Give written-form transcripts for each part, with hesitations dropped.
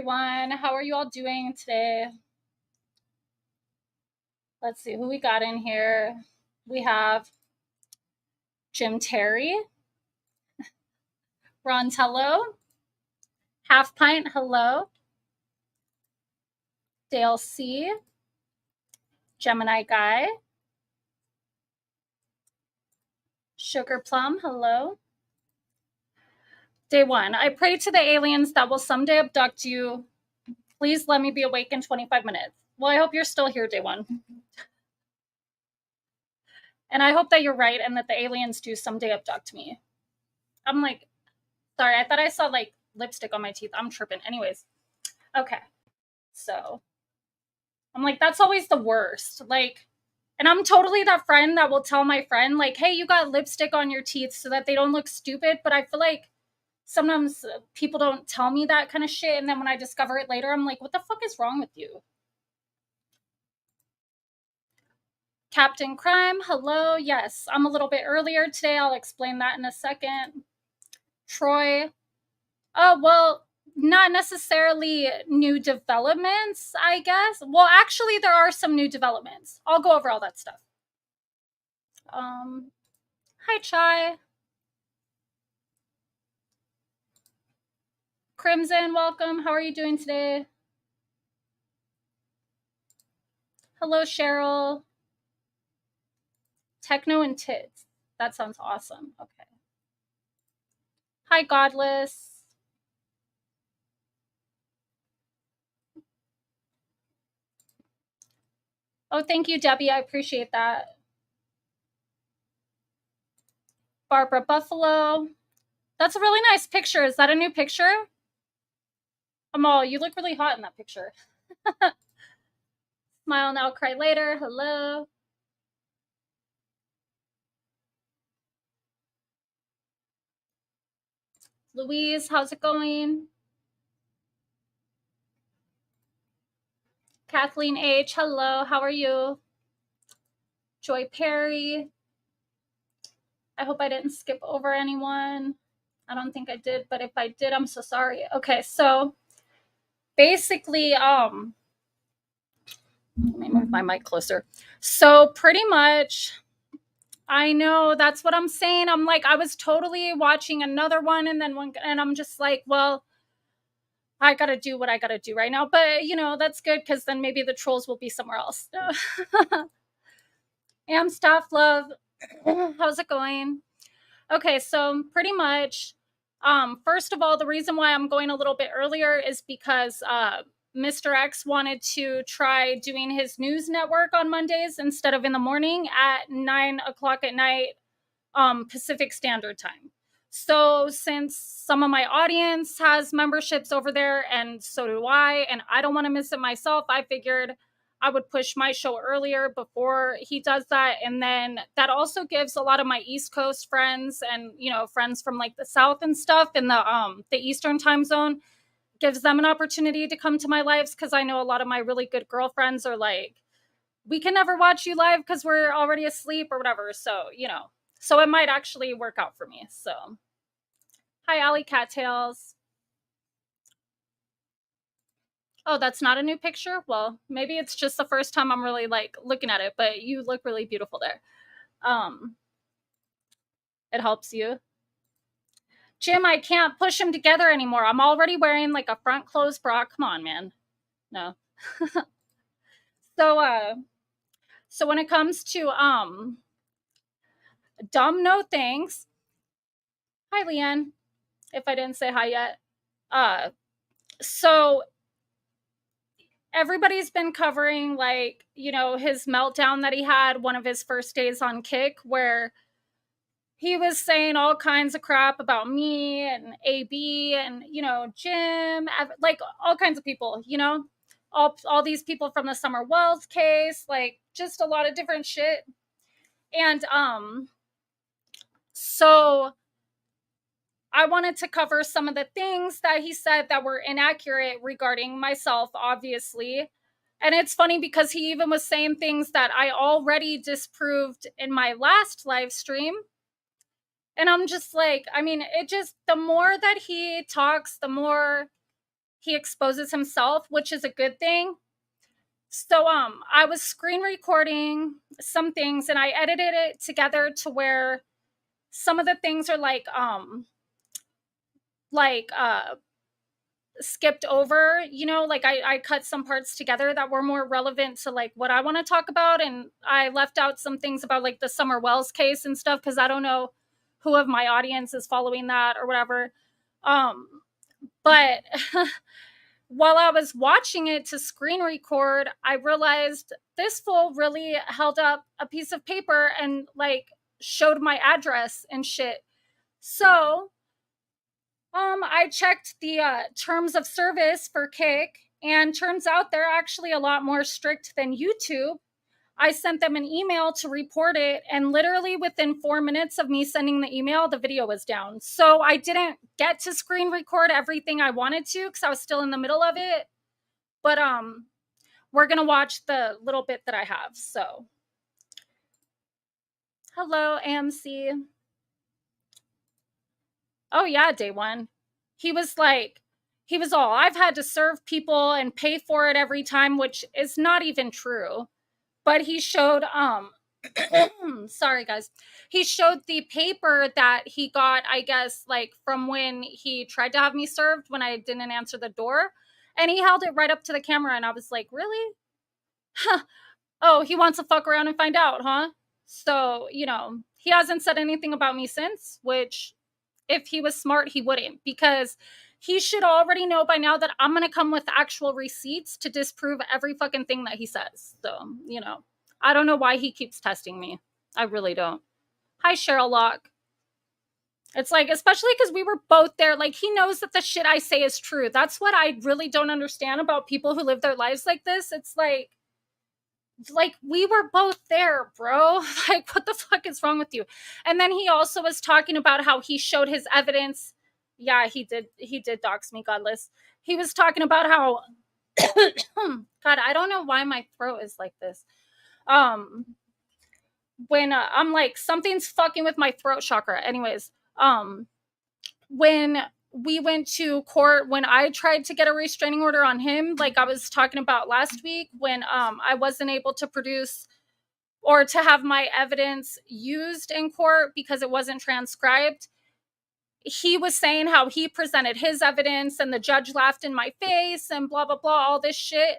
everyone. How are you all doing today? Let's see who we got in here. We have Jim Terry, Ron Tello, Half Pint, hello, Dale C, Gemini Guy, Sugar Plum, hello. Day one, I pray to the aliens that will someday abduct you. Please let me be awake in 25 minutes. Well, I hope you're still here, day one. And I hope that you're right and that the aliens do someday abduct me. I'm like, sorry, I thought I saw like lipstick on my teeth. I'm tripping. Anyways, okay. So I'm like, that's always the worst. Like, and I'm totally that friend that will tell my friend, like, hey, you got lipstick on your teeth so that they don't look stupid. But I feel like sometimes people don't tell me that kind of shit. And then when I discover it later, I'm like, what the fuck is wrong with you? Captain Crime, hello. Yes, I'm a little bit earlier today. I'll explain that in a second. Troy, oh, well, not necessarily new developments, I guess. Well, actually, there are some new developments. I'll go over all that stuff. Hi, Chai. Crimson, welcome. How are you doing today? Hello, Cheryl. Techno and tits. That sounds awesome. Okay. Hi, Godless. Oh, thank you, Debbie. I appreciate that. Barbara Buffalo. That's a really nice picture. Is that a new picture? Amal, you look really hot in that picture. Smile now, cry later. Hello. Louise, how's it going? Kathleen H, hello. How are you? Joy Perry. I hope I didn't skip over anyone. I don't think I did, but if I did, I'm so sorry. Okay, so basically, let me move my mic closer. So pretty much, I know that's what I'm saying. I'm like, I was totally watching another one and then one, and I'm just like, well, I gotta do what I gotta do right now. But you know, that's good because then maybe the trolls will be somewhere else. Am Staff Love, how's it going? Okay, so pretty much, first of all, the reason why I'm going a little bit earlier is because Mr. X wanted to try doing his news network on Mondays instead of in the morning at 9 o'clock at night, Pacific Standard Time. So since some of my audience has memberships over there and so do I, and I don't want to miss it myself, I figured I would push my show earlier before he does that. And then that also gives a lot of my East Coast friends and, you know, friends from like the South and stuff in the Eastern time zone, gives them an opportunity to come to my lives. Cause I know a lot of my really good girlfriends are like, we can never watch you live because we're already asleep or whatever. So, you know, so it might actually work out for me. So hi, Allie Cattails. Oh, that's not a new picture? Well, maybe it's just the first time I'm really like looking at it, but you look really beautiful there. It helps you. Jim, I can't push them together anymore. I'm already wearing like a front closed bra. Come on, man. No. So when it comes to dumb no thanks. Hi, Leanne. If I didn't say hi yet. So everybody's been covering like, you know, his meltdown that he had one of his first days on Kick where he was saying all kinds of crap about me and AB and, you know, Jim, like all kinds of people, you know, all these people from the Summer Wells case, like just a lot of different shit. And so I wanted to cover some of the things that he said that were inaccurate regarding myself, obviously. And it's funny because he even was saying things that I already disproved in my last live stream. And I'm just like, I mean, it just, the more that he talks, the more he exposes himself, which is a good thing. So I was screen recording some things and I edited it together to where some of the things are like skipped over, like I cut some parts together that were more relevant to like what I want to talk about, and I left out some things about like the Summer Wells case and stuff because I don't know who of my audience is following that or whatever. But while I was watching it to screen record, I realized this fool really held up a piece of paper and like showed my address and shit. So I checked the terms of service for Kick, and turns out they're actually a lot more strict than YouTube. I sent them an email to report it, and literally within 4 minutes of me sending the email, the video was down. So I didn't get to screen record everything I wanted to because I was still in the middle of it. But we're gonna watch the little bit that I have. So, hello, AMC. Oh yeah, day one. He was like, he was all, I've had to serve people and pay for it every time, which is not even true. But he showed sorry guys. He showed the paper that he got, I guess, like from when he tried to have me served when I didn't answer the door. And he held it right up to the camera and I was like, really? Huh. Oh, he wants to fuck around and find out, huh? So, he hasn't said anything about me since, which if he was smart, he wouldn't, because he should already know by now that I'm going to come with actual receipts to disprove every fucking thing that he says. So, I don't know why he keeps testing me. I really don't. Hi, Cheryl Locke. It's like, especially because we were both there, like, he knows that the shit I say is true. That's what I really don't understand about people who live their lives like this. It's like we were both there, bro. Like, what the fuck is wrong with you? And then he also was talking about how he showed his evidence. Yeah, he did dox me, godless. He was talking about how God, I don't know why my throat is like this. When I'm like, something's fucking with my throat chakra. Anyways, when we went to court, when I tried to get a restraining order on him, like I was talking about last week, when I wasn't able to produce or to have my evidence used in court because it wasn't transcribed, he was saying how he presented his evidence and the judge laughed in my face and blah, blah, blah, all this shit.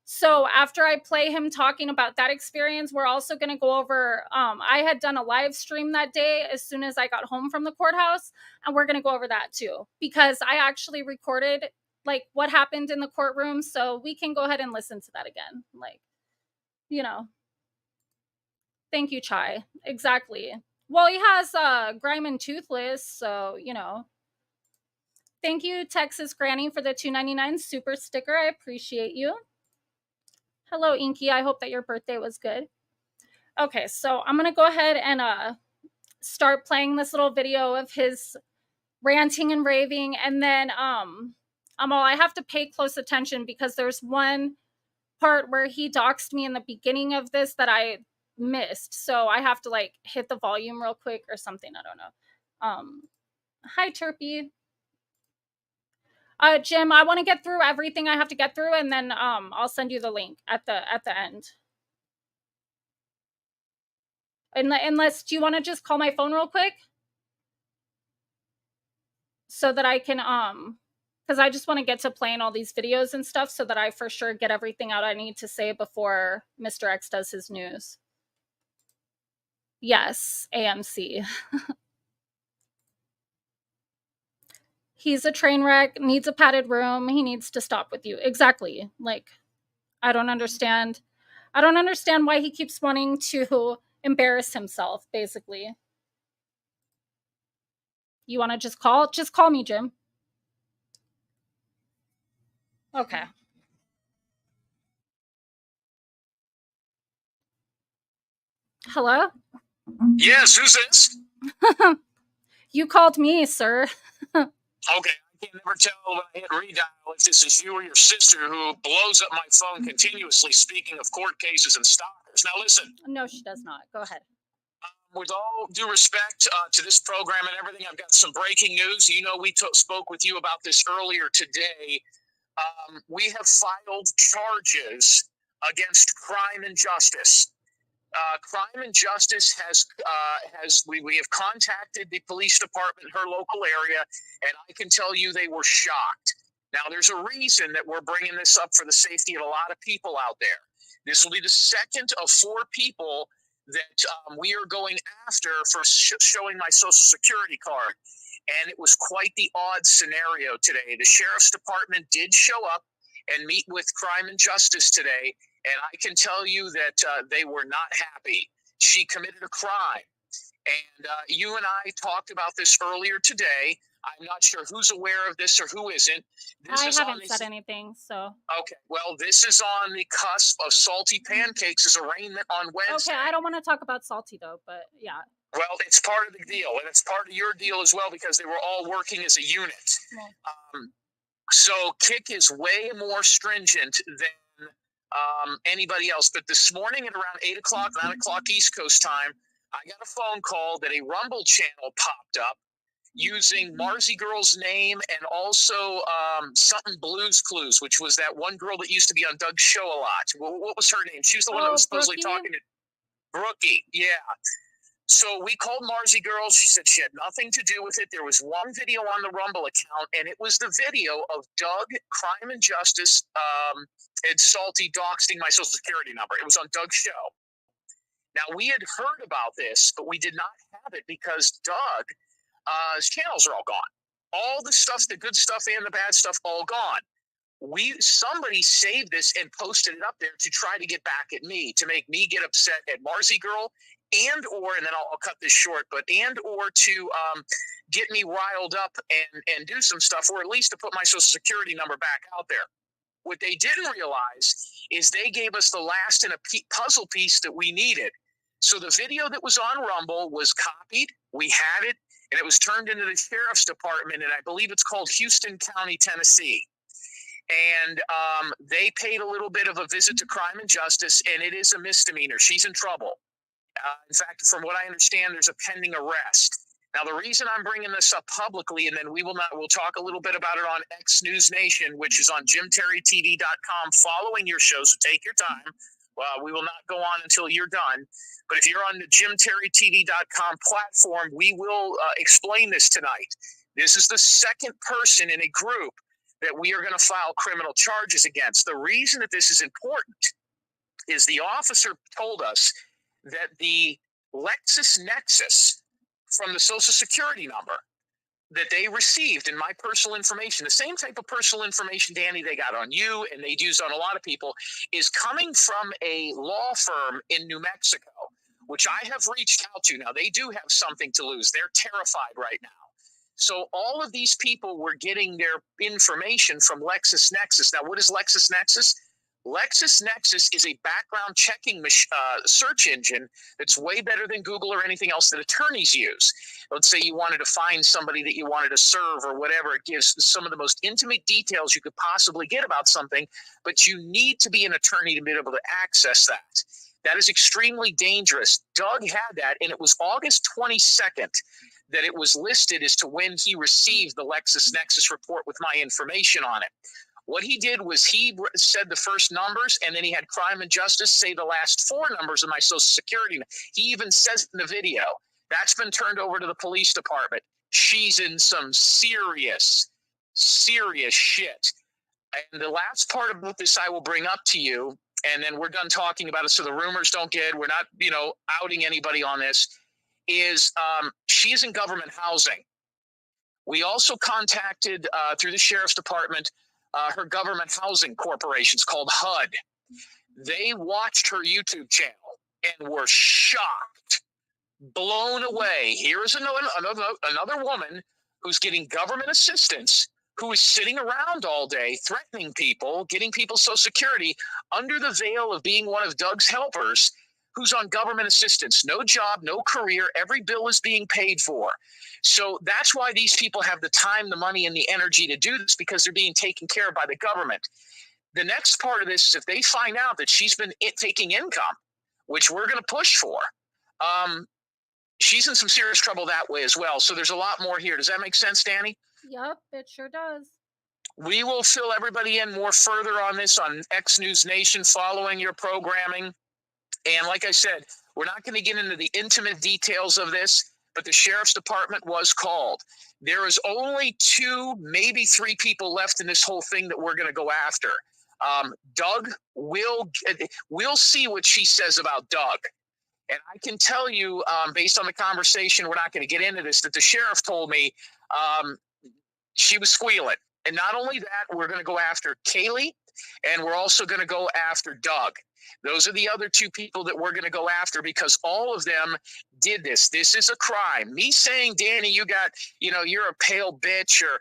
So after I play him talking about that experience, we're also going to go over, I had done a live stream that day as soon as I got home from the courthouse, and we're going to go over that too, because I actually recorded like what happened in the courtroom. So we can go ahead and listen to that again. Like, thank you, Chai. Exactly. Well, he has Grime and Toothless, so, Thank you, Texas Granny, for the $2.99 super sticker. I appreciate you. Hello, Inky. I hope that your birthday was good. Okay, so I'm going to go ahead and start playing this little video of his ranting and raving, and then I have to pay close attention because there's one part where he doxed me in the beginning of this that I missed, so I have to like hit the volume real quick or something. I don't know. Hi, Terpy. Jim, I want to get through everything I have to get through, and then I'll send you the link at the end. Unless, do you want to just call my phone real quick so that I can because I just want to get to playing all these videos and stuff so that I for sure get everything out I need to say before Mr. X does his news. Yes, AMC. He's a train wreck, needs a padded room. He needs to stop with you. Exactly. Like, I don't understand. I don't understand why he keeps wanting to embarrass himself, basically. You want to just call? Just call me, Jim. Okay. Hello? Yes, who's this? You called me, sir. Okay, I can never tell when I hit redial if this is you or your sister who blows up my phone continuously speaking of court cases and stalkers. Now listen. No, she does not. Go ahead. With all due respect to this program and everything, I've got some breaking news. You know, we spoke with you about this earlier today. We have filed charges against Crime and Justice. Crime and Justice we have contacted the police department in her local area, and I can tell you they were shocked. Now, there's a reason that we're bringing this up for the safety of a lot of people out there. This will be the second of 4 people that we are going after for showing my Social Security card. And it was quite the odd scenario today. The sheriff's department did show up and meet with Crime and Justice today, and I can tell you that they were not happy. She committed a crime. And you and I talked about this earlier today. I'm not sure who's aware of this or who isn't. This I is on haven't the said anything, so okay. Well, this is on the cusp of Salty Pancakes' arraignment on okay, Wednesday. I don't wanna talk about salty though, but yeah. Well, it's part of the deal, and it's part of your deal as well because they were all working as a unit. Well, Um, so Kick is way more stringent than anybody else. But this morning at around 8 o'clock, 9 o'clock East Coast time, I got a phone call that a Rumble channel popped up using Marzi Girl's name and also something Blues Clues, which was that one girl that used to be on Doug's show a lot. What was her name? She was the one that was supposedly Brookie? talking to Brookie. Yeah. So we called Marzi Girl. She said she had nothing to do with it. There was one video on the Rumble account, and it was the video of Doug, Crime and Justice, and Salty doxing my Social Security number. It was on Doug's show. Now, we had heard about this, but we did not have it because Doug's channels are all gone. All the stuff, the good stuff and the bad stuff, all gone. Somebody saved this and posted it up there to try to get back at me, to make me get upset at Marzi Girl, and then I'll cut this short, but to get me riled up and do some stuff, or at least to put my Social Security number back out there. What they didn't realize is they gave us the last in a puzzle piece that we needed. So the video that was on Rumble was copied, we had it, and it was turned into the sheriff's department, and I believe it's called Houston County, Tennessee. And they paid a little bit of a visit to Crime and Justice, and it is a misdemeanor. She's in trouble. In fact, from what I understand, there's a pending arrest. Now, the reason I'm bringing this up publicly, and then we'll talk a little bit about it on X News Nation, which is on JimTerryTV.com following your show, so take your time. We will not go on until you're done. But if you're on the JimTerryTV.com platform, we will explain this tonight. This is the second person in a group that we are going to file criminal charges against. The reason that this is important is the officer told us that the LexisNexis from the Social Security number that they received in my personal information, the same type of personal information, Danny, they got on you and they'd used on a lot of people, is coming from a law firm in New Mexico, which I have reached out to. Now, they do have something to lose. They're terrified right now. So all of these people were getting their information from LexisNexis. Now, what is LexisNexis? LexisNexis is a background checking search engine that's way better than Google or anything else that attorneys use. Let's say you wanted to find somebody that you wanted to serve or whatever. It gives some of the most intimate details you could possibly get about something, but you need to be an attorney to be able to access that. That is extremely dangerous. Doug had that, and it was August 22nd that it was listed as to when he received the LexisNexis report with my information on it. What he did was he said the first numbers, and then he had Crime and Justice say the last 4 numbers of my Social Security. He even says in the video, that's been turned over to the police department. She's in some serious, serious shit. And the last part about this I will bring up to you, and then we're done talking about it so the rumors don't we're not, outing anybody on this, is she's in government housing. We also contacted, through the sheriff's department, her government housing corporations called HUD. They watched her YouTube channel and were shocked, blown away. Here is another woman who's getting government assistance, who is sitting around all day threatening people, getting people Social Security under the veil of being one of Doug's helpers, who's on government assistance. No job, no career, every bill is being paid for. So that's why these people have the time, the money, and the energy to do this, because they're being taken care of by the government. The next part of this is if they find out that she's been taking income, which we're going to push for, she's in some serious trouble that way as well. So there's a lot more here. Does that make sense, Danny? Yep, it sure does. We will fill everybody in more further on this on X News Nation following your programming. And like I said, we're not going to get into the intimate details of this, but the sheriff's department was called. There is only two, maybe three people left in this whole thing that we're going to go after. Doug we'll see what she says about Doug. And I can tell you, based on the conversation, we're not going to get into this, that the sheriff told me um, she was squealing. And not only that, we're going to go after Kaylee, and we're also going to go after Doug. Those are the other two people that we're going to go after because all of them did this. This is a crime. Me saying, Danny, you're a pale bitch, or,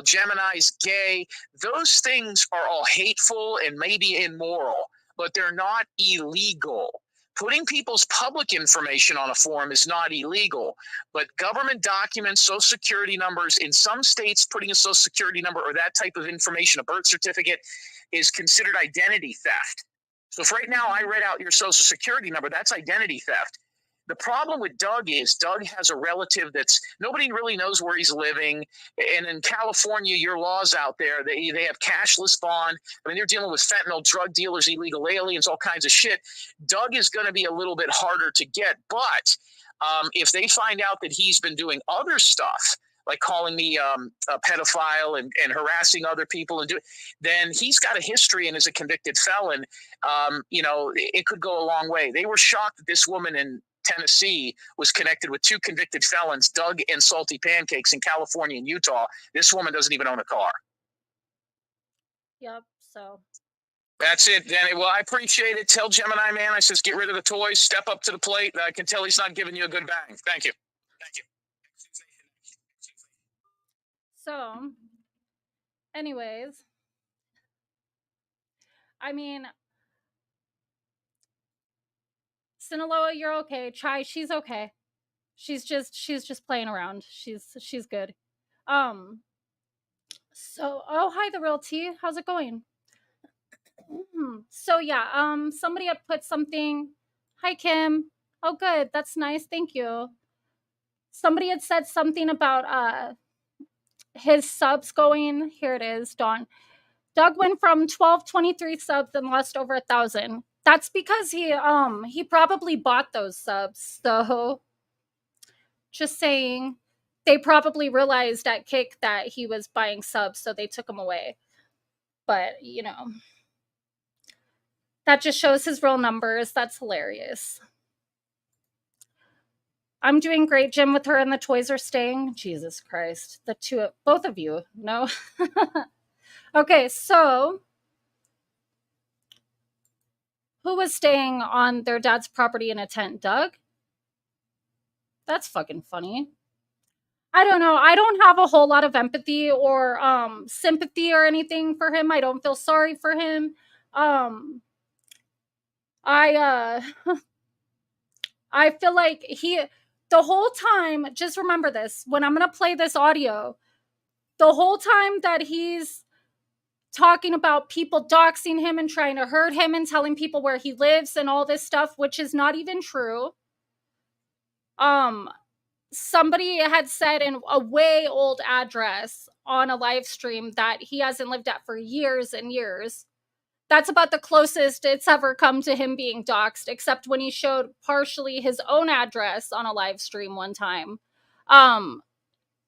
Gemini's gay. Those things are all hateful and maybe immoral, but they're not illegal. Putting people's public information on a form is not illegal, but government documents, social security numbers, in some states, putting a social security number or that type of information, a birth certificate, is considered identity theft. So if right now I read out your social security number, that's identity theft. The problem with Doug is Doug has a relative that's nobody really knows where he's living. And in California, your laws out there, they have cashless bond. I mean, they're dealing with fentanyl, drug dealers, illegal aliens, all kinds of shit. Doug is going to be a little bit harder to get. But if they find out that he's been doing other stuff, like calling me a pedophile and harassing other people, then he's got a history and is a convicted felon. It could go a long way. They were shocked that this woman in Tennessee was connected with two convicted felons, Doug and Salty Pancakes, in California and Utah. This woman doesn't even own a car. Yep. So That's it, Danny. Well, I appreciate it. Tell Gemini Man, I says, get rid of the toys, step up to the plate. I can tell he's not giving you a good bang. Thank you. Thank you. so anyways, I mean, Sinaloa, you're okay. Chai, she's okay. She's just playing around. She's good. Um so oh, hi, the real T. How's it going? So yeah, somebody had put something. Hi, Kim. Oh, good. That's nice. Thank you. Somebody had said something about his subs going. Here it is, Dawn. Doug went from 1223 subs and lost over 1,000. That's because he probably bought those subs. So just saying, they probably realized at Kick that he was buying subs, so they took him away. But that just shows his real numbers. That's hilarious. I'm doing great, Jim, with her, and the toys are staying. Jesus Christ. Both of you, no? Okay, so who was staying on their dad's property in a tent? Doug? That's fucking funny. I don't know. I don't have a whole lot of empathy or sympathy or anything for him. I don't feel sorry for him. Um I I feel like the whole time, just remember this, when I'm going to play this audio, the whole time that he's talking about people doxing him and trying to hurt him and telling people where he lives and all this stuff, which is not even true. Somebody had said in a way old address on a live stream that he hasn't lived at for years and years. That's about the closest it's ever come to him being doxxed, except when he showed partially his own address on a live stream one time.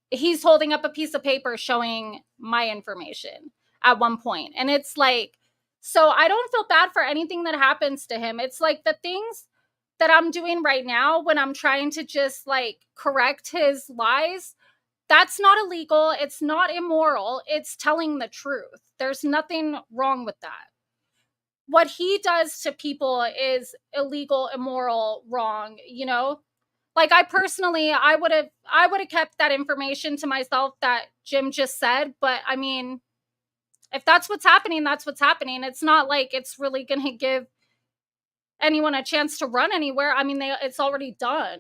He's holding up a piece of paper showing my information at one point. And it's like, so I don't feel bad for anything that happens to him. It's like the things that I'm doing right now when I'm trying to just like correct his lies, that's not illegal. It's not immoral. It's telling the truth. There's nothing wrong with that. What he does to people is illegal, immoral, wrong, Like I would have kept that information to myself that Jim just said, but I mean, if that's what's happening, that's what's happening. It's not like it's really going to give anyone a chance to run anywhere. I mean, it's already done,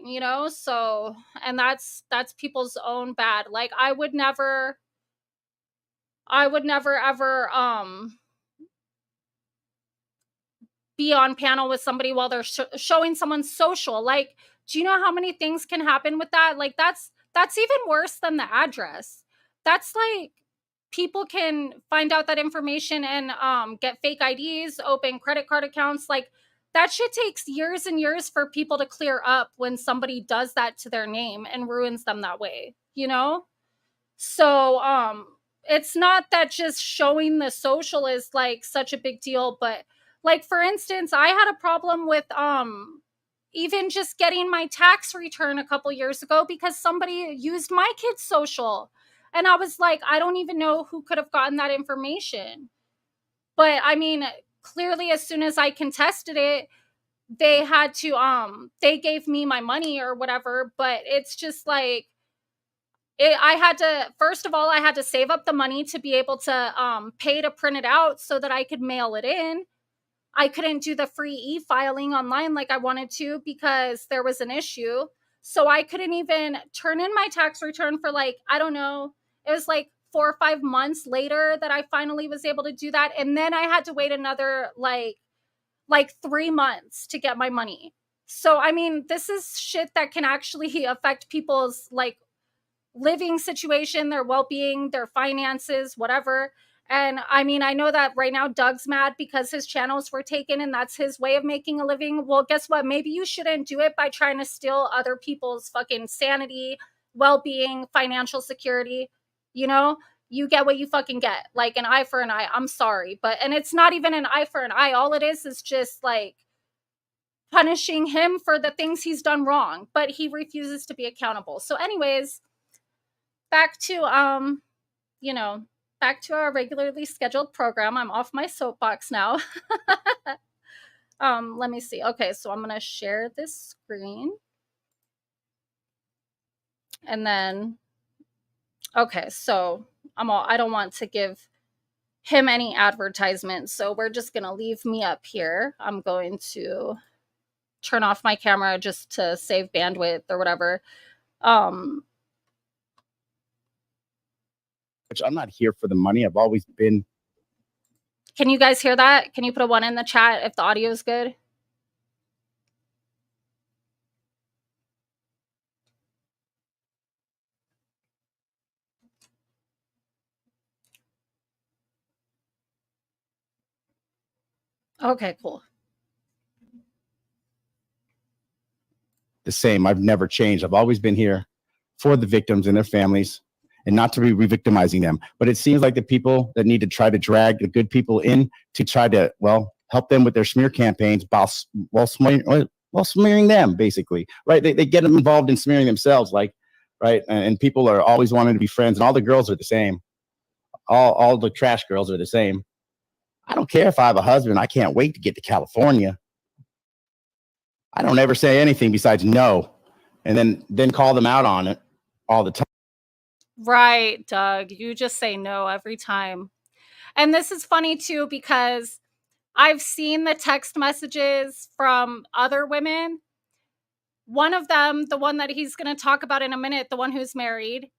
So, and that's people's own bad. Like I would never ever be on panel with somebody while they're showing someone's social. Like, do you know how many things can happen with that? Like that's even worse than the address. That's like people can find out that information and get fake IDs, open credit card accounts. Like that shit takes years and years for people to clear up when somebody does that to their name and ruins them that way, you know? So it's not that just showing the social is like such a big deal, but like for instance, I had a problem with even just getting my tax return a couple years ago because somebody used my kid's social. And I was like, I don't even know who could have gotten that information. But I mean, clearly as soon as I contested it, they had to they gave me my money or whatever, but it's just like I had to, first of all, I had to save up the money to be able to pay to print it out so that I could mail it in. I couldn't do the free e-filing online like I wanted to because there was an issue. So I couldn't even turn in my tax return for like, I don't know, it was like 4 or 5 months later that I finally was able to do that. And then I had to wait another like 3 months to get my money. So I mean, this is shit that can actually affect people's like living situation, their well-being, their finances, whatever. And I mean, I know that right now Doug's mad because his channels were taken and that's his way of making a living. Well, guess what? Maybe you shouldn't do it by trying to steal other people's fucking sanity, well-being, financial security. You know, you get what you fucking get. Like an eye for an eye. I'm sorry, but and it's not even an eye for an eye. All it is just like punishing him for the things he's done wrong, but he refuses to be accountable. So anyways, back to you know, back to our regularly scheduled program. I'm off my soapbox now. Let me see. Okay, so I'm gonna share this screen. And then okay, so I don't want to give him any advertisement, so we're just gonna leave me up here. I'm going to turn off my camera just to save bandwidth or whatever. Which I'm not here for the money. I've always been. Can you guys hear that? Can you put a 1 in the chat if the audio is good? Okay, cool. The same. I've never changed. I've always been here for the victims and their families and not to be re-victimizing them. But it seems like the people that need to try to drag the good people in to try to, well, help them with their smear campaigns while smearing them, basically, right? They get them involved in smearing themselves, like, right? And people are always wanting to be friends, and all the girls are the same. All the trash girls are the same. I don't care if I have a husband. I can't wait to get to California. I don't ever say anything besides no, and then call them out on it all the time. Right, Doug. You just say no every time. And this is funny too because I've seen the text messages from other women. One of them, the one that he's going to talk about in a minute, the one who's married,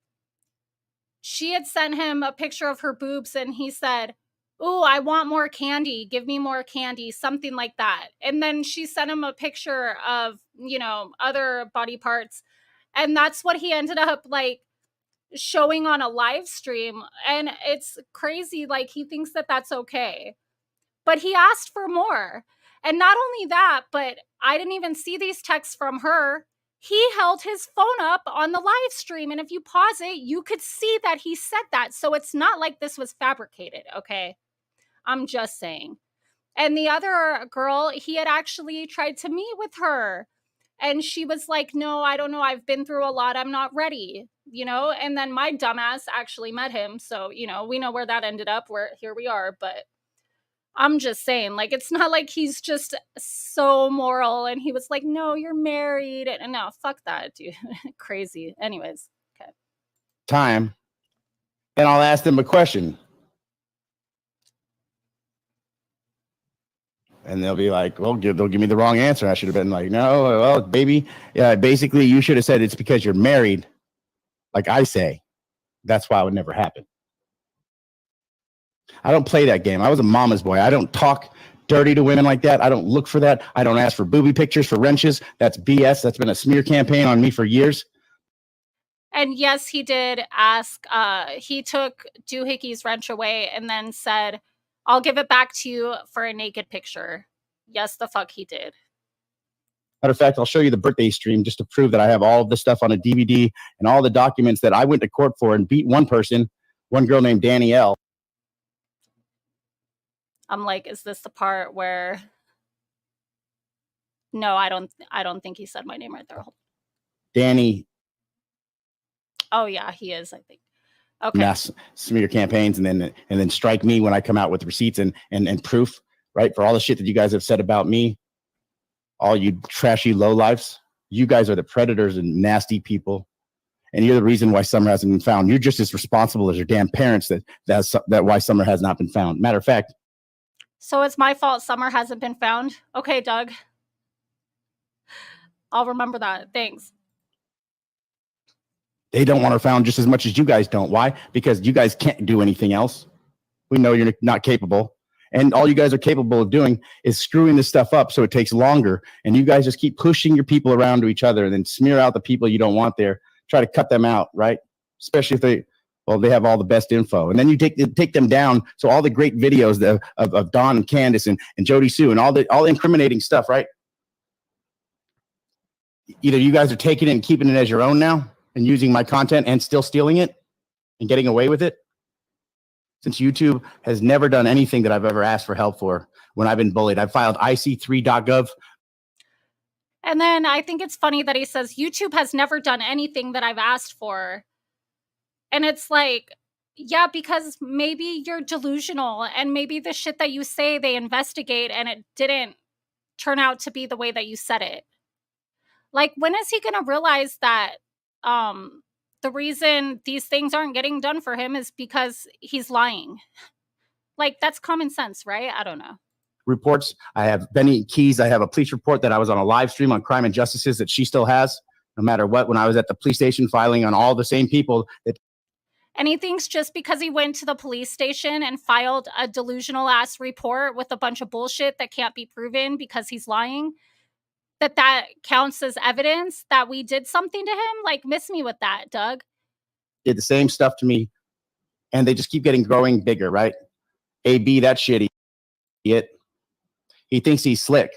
she had sent him a picture of her boobs and he said, "Ooh, I want more candy. Give me more candy," something like that. And then she sent him a picture of, other body parts. And that's what he ended up like showing on a live stream. And it's crazy. Like he thinks that that's okay. But he asked for more. And not only that, but I didn't even see these texts from her. He held his phone up on the live stream. And if you pause it, you could see that he said that. So it's not like this was fabricated. Okay. I'm just saying. And the other girl, he had actually tried to meet with her. And she was like, "No, I don't know. I've been through a lot. I'm not ready." And then my dumbass actually met him. So, we know where that ended up. Where here we are. But I'm just saying, like, it's not like he's just so moral and he was like, "No, you're married." And no, fuck that, dude. Crazy. Anyways. Okay. Time. And I'll ask them a question. And they'll be like, well, they'll give me the wrong answer. I should have been like, no, well, baby. Yeah, basically, you should have said it's because you're married. Like I say, that's why it would never happen. I don't play that game. I was a mama's boy. I don't talk dirty to women like that. I don't look for that. I don't ask for booby pictures, for wrenches. That's BS. That's been a smear campaign on me for years. And yes, he did ask, he took Doohickeys wrench away and then said, "I'll give it back to you for a naked picture." Yes, the fuck he did. Matter of fact, I'll show you the birthday stream just to prove that I have all of this stuff on a DVD and all the documents that I went to court for and beat one person, one girl named Danielle. I'm like, is this the part where No, I don't think he said my name right there. Danny Oh yeah, he is, I think. Okay. mass smear campaigns and then strike me when I come out with receipts and proof, right? For all the shit that you guys have said about me, all you trashy lowlifes, you guys are the predators and nasty people. And you're the reason why Summer hasn't been found. You're just as responsible as your damn parents that why Summer has not been found. Matter of fact, So it's my fault Summer hasn't been found. Okay, Doug. I'll remember that. Thanks. they don't want her found just as much as you guys don't. Why? Because you guys can't do anything else. We know you're not capable. And all you guys are capable of doing is screwing this stuff up so it takes longer. And you guys just keep pushing your people around to each other and then smear out the people you don't want there. Try to cut them out, right? Especially if they have all the best info. And then you take them down. So all the great videos of Don and Candace and Jody Sue and all the incriminating stuff, right? Either you guys are taking it and keeping it as your own now and using my content and still stealing it and getting away with it. Since YouTube has never done anything that I've ever asked for help for when I've been bullied. I've filed IC3.gov. And then I think it's funny that he says YouTube has never done anything that I've asked for. And it's like, yeah, because maybe you're delusional and maybe the shit that you say they investigate and it didn't turn out to be the way that you said it. Like, when is he going to realize that the reason these things aren't getting done for him is because he's lying? Like, that's common sense, right? I don't know. Reports. I have Benny Keys. I have a police report that I was on a live stream on Crime and Justices that she still has, no matter what, when I was at the police station filing on all the same people that. And he thinks just because he went to the police station and filed a delusional ass report with a bunch of bullshit that can't be proven because he's lying, that counts as evidence that we did something to him. Like, miss me with that, Doug. Did the same stuff to me, and they just keep growing bigger, right? AB, that shit idiot. He thinks he's slick.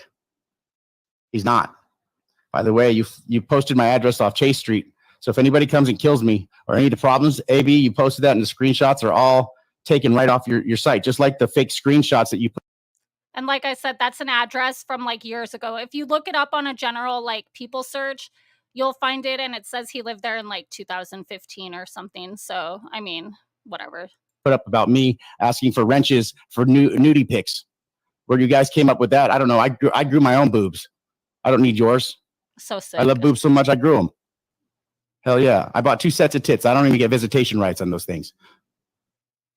He's not. By the way, you posted my address off Chase Street. So if anybody comes and kills me or any of the problems, AB, you posted that and the screenshots are all taken right off your site, just like the fake screenshots that you put. And like I said, that's an address from like years ago. If you look it up on a general like people search, you'll find it and it says he lived there in like 2015 or something. So, I mean, whatever. Put up about me asking for wrenches for nudie pics. Where you guys came up with that, I don't know. I grew my own boobs. I don't need yours. So sick. I love boobs so much I grew them. Hell yeah. I bought 2 sets of tits. I don't even get visitation rights on those things.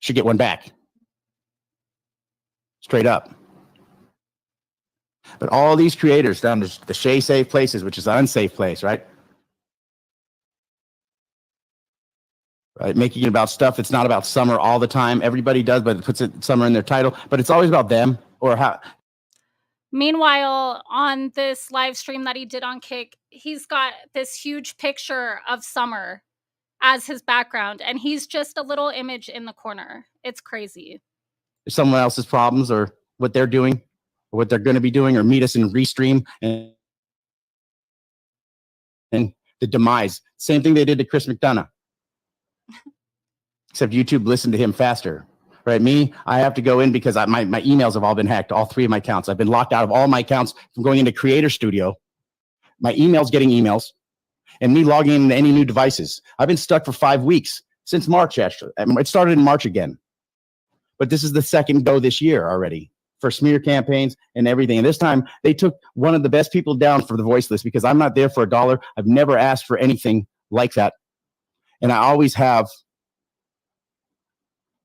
Should get one back. Straight up. But all these creators down to the Shay Safe Places, which is an unsafe place, right? Right, making it about stuff that's not about Summer all the time. Everybody does, but it puts Summer in their title. But it's always about them or how. Meanwhile, on this live stream that he did on Kick, he's got this huge picture of Summer as his background, and he's just a little image in the corner. It's crazy. Someone else's problems or what they're doing or what they're going to be doing, or meet us in Restream and the demise. Same thing they did to Chris McDonough. Except YouTube listened to him faster. Right, me, I have to go in because my emails have all been hacked, all 3 of my accounts. I've been locked out of all my accounts from going into Creator Studio. My email's getting emails, and me logging into any new devices. I've been stuck for 5 weeks, since March, actually. It started in March again. But this is the second go this year already for smear campaigns and everything. And this time, they took one of the best people down for the voice list because I'm not there for $1. I've never asked for anything like that. And I always have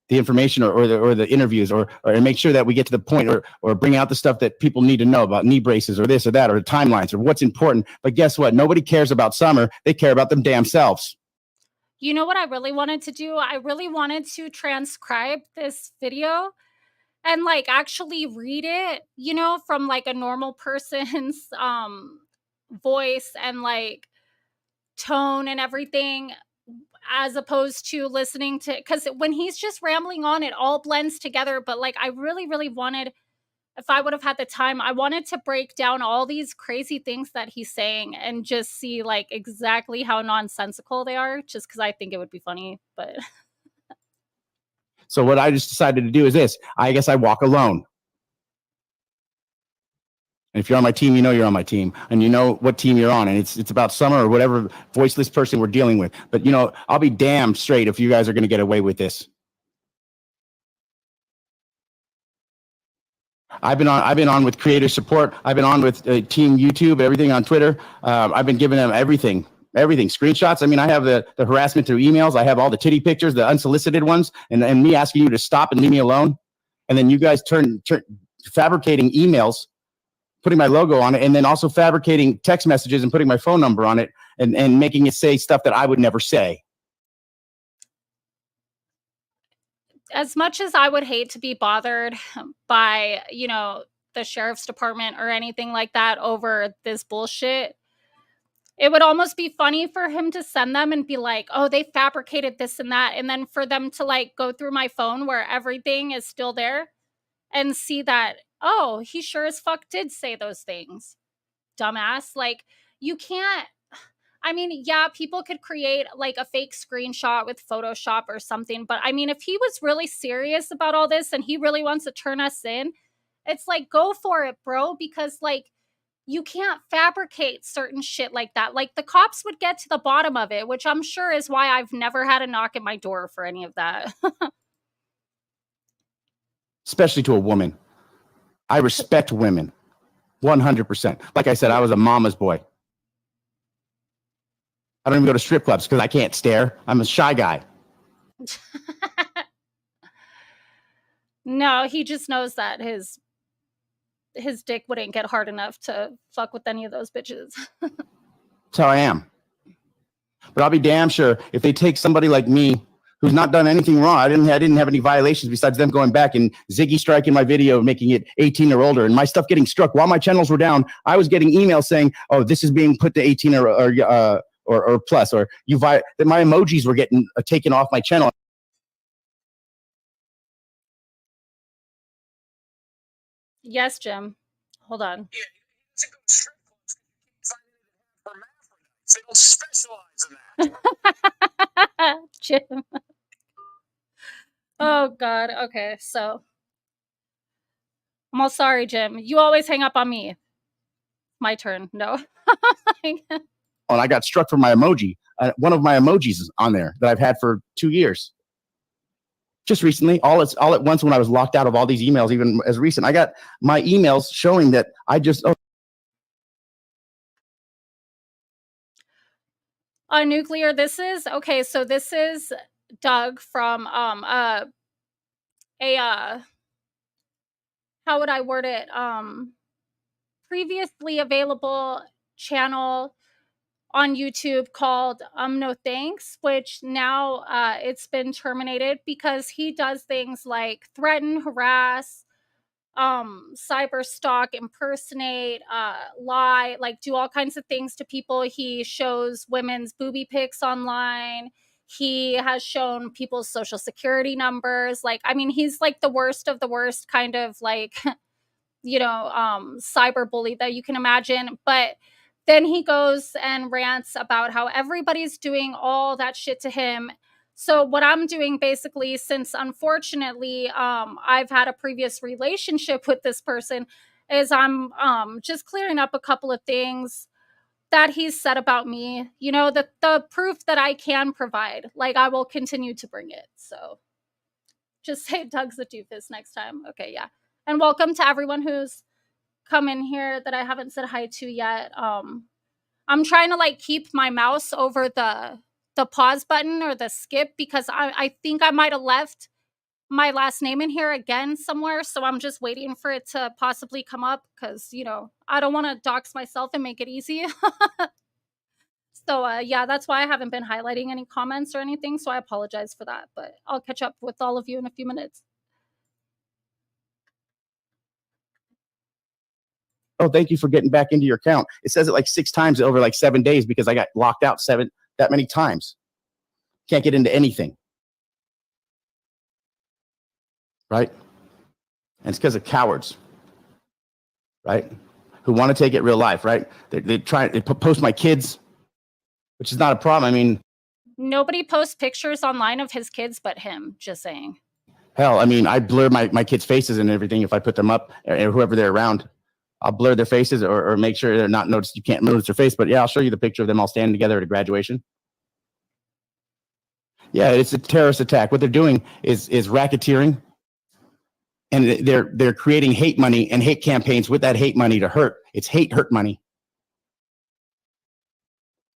the information or the interviews or make sure that we get to the point or bring out the stuff that people need to know about knee braces or this or that or the timelines or what's important. But guess what? Nobody cares about Summer. They care about them damn selves. You know what I really wanted to do? I really wanted to transcribe this video and like actually read it, you know, from like a normal person's voice and like tone and everything as opposed to listening to, because when he's just rambling on, it all blends together. But like, I really, really wanted, if I would have had the time, I wanted to break down all these crazy things that he's saying and just see like exactly how nonsensical they are, just because I think it would be funny. But So what I just decided to do is this. I guess I walk alone. And if you're on my team, you know you're on my team, and you know what team you're on, and it's about Summer or whatever voiceless person we're dealing with. But you know, I'll be damn straight if you guys are going to get away with this. I've been on with creator support. I've been on with Team YouTube, everything on Twitter. I've been giving them everything, screenshots. I mean, I have the harassment through emails. I have all the titty pictures, the unsolicited ones, and me asking you to stop and leave me alone. And then you guys turn fabricating emails, putting my logo on it, and then also fabricating text messages and putting my phone number on it, and making it say stuff that I would never say. as much as I would hate to be bothered by, you know, the sheriff's department or anything like that over this bullshit, it would almost be funny for him to send them and be like, oh, they fabricated this and that. And then for them to like go through my phone where everything is still there and see that, oh, he sure as fuck did say those things. Dumbass. Like, you can't. I mean, yeah, people could create like a fake screenshot with Photoshop or something. But I mean, if he was really serious about all this and he really wants to turn us in, it's like, go for it, bro. Because like, you can't fabricate certain shit like that. Like, the cops would get to the bottom of it, which I'm sure is why I've never had a knock at my door for any of that. Especially to a woman. I respect women 100%. Like I said, I was a mama's boy. I don't even go to strip clubs because I can't stare. I'm a shy guy. No, he just knows that his dick wouldn't get hard enough to fuck with any of those bitches. That's how I am. But I'll be damn sure if they take somebody like me who's not done anything wrong. I didn't have any violations besides them going back and Ziggy striking my video, making it 18 or older, and my stuff getting struck while my channels were down. I was getting emails saying, "Oh, this is being put to 18 or plus," or that my emojis were getting taken off my channel. Yes, Jim. Hold on. Yeah, he doesn't go to strip clubs because you can't find anything for hermaphrodites. They don't specialize in that. Jim. Oh, God. Okay, so I'm all sorry, Jim. You always hang up on me. My turn. No. And I got struck for my emoji. One of my emojis is on there that I've had for 2 years. Just recently, all at once, when I was locked out of all these emails, even as recent, I got my emails showing that I just. Nuclear, this is okay. So this is Doug from how would I word it? Previously available channel on YouTube called No Thanks, which now it's been terminated because he does things like threaten, harass, cyber stalk, impersonate, lie, like do all kinds of things to people. He shows women's booby pics online. He has shown people's social security numbers. Like, I mean, he's like the worst of the worst kind of like cyber bully that you can imagine. But then he goes and rants about how everybody's doing all that shit to him. So what I'm doing basically, since unfortunately I've had a previous relationship with this person, is I'm just clearing up a couple of things that he's said about me. You know, the proof that I can provide. Like, I will continue to bring it. So just say Doug's a doofus next time. Okay, yeah. And welcome to everyone who's come in here that I haven't said hi to yet. I'm trying to like keep my mouse over the pause button or the skip because I think I might have left my last name in here again somewhere. So I'm just waiting for it to possibly come up because, you know, I don't want to dox myself and make it easy. So yeah, that's why I haven't been highlighting any comments or anything. So I apologize for that, but I'll catch up with all of you in a few minutes. Oh, thank you for getting back into your account. It says it like 6 times over like 7 days because I got locked out that many times. Can't get into anything. Right? And it's because of cowards. Right? Who want to take it real life, right? They post my kids, which is not a problem. I mean, Nobody posts pictures online of his kids but him, just saying. hell, I mean, I blur my kids' faces and everything if I put them up, or whoever they're around. I'll blur their faces or make sure they're not noticed. You can't notice their face, but yeah, I'll show you the picture of them all standing together at a graduation. Yeah, it's a terrorist attack. What they're doing is racketeering, and they're creating hate money and hate campaigns with that hate money to hurt. It's hurt money.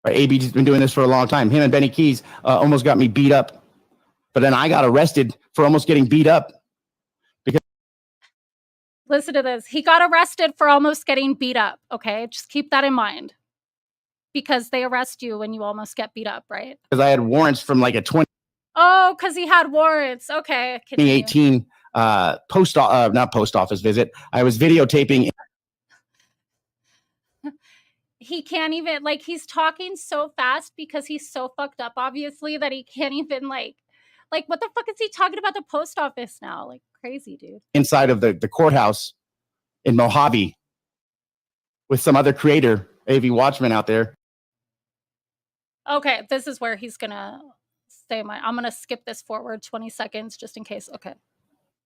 Right, AB's been doing this for a long time. Him and Benny Keys almost got me beat up, but then I got arrested for almost getting beat up. Listen to this. He got arrested for almost getting beat up. Okay, just keep that in mind, because they arrest you when you almost get beat up, right? Because I had warrants from like a Oh, because he had warrants. Okay, continue. 2018 not post office visit. I was videotaping. He can't even, like, he's talking so fast because he's so fucked up, obviously, that he can't even like what the fuck is he talking about the post office now? Like, crazy, dude. Inside of the courthouse in Mojave with some other creator, AV Watchman out there. Okay, this is where he's gonna say I'm gonna skip this forward 20 seconds just in case. Okay.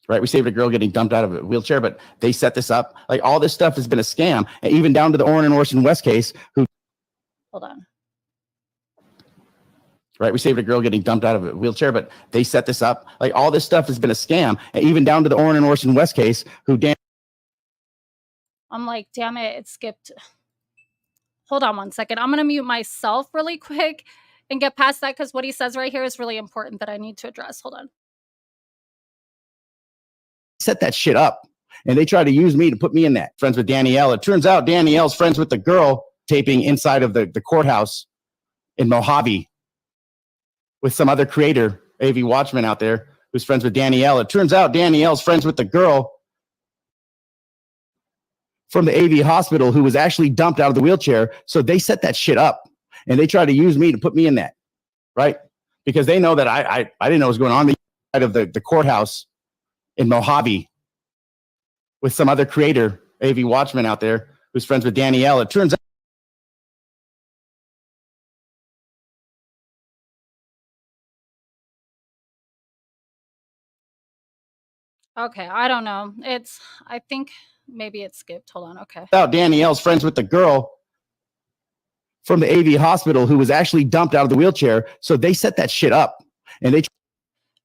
Right, we saved a girl getting dumped out of a wheelchair, but they set this up. Like, all this stuff has been a scam, and even down to the Orrin and Orson West case. Hold on. Right, we saved a girl getting dumped out of a wheelchair, but they set this up. Like, all this stuff has been a scam, and even down to the Orrin and Orson West case. I'm like, damn it, it skipped. Hold on one second. I'm gonna mute myself really quick and get past that, because what he says right here is really important that I need to address. Hold on. Set that shit up, and they try to use me to put me in that. Friends with Danielle. It turns out Danielle's friends with the girl taping inside of the courthouse in Mojave with some other creator, AV Watchman out there, who's friends with Danielle. It turns out Danielle's friends with the girl from the AV hospital who was actually dumped out of the wheelchair. So they set that shit up, and they try to use me to put me in that, right? Because they know that I didn't know what was going on inside of the courthouse in Mojave with some other creator, AV Watchman out there, who's friends with Danielle. It turns out. Okay, I don't know. I think maybe it skipped. Hold on. Okay. Danielle's friends with the girl from the AV hospital who was actually dumped out of the wheelchair. So they set that shit up, and they.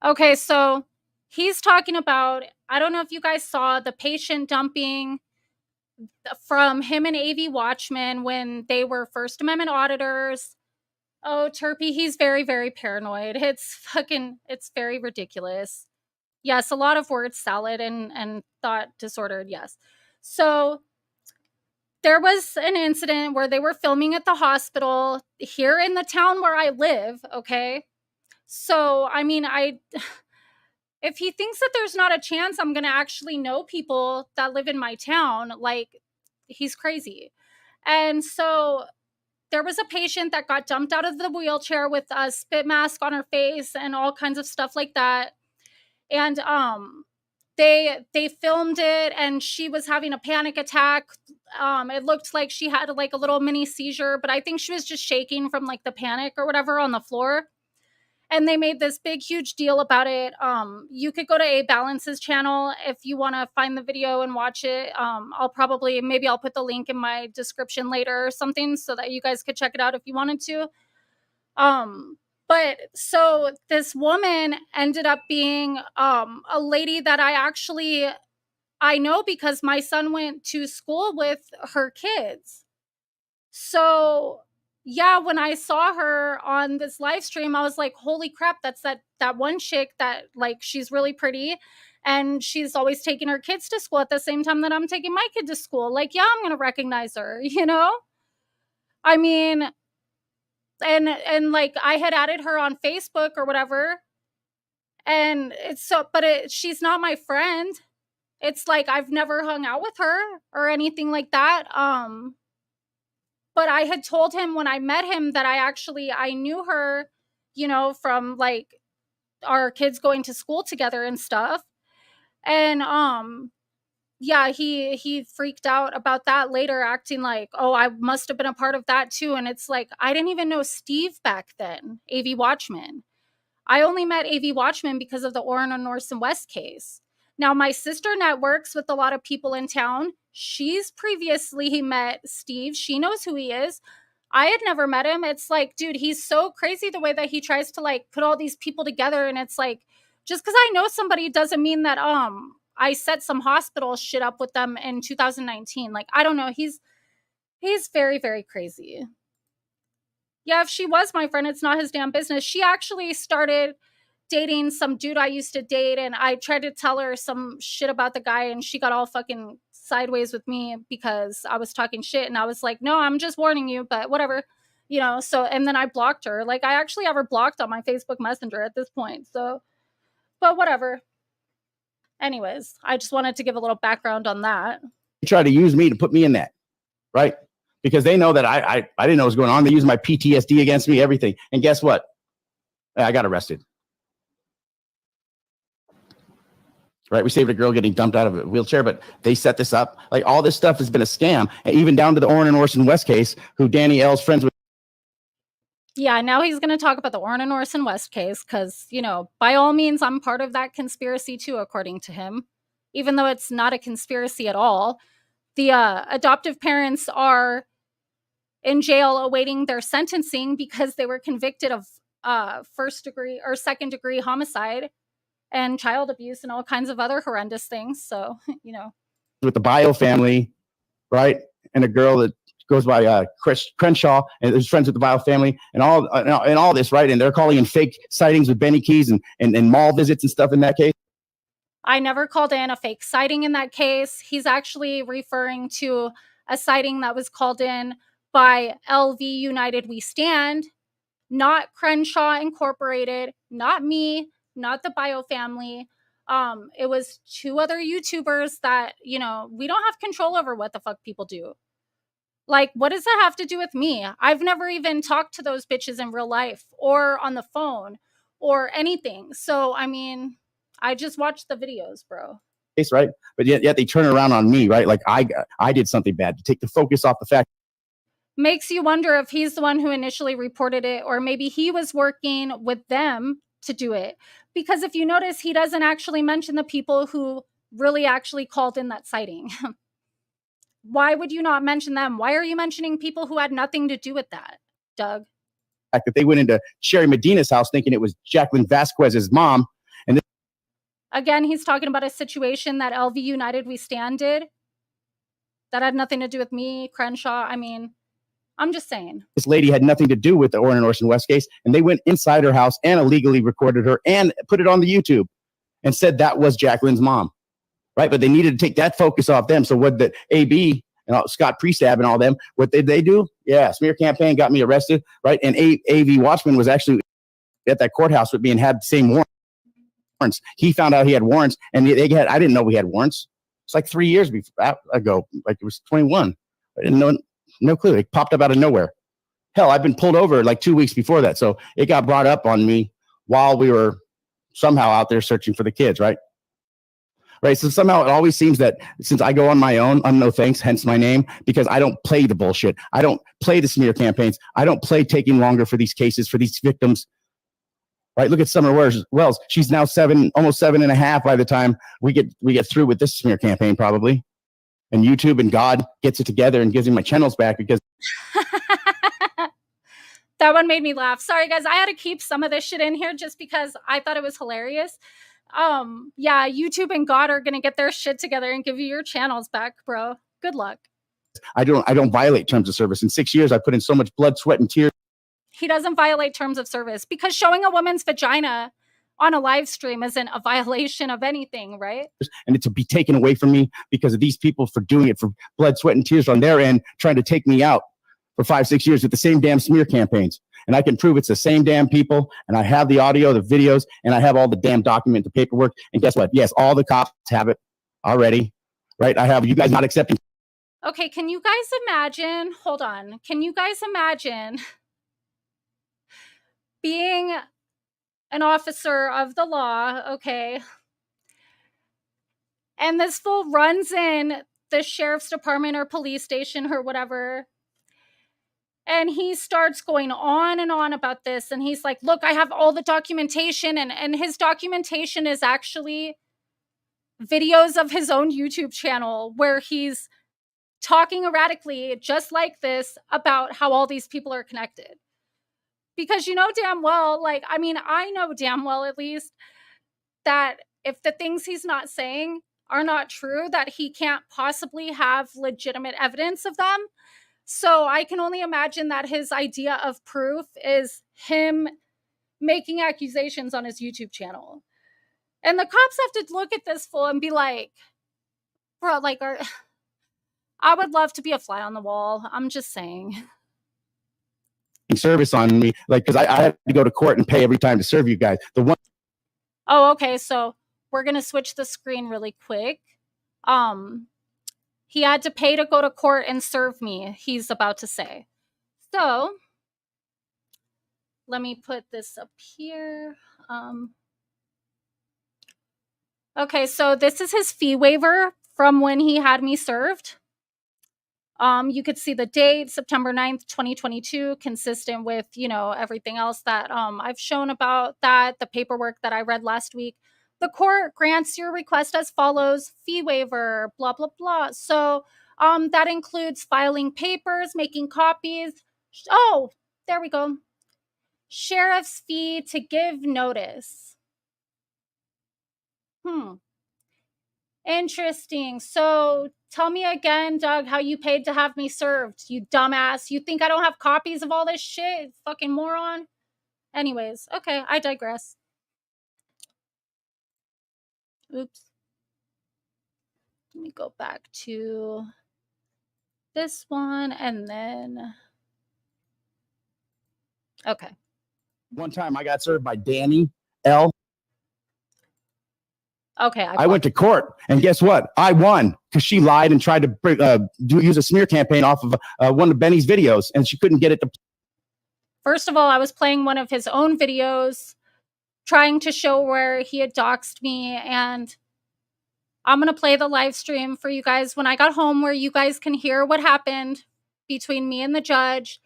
Okay, so he's talking about, I don't know if you guys saw the patient dumping from him and AV Watchman when they were First Amendment auditors. Oh, Turpy, he's very, very paranoid. It's very ridiculous. Yes, a lot of word salad and thought disordered, yes. So there was an incident where they were filming at the hospital here in the town where I live, okay? So, I mean, if he thinks that there's not a chance I'm going to actually know people that live in my town, like, he's crazy. And so there was a patient that got dumped out of the wheelchair with a spit mask on her face and all kinds of stuff like that. And they filmed it, and she was having a panic attack. It looked like she had like a little mini seizure, but I think she was just shaking from like the panic or whatever on the floor. And they made this big, huge deal about it. You could go to A Balance's channel if you want to find the video and watch it. I'll put the link in my description later or something so that you guys could check it out if you wanted to. But so this woman ended up being a lady that I know because my son went to school with her kids. So yeah, when I saw her on this live stream, I was like, holy crap, that's that one chick that, like, she's really pretty and she's always taking her kids to school at the same time that I'm taking my kid to school. Like, yeah, I'm gonna recognize her, you know? I mean, and like I had added her on Facebook or whatever. And she's not my friend. It's like I've never hung out with her or anything like that. But I had told him when I met him that I knew her you know, from like our kids going to school together and stuff. And yeah, he freaked out about that later, acting like, oh, I must have been a part of that too. And it's like, I didn't even know Steve back then, AV Watchman. I only met AV Watchman because of the Orrin and Orson West case. Now, my sister networks with a lot of people in town. She's previously met Steve. She knows who he is. I had never met him. It's like, dude, he's so crazy the way that he tries to like put all these people together. And it's like, just because I know somebody doesn't mean that I set some hospital shit up with them in 2019. Like, I don't know. He's very, very crazy. Yeah, if she was my friend, it's not his damn business. She actually started dating some dude I used to date, and I tried to tell her some shit about the guy, and she got all fucking sideways with me because I was talking shit, and I was like, no, I'm just warning you, but whatever. You know, so, and then I blocked her. Like, I actually have her blocked on my Facebook Messenger at this point. So, but whatever. Anyways, I just wanted to give a little background on that. They try to use me to put me in that, right? Because they know that I didn't know what was going on. They used my PTSD against me, everything. And guess what? I got arrested. Right? We saved a girl getting dumped out of a wheelchair, but they set this up. Like, all this stuff has been a scam, even down to the Orrin and Orson West case, who Danny L's friends with. Yeah, now he's going to talk about the Orrin and Orson West case because, you know, by all means, I'm part of that conspiracy too, according to him, even though it's not a conspiracy at all. The adoptive parents are in jail awaiting their sentencing because they were convicted of first degree or second degree homicide and child abuse and all kinds of other horrendous things. So, you know, with the Bio family, right? And a girl that goes by Chris Crenshaw and is friends with the Bio family and all this, right? And they're calling in fake sightings with Benny Keys and mall visits and stuff in that case. I never called in a fake sighting in that case. He's actually referring to a sighting that was called in by LV United We Stand, not Crenshaw Incorporated, not me, not the Bio family. It was two other YouTubers that, you know, we don't have control over what the fuck people do. Like, what does that have to do with me? I've never even talked to those bitches in real life or on the phone or anything. So, I mean, I just watched the videos, bro. Right? But yet they turn around on me, right? Like I did something bad to take the focus off the fact. Makes you wonder if he's the one who initially reported it, or maybe he was working with them to do it. Because if you notice, he doesn't actually mention the people who really actually called in that sighting. Why would you not mention them? Why are you mentioning people who had nothing to do with that, Doug? Fact that they went into Sherry Medina's house thinking it was Jacqueline Vasquez's mom. And again, he's talking about a situation that LV United We Stand did that had nothing to do with me, Crenshaw. I mean, I'm just saying. This lady had nothing to do with the Orrin and Orson West case, and they went inside her house and illegally recorded her and put it on the YouTube and said that was Jacqueline's mom, right? But they needed to take that focus off them. So what the AB and Scott Priestab and all them, what did they do? Yeah, smear campaign got me arrested, right? And AV Watchman was actually at that courthouse with me and had the same warrants. He found out he had warrants, and I didn't know we had warrants. It's like 3 years ago, like it was 21. I didn't know. No clue. It popped up out of nowhere. Hell, I've been pulled over like 2 weeks before that. So it got brought up on me while we were somehow out there searching for the kids, right? Right. So somehow it always seems that since I go on my own, I'm no thanks, hence my name, because I don't play the bullshit. I don't play the smear campaigns. I don't play taking longer for these cases, for these victims. Right. Look at Summer Wells. She's now almost 7.5 by the time we get through with this smear campaign, probably. And YouTube and God gets it together and gives me my channels back because that one made me laugh. Sorry, guys. I had to keep some of this shit in here just because I thought it was hilarious. Yeah, YouTube and God are going to get their shit together and give you your channels back, bro. Good luck. I don't violate terms of service. In 6 years, I put in so much blood, sweat, and tears. He doesn't violate terms of service because showing a woman's vagina on a live stream isn't a violation of anything, right? And it to be taken away from me because of these people for doing it for blood, sweat, and tears on their end, trying to take me out for 5-6 years with the same damn smear campaigns. And I can prove it's the same damn people. And I have the audio, the videos, and I have all the damn document, the paperwork. And guess what? Yes, all the cops have it already, right? I have you guys not accepting. Okay, can you guys imagine? Hold on. Can you guys imagine being an officer of the law, okay, and this fool runs in the sheriff's department or police station or whatever, and he starts going on and on about this, and he's like, look, I have all the documentation, and his documentation is actually videos of his own YouTube channel where he's talking erratically just like this about how all these people are connected. Because you know damn well, like, I mean, I know damn well at least that if the things he's not saying are not true, that he can't possibly have legitimate evidence of them. So I can only imagine that his idea of proof is him making accusations on his YouTube channel. And the cops have to look at this fool and be like, bro, like, I would love to be a fly on the wall. I'm just saying. Service on me, like, because I had to go to court and pay every time to serve you guys. The one. Oh, okay. So we're gonna switch the screen really quick. He had to pay to go to court and serve me, he's about to say. So let me put this up here. Okay, so this is his fee waiver from when he had me served. You could see the date, September 9th, 2022, consistent with, you know, everything else that I've shown about that, the paperwork that I read last week. The court grants your request as follows: fee waiver, blah, blah, blah. So that includes filing papers, making copies. Oh, there we go. Sheriff's fee to give notice. Interesting. So tell me again, Doug, how you paid to have me served, you dumbass. You think I don't have copies of all this shit? Fucking moron. Anyways, okay, I digress. Oops. Let me go back to this one and then. Okay. One time I got served by Danny L. Okay. I went to court, and guess what? I won because she lied and tried to use a smear campaign off of one of Benny's videos, and she couldn't get it to. First of all, I was playing one of his own videos, trying to show where he had doxed me, and I'm going to play the live stream for you guys when I got home where you guys can hear what happened between me and the judge.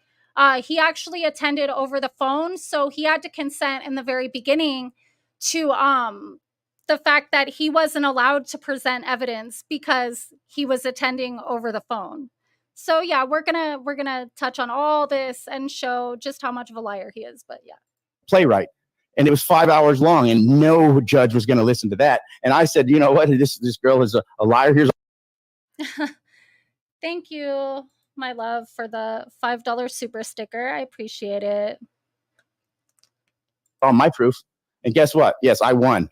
He actually attended over the phone, so he had to consent in the very beginning to the fact that he wasn't allowed to present evidence because he was attending over the phone. So yeah, we're gonna touch on all this and show just how much of a liar he is. But yeah, playwright, and it was 5 hours long, and no judge was going to listen to that. And I said, you know what? This girl is a liar. Here's. Thank you, my love, for the $5 super sticker. I appreciate it. All my proof, and guess what? Yes, I won.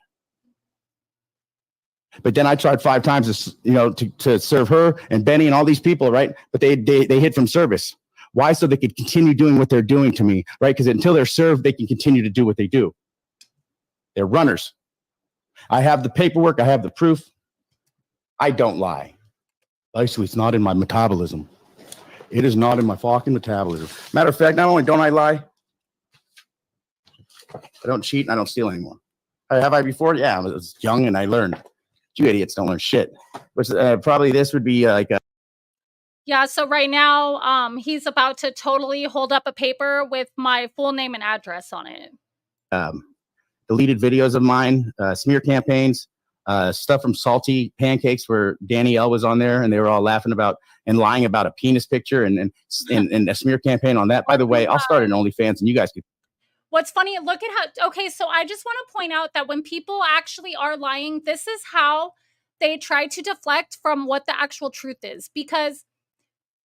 But then I tried 5 times to serve her and Benny and all these people, right? But they hid from service. Why? So they could continue doing what they're doing to me, right? Because until they're served, they can continue to do what they do. They're runners. I have the paperwork. I have the proof. I don't lie. Actually, it's not in my metabolism. It is not in my fucking metabolism. Matter of fact, not only don't I lie, I don't cheat and I don't steal anymore. Have I before? Yeah, I was young and I learned. You idiots don't learn shit. Which probably this would be like a. Yeah, so right now, he's about to totally hold up a paper with my full name and address on it. Deleted videos of mine, smear campaigns, stuff from Salty Pancakes where Danny L was on there and they were all laughing about and lying about a penis picture and a smear campaign on that. By the way, I'll start an OnlyFans and you guys can. What's funny, look at how, okay, so I just want to point out that when people actually are lying, this is how they try to deflect from what the actual truth is. Because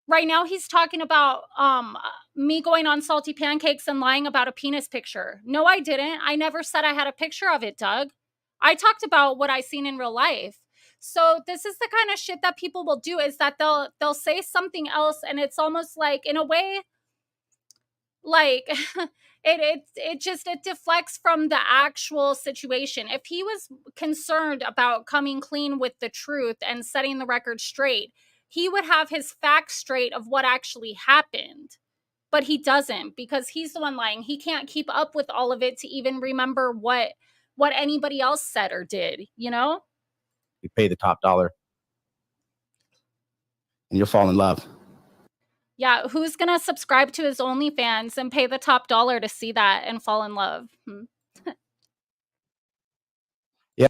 right now he's talking about me going on Salty Pancakes and lying about a penis picture. No, I didn't. I never said I had a picture of it, Doug. I talked about what I seen in real life. So this is the kind of shit that people will do, is that they'll say something else, and it's almost like, in a way, like it deflects from the actual situation. If he was concerned about coming clean with the truth and setting the record straight, he would have his facts straight of what actually happened. but he doesn't because he's the one lying. He can't keep up with all of it to even remember what anybody else said or did, you know? You pay the top dollar and you'll fall in love. Yeah, who's gonna subscribe to his OnlyFans and pay the top dollar to see that and fall in love? Yeah.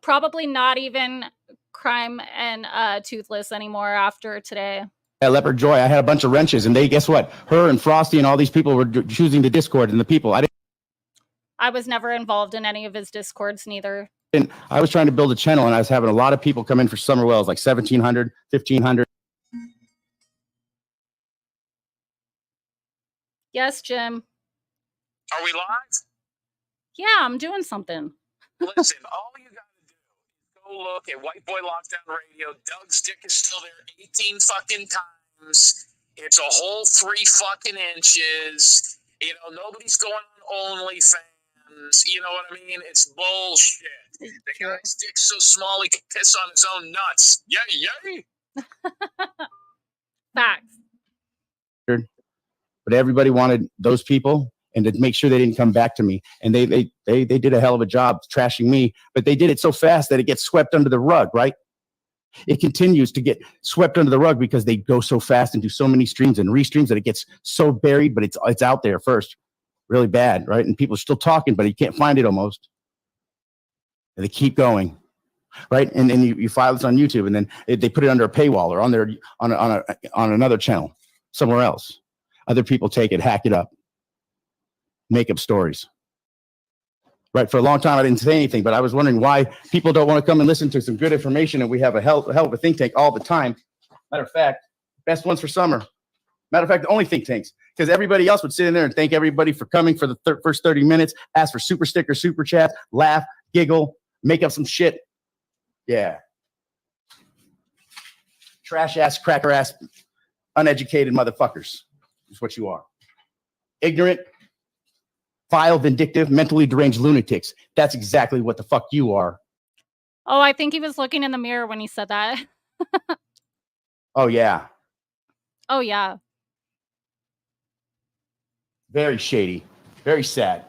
Probably not even Crime and Toothless anymore after today. At Leopard Joy, I had a bunch of wrenches, and they, guess what? Her and Frosty and all these people were choosing the Discord and the people. I was never involved in any of his Discords, neither. I was trying to build a channel, and I was having a lot of people come in for summer wells, like 1,700, 1,500. Yes, Jim. Are we live? Yeah, I'm doing something. Listen, all you got to do is go look at White Boy Lockdown Radio. Doug's dick is still there 18 fucking times. It's a whole 3 fucking inches. You know, nobody's going on OnlyFans. You know what I mean? It's bullshit. The guy's dick's so small he can piss on his own nuts. Yay, yay. Facts. But everybody wanted those people and to make sure they didn't come back to me. And they did a hell of a job trashing me, but they did it so fast that it gets swept under the rug, right? It continues to get swept under the rug because they go so fast and do so many streams and restreams that it gets so buried, but it's out there first. Really bad, right? And people are still talking, but you can't find it almost. And they keep going, right? And then you file this on YouTube, and then they put it under a paywall or on another channel somewhere else. Other people take it, hack it up, make up stories. Right? For a long time, I didn't say anything, but I was wondering why people don't want to come and listen to some good information, and we have a hell of a think tank all the time. Matter of fact, best ones for summer. Matter of fact, the only think tanks, because everybody else would sit in there and thank everybody for coming for the first 30 minutes, ask for super sticker, super chat, laugh, giggle, make up some shit. Yeah. Trash ass, cracker ass, uneducated motherfuckers is what you are. Ignorant, vile, vindictive, mentally deranged lunatics. That's exactly what the fuck you are. Oh, I think he was looking in the mirror when he said that. Oh, yeah. Oh, yeah. Very shady. Very sad.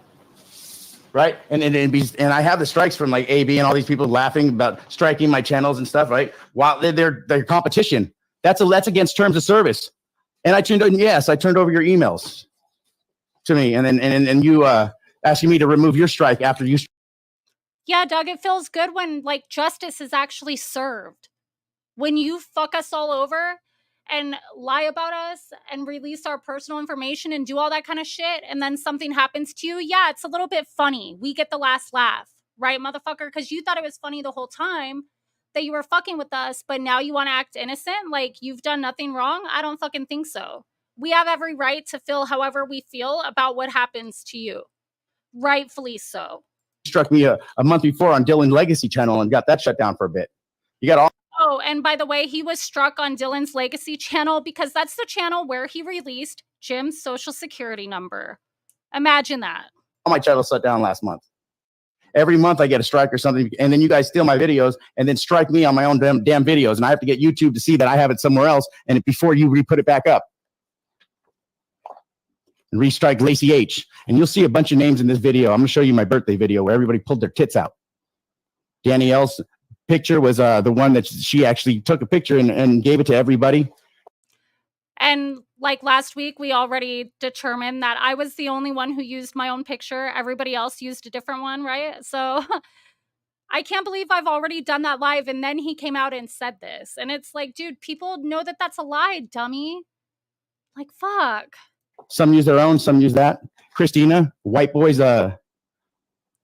Right? And I have the strikes from like AB and all these people laughing about striking my channels and stuff, right? While they're competition. That's against terms of service. And I turned over your emails to me, and then you asking me to remove your strike after you. Yeah, Doug, it feels good when like justice is actually served. When you fuck us all over and lie about us and release our personal information and do all that kind of shit, and then something happens to you, yeah, it's a little bit funny. We get the last laugh, right, motherfucker? Because you thought it was funny the whole time that you were fucking with us, but now you want to act innocent like you've done nothing wrong? I don't fucking think so. We have every right to feel however we feel about what happens to you. Rightfully so. Struck me a month before on Dylan's Legacy channel and got that shut down for a bit. You got all. Oh, and by the way, he was struck on Dylan's Legacy channel because that's the channel where he released Jim's social security number. Imagine that. All my channels shut down last month. Every month I get a strike or something, and then you guys steal my videos and then strike me on my own damn videos, and I have to get YouTube to see that I have it somewhere else, and before you re-put it back up. And restrike Lacey H. And you'll see a bunch of names in this video. I'm going to show you my birthday video where everybody pulled their tits out. Danielle's picture was the one that she actually took a picture and gave it to everybody. And like last week, we already determined that I was the only one who used my own picture. Everybody else used a different one, right? So I can't believe I've already done that live. And then he came out and said this. And it's like, dude, people know that that's a lie, dummy. Like, fuck. Some use their own, some use that. Christina, White Boy's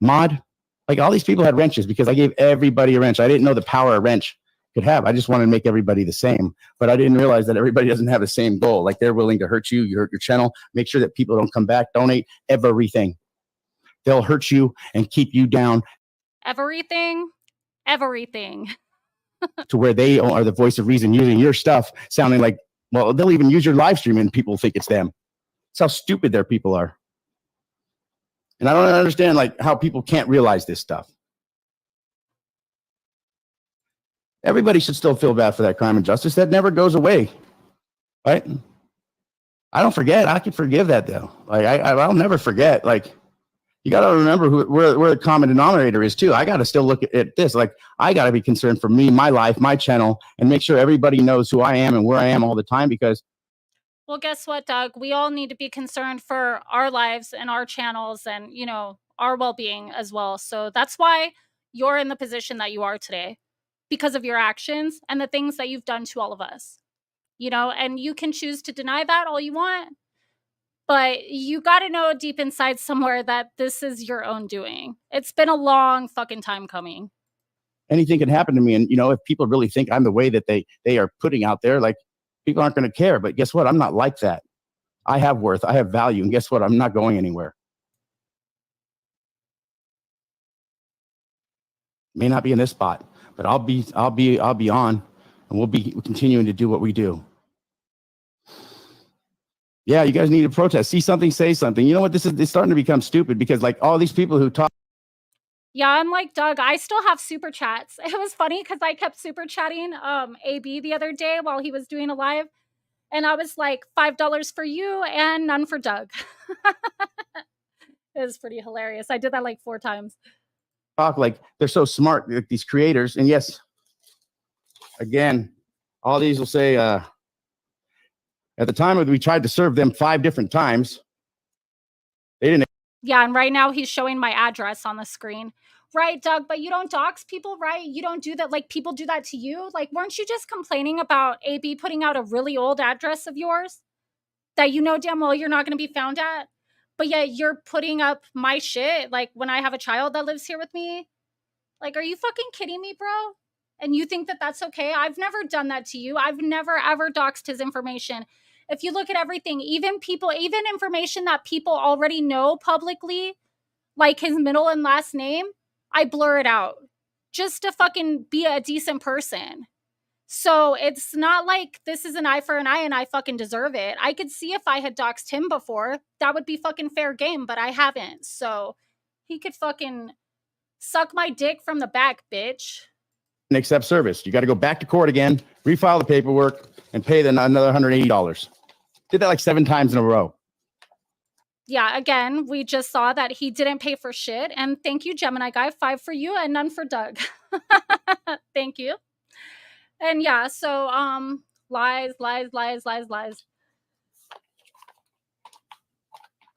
mod. Like all these people had wrenches because I gave everybody a wrench. I didn't know the power a wrench could have. I just wanted to make everybody the same. But I didn't realize that everybody doesn't have the same goal. Like they're willing to hurt you. You hurt your channel. Make sure that people don't come back. Donate everything. They'll hurt you and keep you down. Everything. To where they are the voice of reason using your stuff, sounding like, well, they'll even use your live stream and people think it's them. That's how stupid their people are. And I don't understand like how people can't realize this stuff. Everybody should still feel bad for that crime and justice. That never goes away, right? I don't forget. I can forgive that though. Like I'll never forget. Like you got to remember where the common denominator is too. I got to still look at this. Like I got to be concerned for me, my life, my channel, and make sure everybody knows who I am and where I am all the time. Because Well, guess what, Doug? We all need to be concerned for our lives and our channels and, our well being as well. So that's why you're in the position that you are today because of your actions and the things that you've done to all of us, and you can choose to deny that all you want. But you got to know deep inside somewhere that this is your own doing. It's been a long fucking time coming. anything can happen to me. And if people really think I'm the way that they are putting out there, like people aren't going to care. But guess what? I'm not like that. I have worth. I have value. And guess what? I'm not going anywhere. May not be in this spot, but I'll be on, and we'll be continuing to do what we do. Yeah, you guys need to protest. See something, say something. You know what? It's starting to become stupid because like all these people who talk. Yeah, I'm like, Doug, I still have super chats. It was funny because I kept super chatting AB the other day while he was doing a live. And I was like, $5 for you and none for Doug. It was pretty hilarious. I did that like 4 times. Talk like they're so smart, like these creators. And yes, again, all these will say, at the time we tried to serve them 5 different times, they didn't. Yeah, and right now he's showing my address on the screen. Right, Doug, but you don't dox people, right? You don't do that. Like, people do that to you. Like, weren't you just complaining about AB putting out a really old address of yours that you know damn well you're not going to be found at? But yet you're putting up my shit, like, when I have a child that lives here with me. Like, are you fucking kidding me, bro? And you think that that's okay? I've never done that to you. I've never, ever doxed his information. If you look at everything, even information that people already know publicly, like his middle and last name, I blur it out just to fucking be a decent person. So it's not like this is an eye for an eye and I fucking deserve it. I could see if I had doxed him before, that would be fucking fair game, but I haven't. So he could fucking suck my dick from the back, bitch. Accept service. You got to go back to court again, refile the paperwork, and pay them another $180. Did that like 7 times in a row. Yeah, again, we just saw that he didn't pay for shit. And thank you, Gemini guy. 5 for you and none for Doug. Thank you. And yeah, so lies. And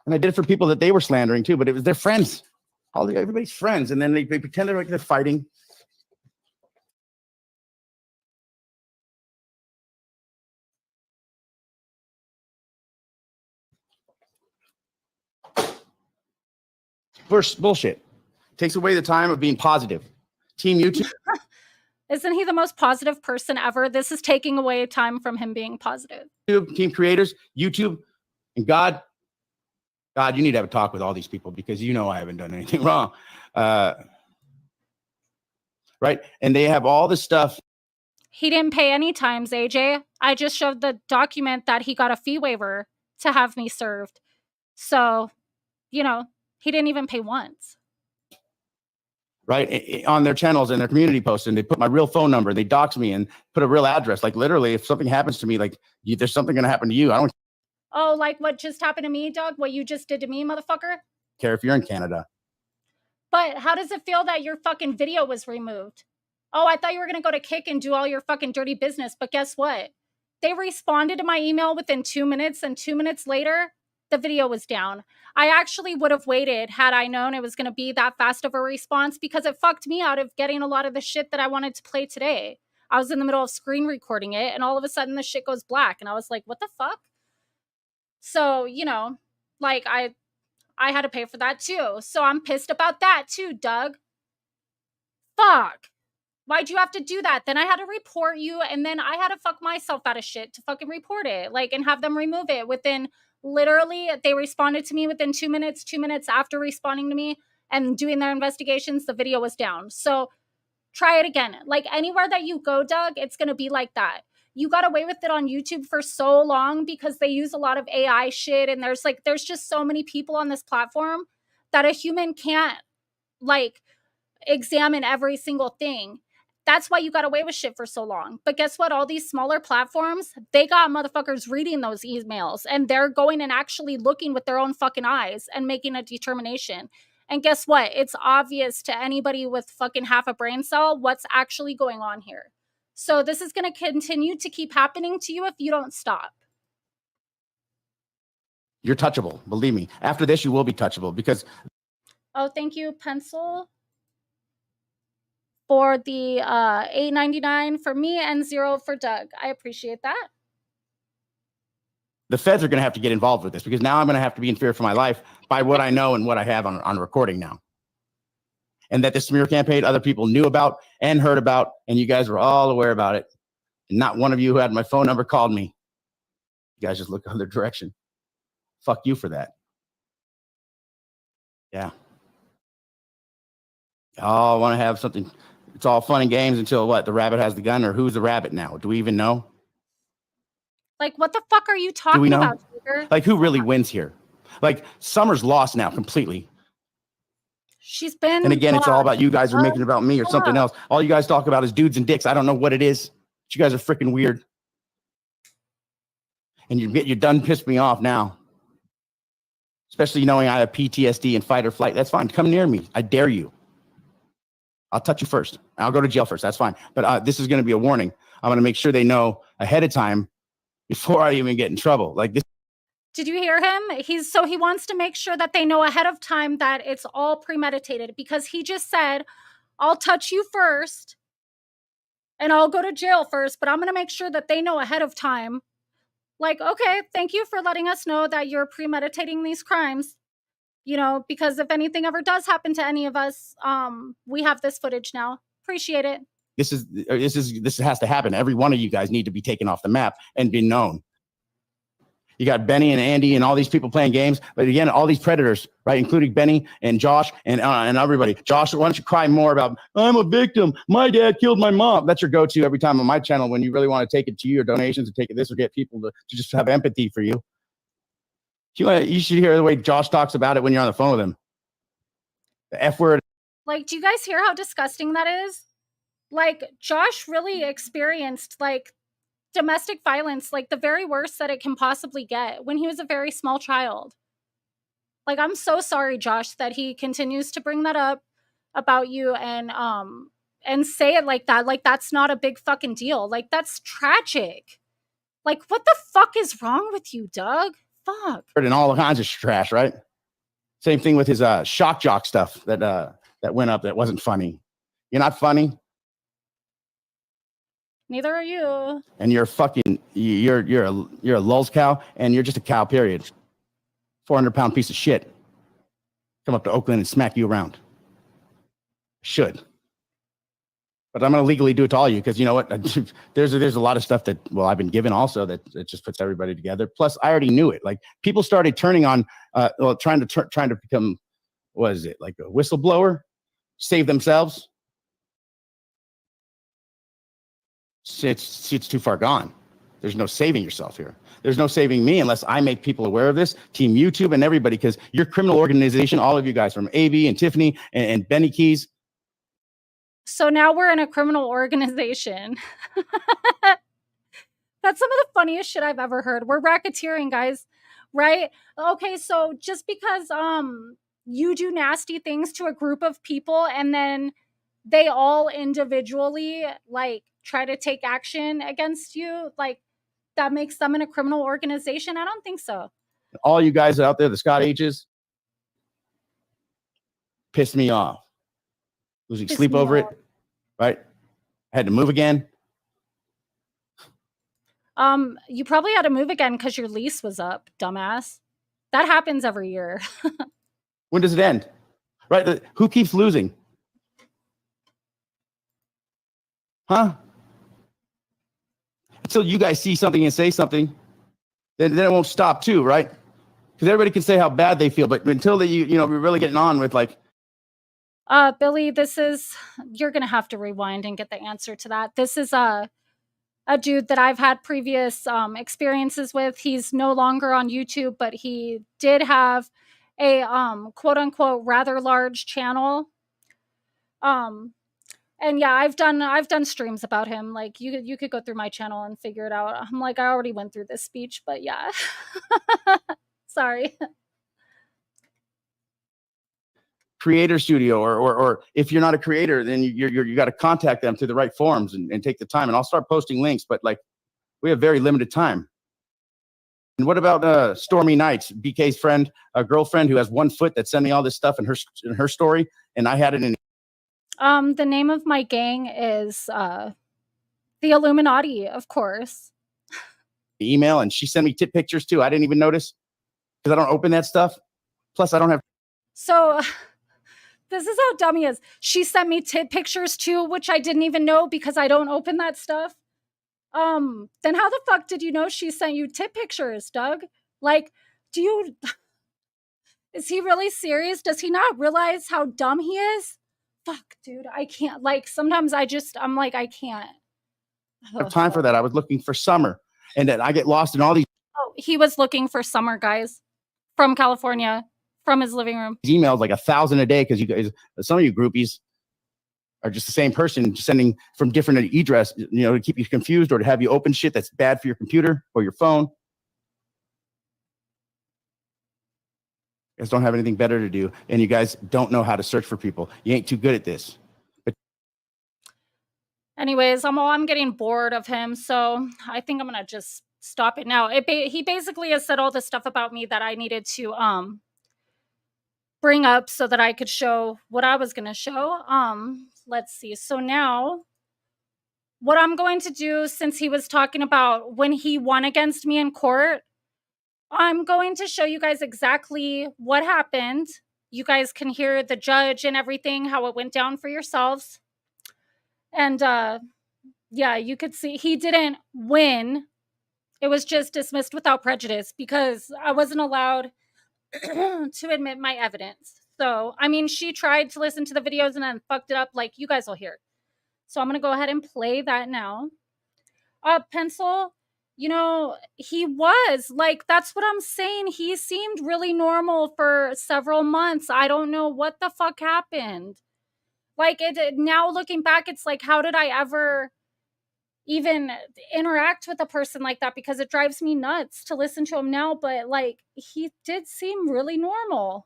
I did it for people that they were slandering too, but it was their friends. Everybody's friends, and then they pretend they're fighting. Bullshit. Takes away the time of being positive. Team YouTube. Isn't he the most positive person ever? This is taking away time from him being positive. Team creators, YouTube, and God, you need to have a talk with all these people because I haven't done anything wrong. Right? And they have all this stuff. He didn't pay any times, AJ. I just showed the document that he got a fee waiver to have me served. So, he didn't even pay once. Right, on their channels and their community posts, and they put my real phone number. They dox me and put a real address. Like literally, if something happens to me, like there's something going to happen to you. I don't. Oh, like what just happened to me, Doug? What you just did to me, motherfucker? Care if you're in Canada. But how does it feel that your fucking video was removed? Oh, I thought you were going to go to Kick and do all your fucking dirty business. But guess what? They responded to my email within 2 minutes, and 2 minutes later, the video was down. I actually would have waited had I known it was going to be that fast of a response because it fucked me out of getting a lot of the shit that I wanted to play today. I was in the middle of screen recording it, and all of a sudden the shit goes black, and I was like, what the fuck? So, like I had to pay for that too. So I'm pissed about that too, Doug. Fuck. Why'd you have to do that? Then I had to report you, and then I had to fuck myself out of shit to fucking report it, like, and have them remove it within, literally, they responded to me within 2 minutes. 2 minutes after responding to me and doing their investigations, the video was down. So try it again. Like, anywhere that you go, Doug, it's going to be like that. You got away with it on YouTube for so long because they use a lot of AI shit, and there's just so many people on this platform that a human can't, like, examine every single thing. That's why you got away with shit for so long. But guess what? All these smaller platforms, they got motherfuckers reading those emails and they're going and actually looking with their own fucking eyes and making a determination. And guess what? It's obvious to anybody with fucking half a brain cell what's actually going on here. So this is going to continue to keep happening to you if you don't stop. You're touchable. Believe me. After this, you will be touchable because. Oh, thank you, Pencil, for the $8.99 for me and $0 for Doug. I appreciate that. The feds are going to have to get involved with this because now I'm going to have to be in fear for my life by what I know and what I have on recording now. And that the smear campaign other people knew about and heard about, and you guys were all aware about it. And not one of you who had my phone number called me. You guys just look the other direction. Fuck you for that. Yeah. Oh, I want to have something. It's all fun and games until what? The rabbit has the gun, or who's the rabbit now? Do we even know? Like, what the fuck are you talking about, Jigger? Like, who really wins here? Like, Summer's lost now completely. She's been. And again, it's all about you guys are making it about me or something else. All you guys talk about is dudes and dicks. I don't know what it is. But you guys are freaking weird. And you're done pissed me off now. Especially knowing I have PTSD and fight or flight. That's fine. Come near me. I dare you. I'll touch you first. I'll go to jail first. That's fine. But this is going to be a warning. I'm going to make sure they know ahead of time before I even get in trouble. Like this. Did you hear him? He wants to make sure that they know ahead of time that it's all premeditated, because he just said, I'll touch you first and I'll go to jail first, but I'm going to make sure that they know ahead of time. Like, okay, thank you for letting us know that you're premeditating these crimes. You know, because if anything ever does happen to any of us, we have this footage now. Appreciate it. This has to happen. Every one of you guys need to be taken off the map and be known. You got Benny and Andy and all these people playing games, but again, all these predators, right, including Benny and Josh and everybody. Josh, why don't you cry more about, I'm a victim, my dad killed my mom? That's your go-to every time on my channel when you really want to take it to you or donations or take it this or get people to just have empathy for you. You should hear the way Josh talks about it when you're on the phone with him. The F word. Like, do you guys hear how disgusting that is? Like, Josh really experienced, like, domestic violence, like the very worst that it can possibly get when he was a very small child. Like, I'm so sorry, Josh, that he continues to bring that up about you and say it like that. Like, that's not a big fucking deal. Like, that's tragic. Like, what the fuck is wrong with you, Doug? Fuck. And all kinds of trash, right? Same thing with his shock jock stuff that went up that wasn't funny. You're not funny. Neither are you. And you're a lulz cow, and you're just a cow, period. 400-pound piece of shit. Come up to Oakland and smack you around. Should. But I'm going to legally do it to all of you because you know what? There's a lot of stuff that, well, I've been given also that it just puts everybody together. Plus, I already knew it. Like, people started turning on, trying to become, what is it, like a whistleblower? Save themselves? It's too far gone. There's no saving yourself here. There's no saving me unless I make people aware of this, Team YouTube and everybody, because your criminal organization, all of you guys from AB and Tiffany and Benny Keys. So now we're in a criminal organization. That's some of the funniest shit I've ever heard. We're racketeering, guys, right? Okay, so just because you do nasty things to a group of people and then they all individually like try to take action against you, like that makes them in a criminal organization? I don't think so. All you guys out there, the Scott H's, pissed me off. Losing sleep over it, right? I had to move again. You probably had to move again because your lease was up, dumbass. That happens every year. When does it end? Right? Who keeps losing? Huh? Until you guys see something and say something, then it won't stop too, right? Because everybody can say how bad they feel, but until we're really getting on with like. Billy, you're going to have to rewind and get the answer to that. This is a dude that I've had previous experiences with. He's no longer on YouTube, but he did have a quote unquote rather large channel. And yeah, I've done streams about him. Like you could go through my channel and figure it out. I'm like, I already went through this speech, but yeah. Sorry. Creator studio, or if you're not a creator, then you got to contact them through the right forums and take the time. And I'll start posting links, but like we have very limited time. And what about Stormy Nights, BK's friend, a girlfriend who has 1 foot that sent me all this stuff in her story, and I had it in The name of my gang is the Illuminati, of course. the email, and she sent me tit pictures too. I didn't even notice because I don't open that stuff. Plus, I don't have. So this is how dumb he is. She sent me tit pictures too, which I didn't even know because I don't open that stuff. Then how the fuck did you know she sent you tit pictures, Doug? Like, is he really serious? Does he not realize how dumb he is? Fuck, dude, I can't. Like, sometimes I'm like, I can't. Have time for that. I was looking for Summer, and then I get lost in all these. Oh, he was looking for Summer, guys, from California, from his living room. Emails like 1,000 a day because you guys, some of you groupies, are just the same person sending from different address, to keep you confused or to have you open shit that's bad for your computer or your phone. You guys don't have anything better to do, and you guys don't know how to search for people. You ain't too good at this. Anyways, I'm getting bored of him, so I think I'm gonna just stop it now. He basically has said all the stuff about me that I needed to bring up so that I could show what I was gonna show. Let's see. So now, what I'm going to do, since he was talking about when he won against me in court, I'm going to show you guys exactly what happened. You guys can hear the judge and everything, how it went down for yourselves. And yeah, you could see he didn't win. It was just dismissed without prejudice because I wasn't allowed to admit my evidence. So, I mean, she tried to listen to the videos and then fucked it up like you guys will hear. So, I'm going to go ahead and play that now. Pencil, he was like, that's what I'm saying. He seemed really normal for several months. I don't know what the fuck happened. Like, now looking back, it's like, how did I ever even interact with a person like that? Because it drives me nuts to listen to him now, but like he did seem really normal.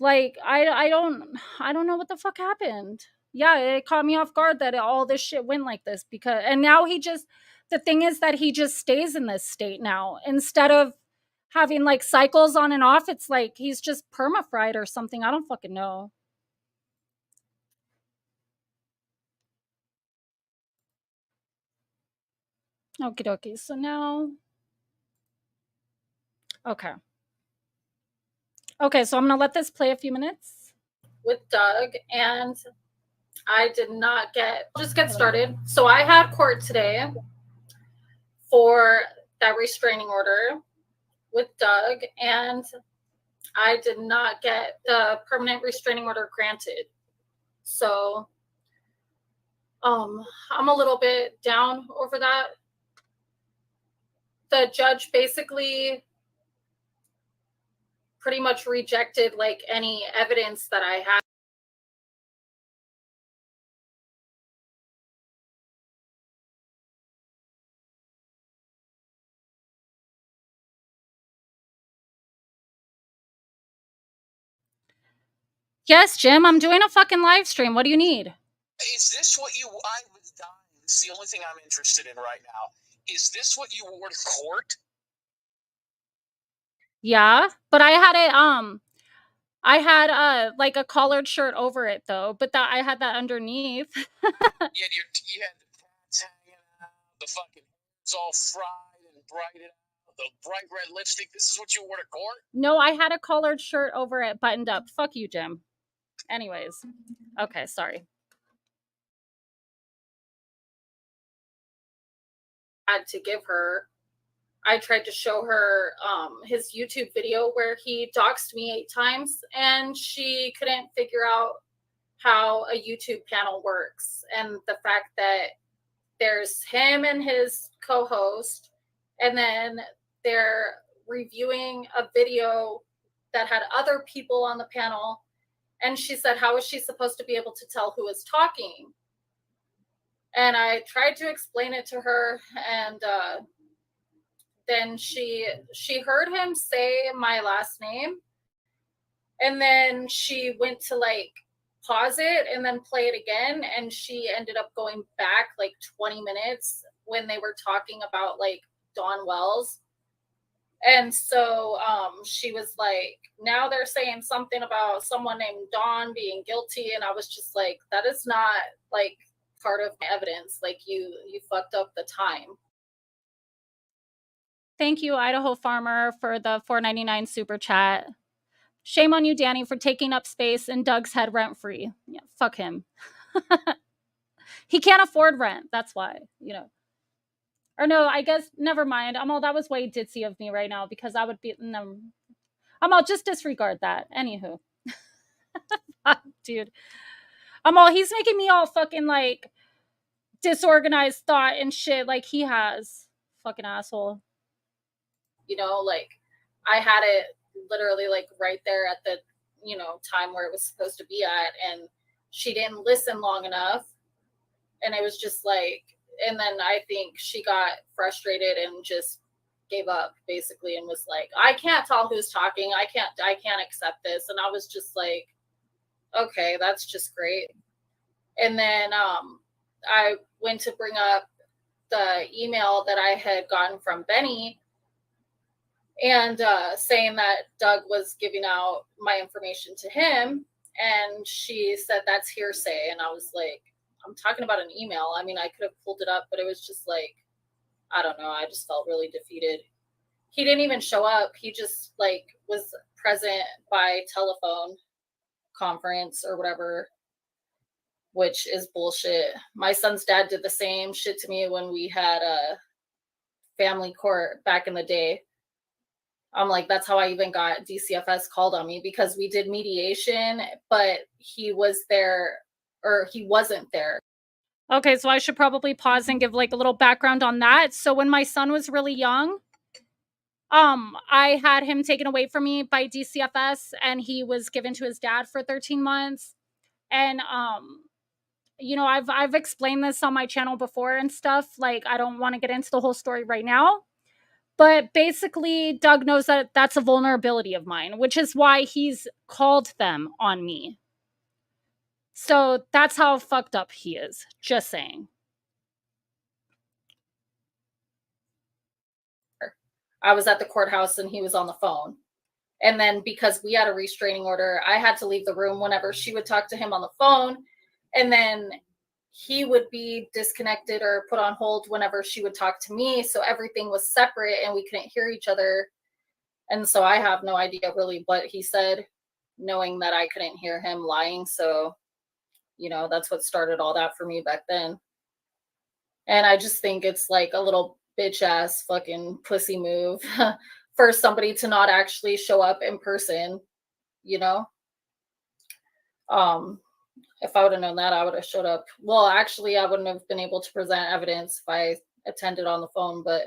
Like I don't know what the fuck happened. Yeah, it caught me off guard that all this shit went like this, because and now the thing is that he just stays in this state now instead of having like cycles on and off. It's like he's just perma-fried or something. I don't fucking know. Okie dokie. So now, okay. Okay, so I'm gonna let this play a few minutes with Doug, and I did not just get started. So I had court today for that restraining order with Doug, and I did not get the permanent restraining order granted. So I'm a little bit down over that. The judge basically pretty much rejected like any evidence that I had. Yes, Jim, I'm doing a fucking live stream. What do you need? Is this what I was dying. This is the only thing I'm interested in right now. Is this what you wore to court? Yeah, but I had like a collared shirt over it though, but that I had that underneath. You had the tats hanging out, the fucking hair's all fried and brighted out, the bright red lipstick. This is what you wore to court? No, I had a collared shirt over it, buttoned up. Fuck you, Jim. Anyways, okay, sorry. Had to give her. I tried to show her his YouTube video where he doxed me 8 times, and she couldn't figure out how a YouTube panel works. And the fact that there's him and his co-host, and then they're reviewing a video that had other people on the panel, And she said, how is she supposed to be able to tell who is talking? And I tried to explain it to her, and then she heard him say my last name, and then she went to like pause it and then play it again, and she ended up going back like 20 minutes when they were talking about like Dawn Wells. And so she was like, now they're saying something about someone named Dawn being guilty, and I was just like, that is not like part of my evidence. Like you fucked up the time. Thank you, Idaho Farmer, for the $4.99 super chat. Shame on you, Danny, for taking up space in Doug's head rent-free. Yeah, fuck him. He can't afford rent. That's why, you know. Or no, I guess, never mind. That was way ditzy of me right now, because I would be, no. Just disregard that. Anywho. Dude. He's making me all fucking, like, disorganized thought and shit like he has. Fucking asshole. You know, like, I had it literally, like, right there at the, you know, time where it was supposed to be at, and she didn't listen long enough. And it was just like, and then I think she got frustrated and just gave up basically, and was like, I can't tell who's talking. I can't accept this. And I was just like, okay, that's just great. And then I went to bring up the email that I had gotten from Benny, and saying that Doug was giving out my information to him. And she said, that's hearsay. And I was like, I'm talking about an email. I mean, I could have pulled it up, but it was just like, I don't know. I just felt really defeated. He didn't even show up. He just like was present by telephone conference or whatever, which is bullshit. My son's dad did the same shit to me when we had a family court back in the day. I'm like, that's how I even got DCFS called on me, because we did mediation, but he was there, or he wasn't there. Okay, so I should probably pause and give like a little background on that. So when my son was really young, I had him taken away from me by DCFS, and he was given to his dad for 13 months. And you know, I've explained this on my channel before and stuff. Like, I don't want to get into the whole story right now. But basically, Doug knows that that's a vulnerability of mine, which is why he's called them on me. So that's how fucked up he is. Just saying. I was at the courthouse and he was on the phone. And then because we had a restraining order, I had to leave the room whenever she would talk to him on the phone. And then he would be disconnected or put on hold whenever she would talk to me. So everything was separate and we couldn't hear each other. And so I have no idea really what he said, knowing that I couldn't hear him lying. So, you know, that's what started all that for me back then. And I just think it's like a little bitch ass fucking pussy move for somebody to not actually show up in person, you know? If I would have known that, I would have showed up. Well, actually, I wouldn't have been able to present evidence if I attended on the phone, but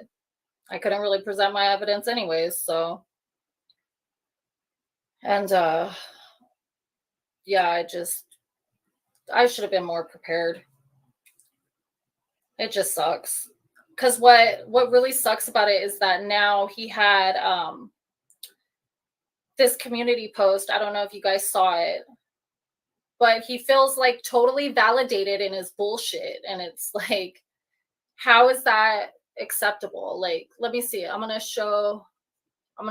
I couldn't really present my evidence anyways, so. And yeah, I should have been more prepared. It just sucks. Because what really sucks about it is that now he had this community post. I don't know if you guys saw it, but he feels like totally validated in his bullshit. And it's like, how is that acceptable? Like, let me see. I'm going to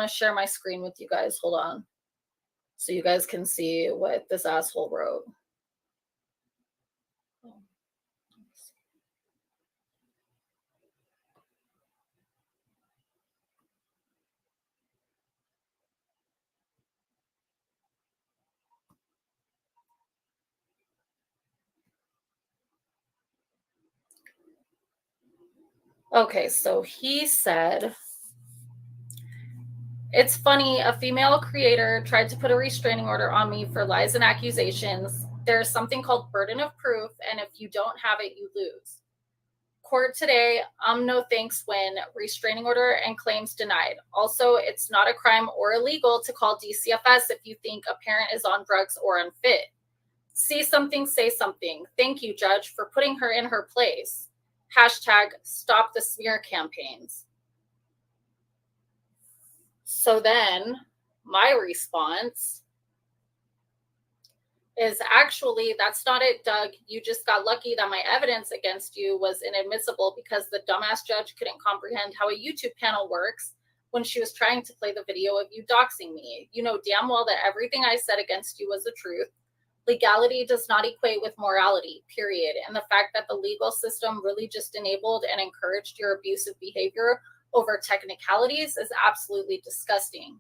share my screen with you guys. Hold on. So you guys can see what this asshole wrote. Okay, so he said, it's funny, a female creator tried to put a restraining order on me for lies and accusations. There's something called burden of proof, and if you don't have it, you lose. court today, no thanks when restraining order and claims denied. Also, it's not a crime or illegal to call DCFS if you think a parent is on drugs or unfit. See something, say something. Thank you, Judge, for putting her in her place. Hashtag stop the smear campaigns. So then my response is, actually, that's not it, Doug. You just got lucky that my evidence against you was inadmissible because the dumbass judge couldn't comprehend how a YouTube panel works when she was trying to play the video of you doxing me. You know damn well that everything I said against you was the truth. Legality does not equate with morality, period. And the fact that the legal system really just enabled and encouraged your abusive behavior over technicalities is absolutely disgusting.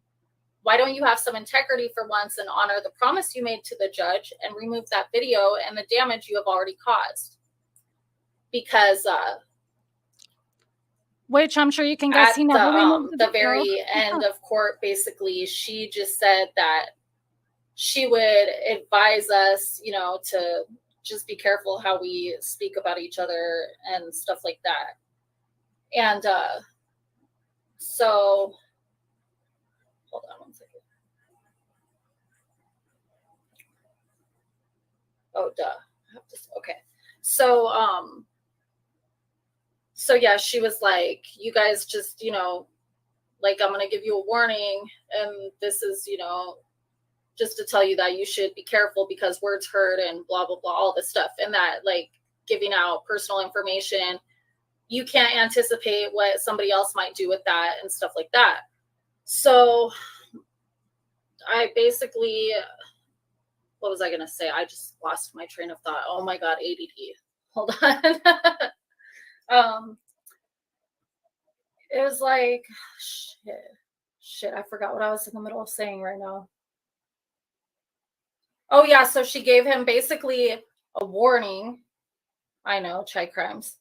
Why don't you have some integrity for once and honor the promise you made to the judge and remove that video and the damage you have already caused? Because which I'm sure you can guess he never removed the very end of court, basically, she just said that she would advise us, you know, to just be careful how we speak about each other and stuff like that. And so, hold on one second. Oh, duh. Okay. So, so yeah, she was like, you guys just, you know, like, I'm going to give you a warning. And this is, you know, just to tell you that you should be careful because words hurt and blah, blah, blah, all this stuff. And that, like, giving out personal information, you can't anticipate what somebody else might do with that and stuff like that. So I basically, what was I going to say? I just lost my train of thought. Oh my God, ADD. Hold on. It was like, shit, I forgot what I was in the middle of saying right now. Oh yeah, so she gave him basically a warning. I know, chai crimes.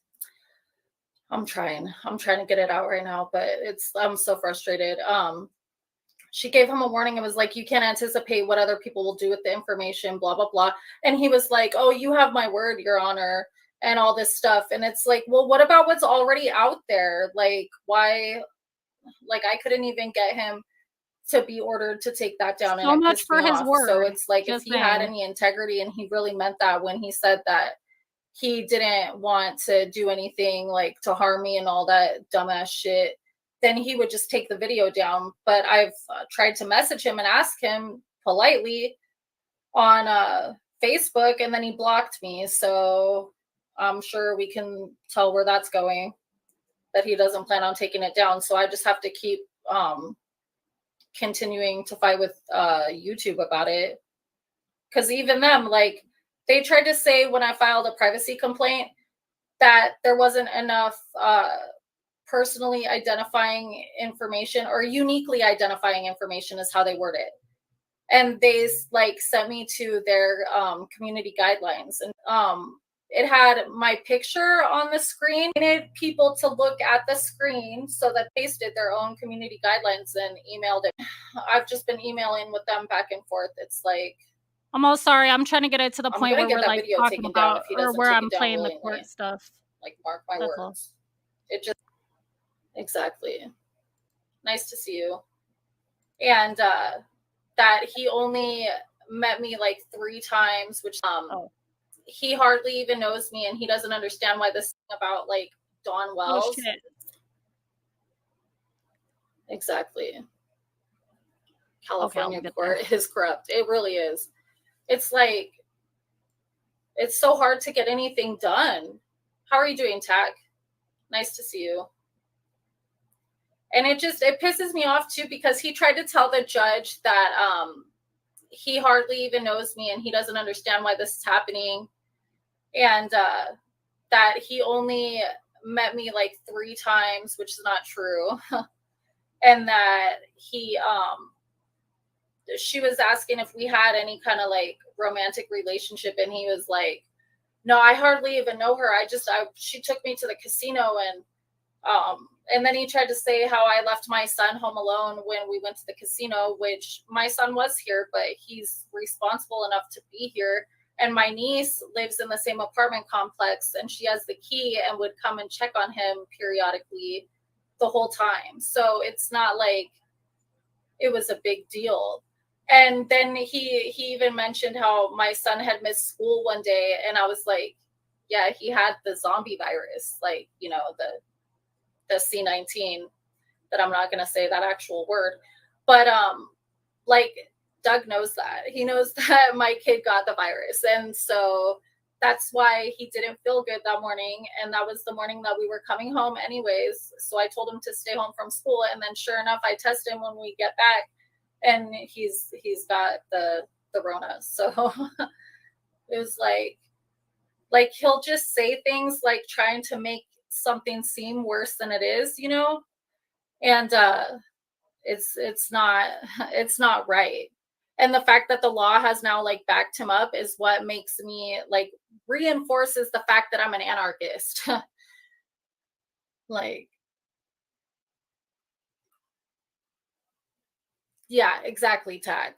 I'm trying to get it out right now, but I'm so frustrated. She gave him a warning and was like, you can't anticipate what other people will do with the information, blah, blah, blah. And he was like, oh, you have my word, Your Honor, and all this stuff. And it's like, well, what about what's already out there? Like, why? Like, I couldn't even get him to be ordered to take that down. So and much for his word. So it's like, if he had any integrity and he really meant that when he said that he didn't want to do anything like to harm me and all that dumbass shit, then he would just take the video down. But I've tried to message him and ask him politely on Facebook, and then he blocked me. So I'm sure we can tell where that's going, that he doesn't plan on taking it down. So I just have to keep continuing to fight with YouTube about it. Because even them, like, they tried to say when I filed a privacy complaint that there wasn't enough personally identifying information, or uniquely identifying information is how they word it. And they like sent me to their community guidelines, and it had my picture on the screen. I needed people to look at the screen, so that they pasted their own community guidelines and emailed it. I've just been emailing with them back and forth. It's like, I'm all sorry. I'm trying to get it to the point where we're like talking about, or where I'm playing the court stuff. Like, mark my words. It just, exactly. Nice to see you. And that he only met me like 3 times, which he hardly even knows me, and he doesn't understand why this thing about like Dawn Wells. Oh, shit. Exactly. California court is corrupt. It really is. It's like, it's so hard to get anything done. How are you doing, Tack? Nice to see you. And it pisses me off too, because he tried to tell the judge that he hardly even knows me and he doesn't understand why this is happening. And that he only met me like 3 times, which is not true. And that she was asking if we had any kind of like romantic relationship, and he was like, no, I hardly even know her. She took me to the casino, and then he tried to say how I left my son home alone when we went to the casino, which my son was here, but he's responsible enough to be here. And my niece lives in the same apartment complex, and she has the key and would come and check on him periodically the whole time. So it's not like it was a big deal. And then he even mentioned how my son had missed school one day, and I was like, yeah, he had the zombie virus, like, you know, the C19, that I'm not going to say that actual word, but like, Doug knows that. He knows that my kid got the virus, and so that's why he didn't feel good that morning. And that was the morning that we were coming home anyways, so I told him to stay home from school. And then sure enough, I test him when we get back, and he's got the Rona. So it was like he'll just say things like trying to make something seem worse than it is, you know? And it's not right. And the fact that the law has now like backed him up is what makes me like reinforces the fact that I'm an anarchist. Like, yeah, exactly, Tag.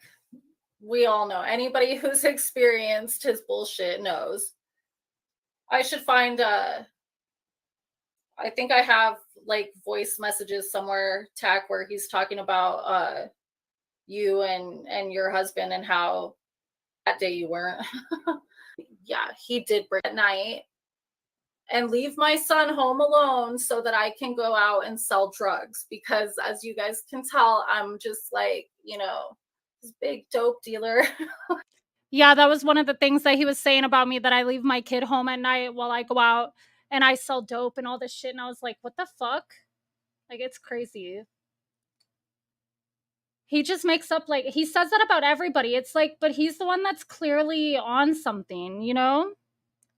We all know. Anybody who's experienced his bullshit knows. I should find I think I have like voice messages somewhere, Tag, where he's talking about you and your husband and how that day you weren't. Yeah, he did bring at night and leave my son home alone so that I can go out and sell drugs, because as you guys can tell, I'm just like, you know, this big dope dealer. Yeah, that was one of the things that he was saying about me, that I leave my kid home at night while I go out and I sell dope and all this shit. And I was like, what the fuck? Like, it's crazy. He just makes up, like, he says that about everybody. It's like, but he's the one that's clearly on something, you know?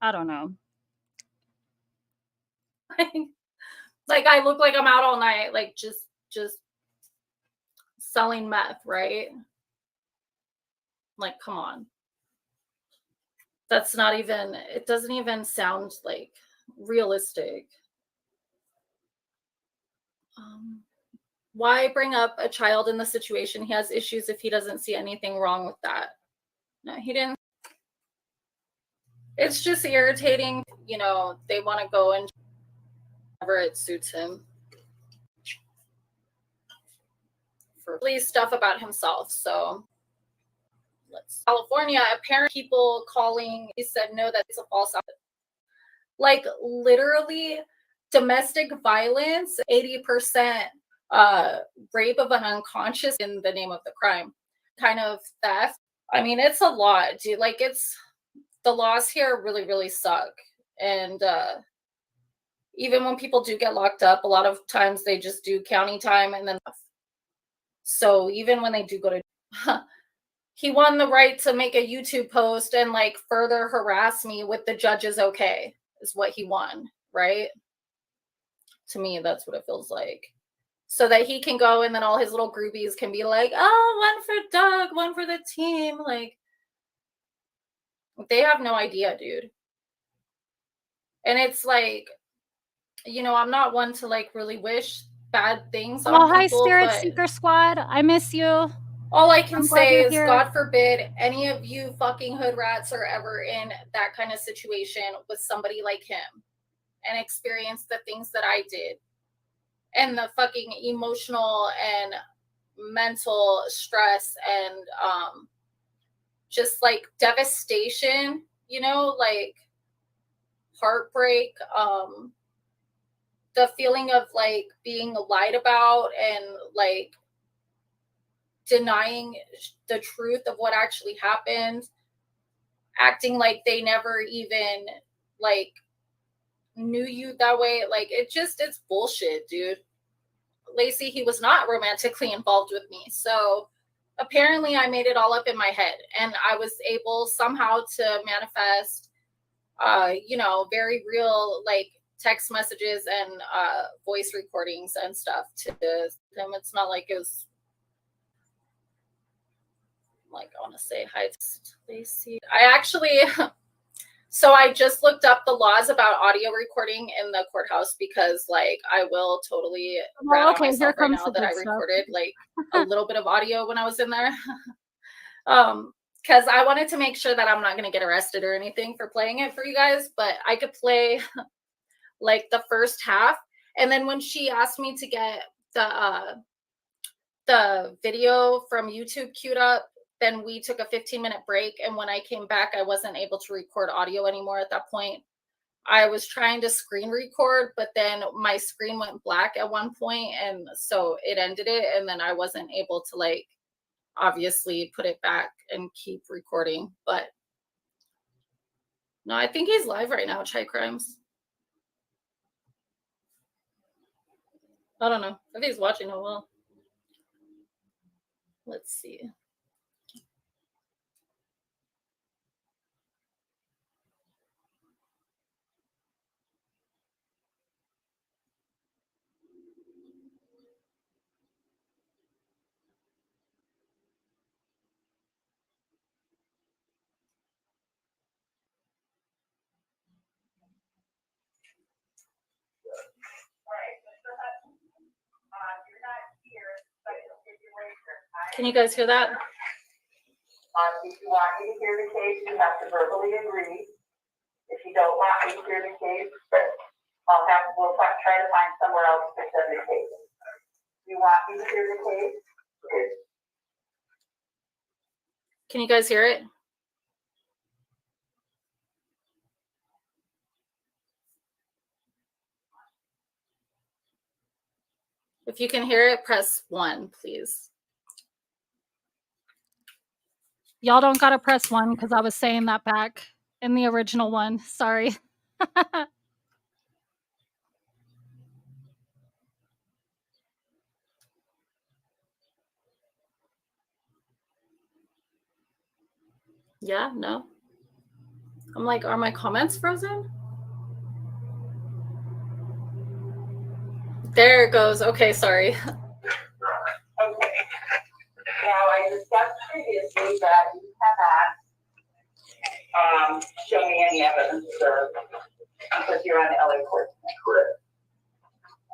I don't know. Like, I look like I'm out all night, like just selling meth, right? Like, come on. That's not even, it doesn't even sound like realistic. Why bring up a child in the situation? He has issues if he doesn't see anything wrong with that. No, he didn't. It's just irritating, you know, they want to go and whenever it suits him. For stuff about himself. So California, apparent people calling, he said no, that's a false. Like, literally, domestic violence, 80% rape of an unconscious in the name of the crime, kind of theft. I mean, it's a lot, dude. Like, it's, the laws here really, really suck. And even when people do get locked up, a lot of times they just do county time and then. So even when they do go to, he won the right to make a YouTube post and like further harass me with the judge's okay, is what he won, right? To me, that's what it feels like. So that he can go and then all his little groupies can be like, oh, one for Doug, one for the team. Like, they have no idea, dude. And it's like, you know, I'm not one to like really wish bad things on hi, people. Spirit But Seeker Squad. I miss you. all I can I'm glad say you're is, here. God forbid any of you fucking hood rats are ever in that kind of situation with somebody like him and experience the things that I did and the fucking emotional and mental stress and just like devastation, you know, like heartbreak, the feeling of like being lied about and like denying the truth of what actually happened, acting like they never even like knew you that way. Like, it's bullshit, dude. Lacey, he was not romantically involved with me. So apparently I made it all up in my head, and I was able somehow to manifest you know, very real like text messages and voice recordings and stuff to him. It's not like it was like, I want to say hi to Lacey. I actually so I just looked up the laws about audio recording in the courthouse, because like I will totally rat on myself right now that I recorded like a little bit of audio when I was in there. because I wanted to make sure that I'm not going to get arrested or anything for playing it for you guys, but I could play like the first half. And then when she asked me to get the video from YouTube queued up, then we took a 15-minute break. And when I came back, I wasn't able to record audio anymore at that point. I was trying to screen record, but then my screen went black at one point, and so it ended it. And then I wasn't able to like obviously put it back and keep recording. But no, I think he's live right now, Chai Crimes. I don't know if he's watching. Oh well. Let's see. Can you guys hear that? If you want me to hear the case, you have to verbally agree. If you don't want me to hear the case, we'll try to find somewhere else to send the case. You want me to hear the case? Okay. Can you guys hear it? If you can hear it, press 1, please. Y'all don't gotta press 1 because I was saying that back in the original one. Sorry. Yeah, no. I'm like, are my comments frozen? There it goes. Okay, sorry. Okay. Now, I discussed previously that you cannot show me any evidence because you're on the LA court. Correct.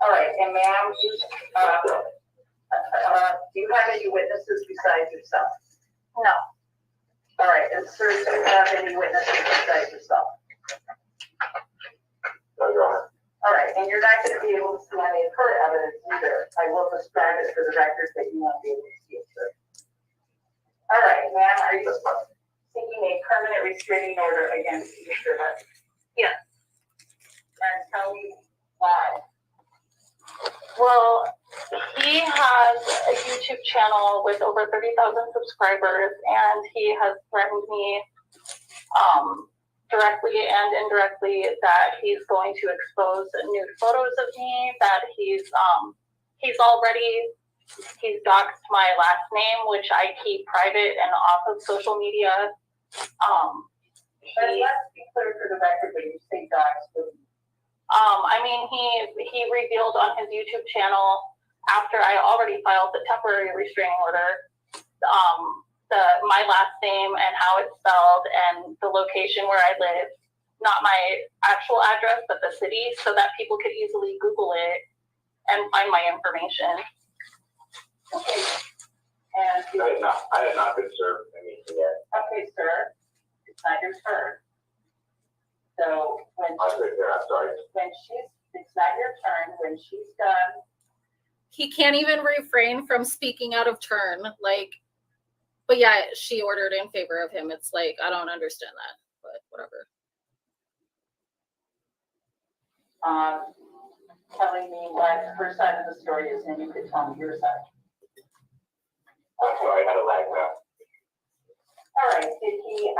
All right, and ma'am, do you have any witnesses besides yourself? No. All right, and sir, do you have any witnesses besides yourself? No, Your Honor. All right, and you're not going to be able to see any of her evidence either. I will describe it for the record that you won't be able to see it, sir. All right, ma'am, are you seeking a permanent restraining order against Mr. Hutt? Yes. And tell me why. Well, he has a YouTube channel with over 30,000 subscribers, and he has threatened me directly and indirectly that he's going to expose nude photos of me, that he's doxed my last name, which I keep private and off of social media. But let's be clear for the record when you say doxed. I mean, he revealed on his YouTube channel after I already filed the temporary restraining order, my last name and how it's spelled and the location where I live, not my actual address, but the city, so that people could easily Google it and find my information. Okay. And I have not been served anything yet. Okay, sir. It's not your turn. So when I'm sorry. It's not your turn. When she's done. He can't even refrain from speaking out of turn. Like, but yeah, she ordered in favor of him. It's like, I don't understand that, but whatever. Telling me what her side of the story is, and you could tell me your side. I'm sorry, I had a lag now. All right. Did he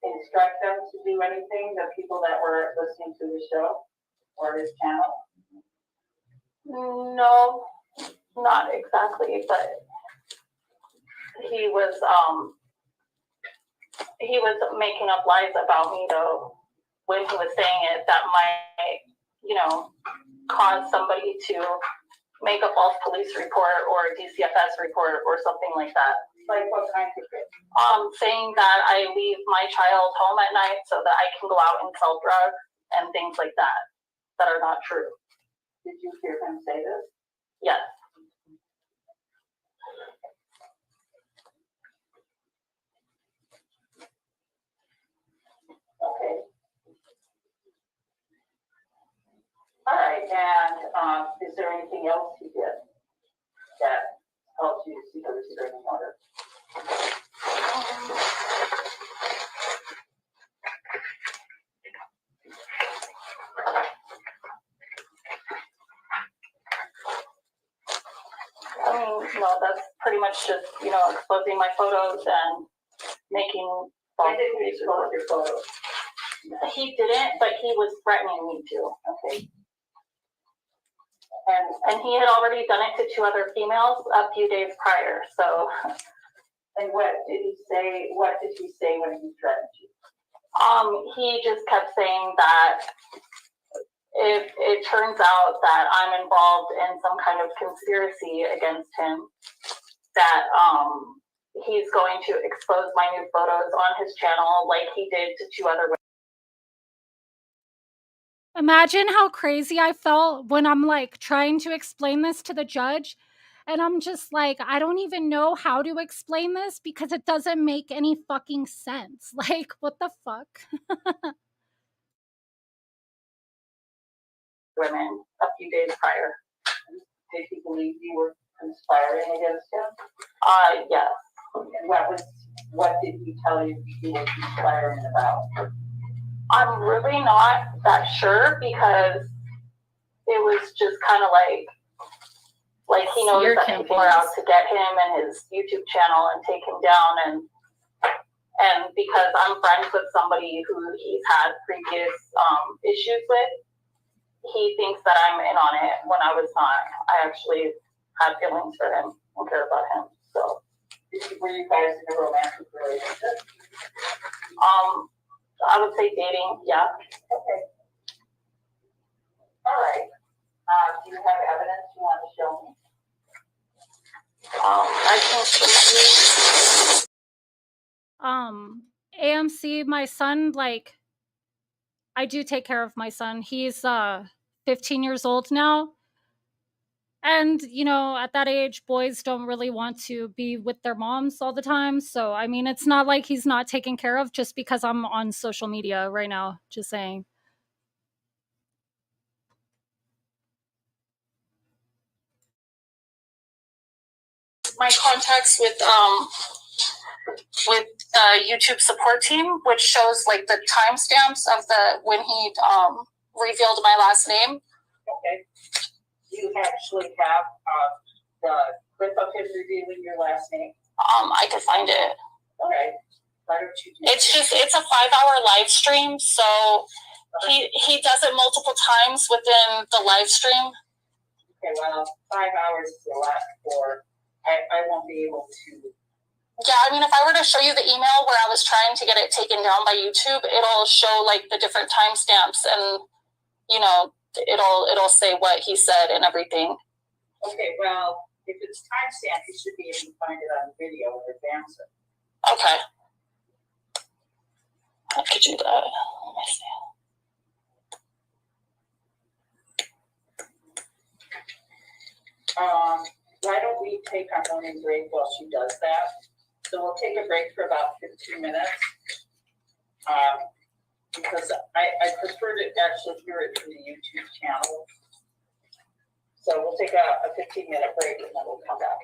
instruct them to do anything, the people that were listening to the show or his channel? No, not exactly, but he was making up lies about me though when he was saying it that might, cause somebody to make a false police report or a DCFS report or something like that. Like what kind of thing? Saying that I leave my child home at night so that I can go out and sell drugs and things like that are not true. Did you hear him say this? Yes. you to see the restraining order? I mean, no, that's pretty much just, exposing my photos and making Why false didn't you police expose reports. your photos? He didn't, but he was threatening me to. Okay, And he had already done it to 2 other females a few days prior, so. and what did he say when he threatened you? He just kept saying that if it turns out that I'm involved in some kind of conspiracy against him, that he's going to expose my new photos on his channel like he did to 2 other women. Imagine how crazy I felt when I'm like trying to explain this to the judge. And I'm just like, I don't even know how to explain this because it doesn't make any fucking sense. Like, what the fuck? Women a few days prior. Did he believe you were conspiring against him? Yes. And what did he tell you were conspiring about? I'm really not that sure because it was just kind of like he knows Smear that people are out to get him and his YouTube channel and take him down, and because I'm friends with somebody who he's had previous issues with, he thinks that I'm in on it when I was not. I actually had feelings for him and care about him. So, Were you guys in a romantic relationship? I would say dating, yeah. Okay. All right. Do you have evidence you want to show me? I can AMC, my son, like, I do take care of my son. He's 15 years old now. And, at that age, boys don't really want to be with their moms all the time. So, I mean, it's not like he's not taken care of just because I'm on social media right now. Just saying. my contacts with YouTube support team, which shows like the timestamps of when he revealed my last name. Okay. You actually have the clip of him revealing your last name? I could find it. All right. Why don't you do It's a 5-hour live stream, so he does it multiple times within the live stream. Okay, well, 5 hours is a lot for, I won't be able to. Yeah, I mean, if I were to show you the email where I was trying to get it taken down by YouTube, it'll show like the different timestamps and, it'll say what he said and everything. Okay, well, if it's timestamped, you should be able to find it on video and advance it. Okay. I could do that. Let me see. Why don't we take our morning break while she does that? So we'll take a break for about 15 minutes. Because I prefer to actually hear it through the YouTube channel. So we'll take a 15-minute break and then we'll come back.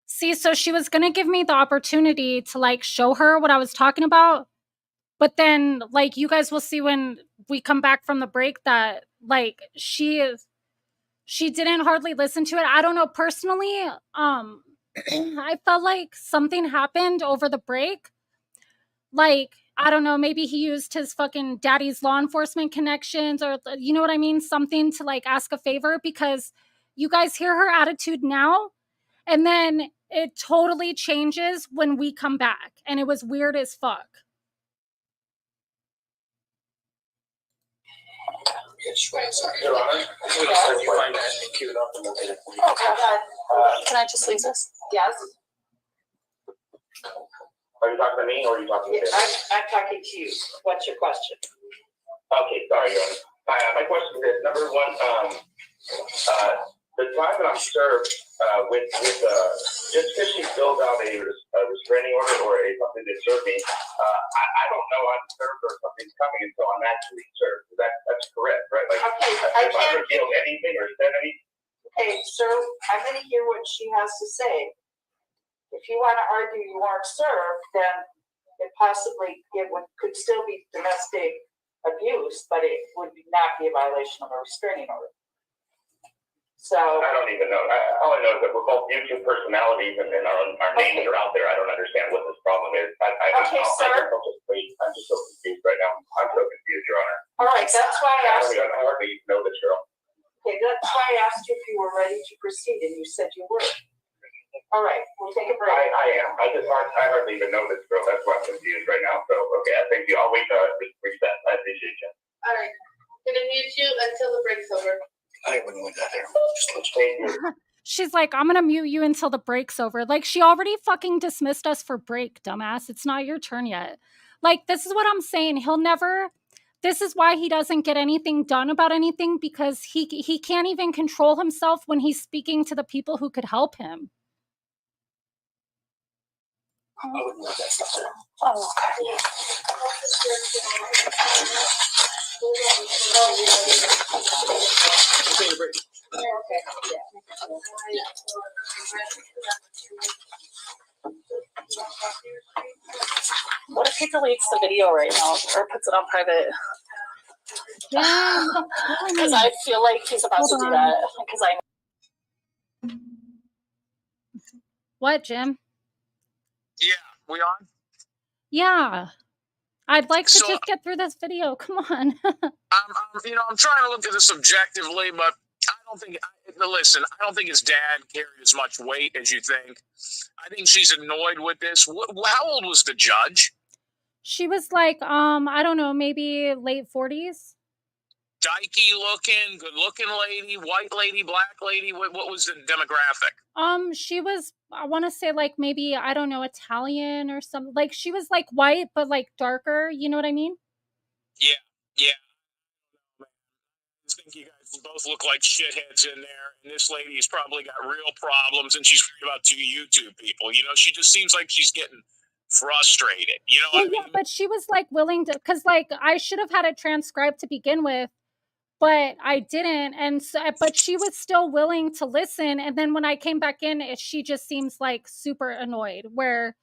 See, so she was going to give me the opportunity to like show her what I was talking about. But then like you guys will see when we come back from the break that like she didn't hardly listen to it. I don't know personally. I felt like something happened over the break. Like, I don't know, maybe he used his fucking daddy's law enforcement connections or you know what I mean? Something to like ask a favor because you guys hear her attitude now and then it totally changes when we come back. And it was weird as fuck. Okay. Can I just leave this? Yes? Are you talking to me or are you talking to him? I'm talking to you. What's your question? Okay, sorry, Your Honor. My question is, number one, the time that I'm served just because she filled out a restraining order or something that served me, I don't know I'm served or something's coming until I'm actually served. That's correct, right? Like, Okay, if I revealed anything or said anything. Okay, sir, I'm going to hear what she has to say. if you want to argue you weren't served, then it possibly could still be domestic abuse, but it would not be a violation of a restraining order. So I don't even know. All I know is that we're both YouTube personalities, and our names are out there. I don't understand what this problem is. Sir. I'm just so confused right now. I'm so confused, Your Honor. All right, that's why I asked. I hardly know this girl. Okay, that's why I asked you if you were ready to proceed, and you said you were. All right, we'll take a break. I am. I hardly even know this girl. That's why I'm confused right now. So, okay, I think I'll wait to reset. I appreciate you. All right. I'm gonna mute you until the break's over. I wouldn't want that there. Just thank you. She's like, I'm gonna mute you until the break's over. Like, she already fucking dismissed us for break, dumbass. It's not your turn yet. Like, this is what I'm saying. He'll never. This is why he doesn't get anything done about anything, because he can't even control himself when he's speaking to the people who could help him. I wouldn't want that stuff there. Oh, okay. Take a break. What if he deletes the video right now or puts it on private? Yeah, Because I feel like he's about to do that. Because I. What, Jim? Yeah, we on? Yeah. I'd like to So- just get through this video. Come on. I'm trying to look at this objectively, but I don't think. Listen, I don't think his dad carried as much weight as you think. I think she's annoyed with this. How old was the judge? She was like, I don't know, maybe late 40s. Dykey looking, good looking lady, white lady, black lady. What was the demographic? She was, I want to say like maybe, I don't know, Italian or something. Like, she was like white, but like darker. You know what I mean? Yeah. I think you guys both look like shitheads in there, and this lady's probably got real problems, and she's worried about two YouTube people. She just seems like she's getting frustrated. You know what I mean? Yeah, but she was like willing to, because like I should have had it transcribed to begin with, but I didn't. And so, but she was still willing to listen. And then when I came back in, she just seems like super annoyed. Where,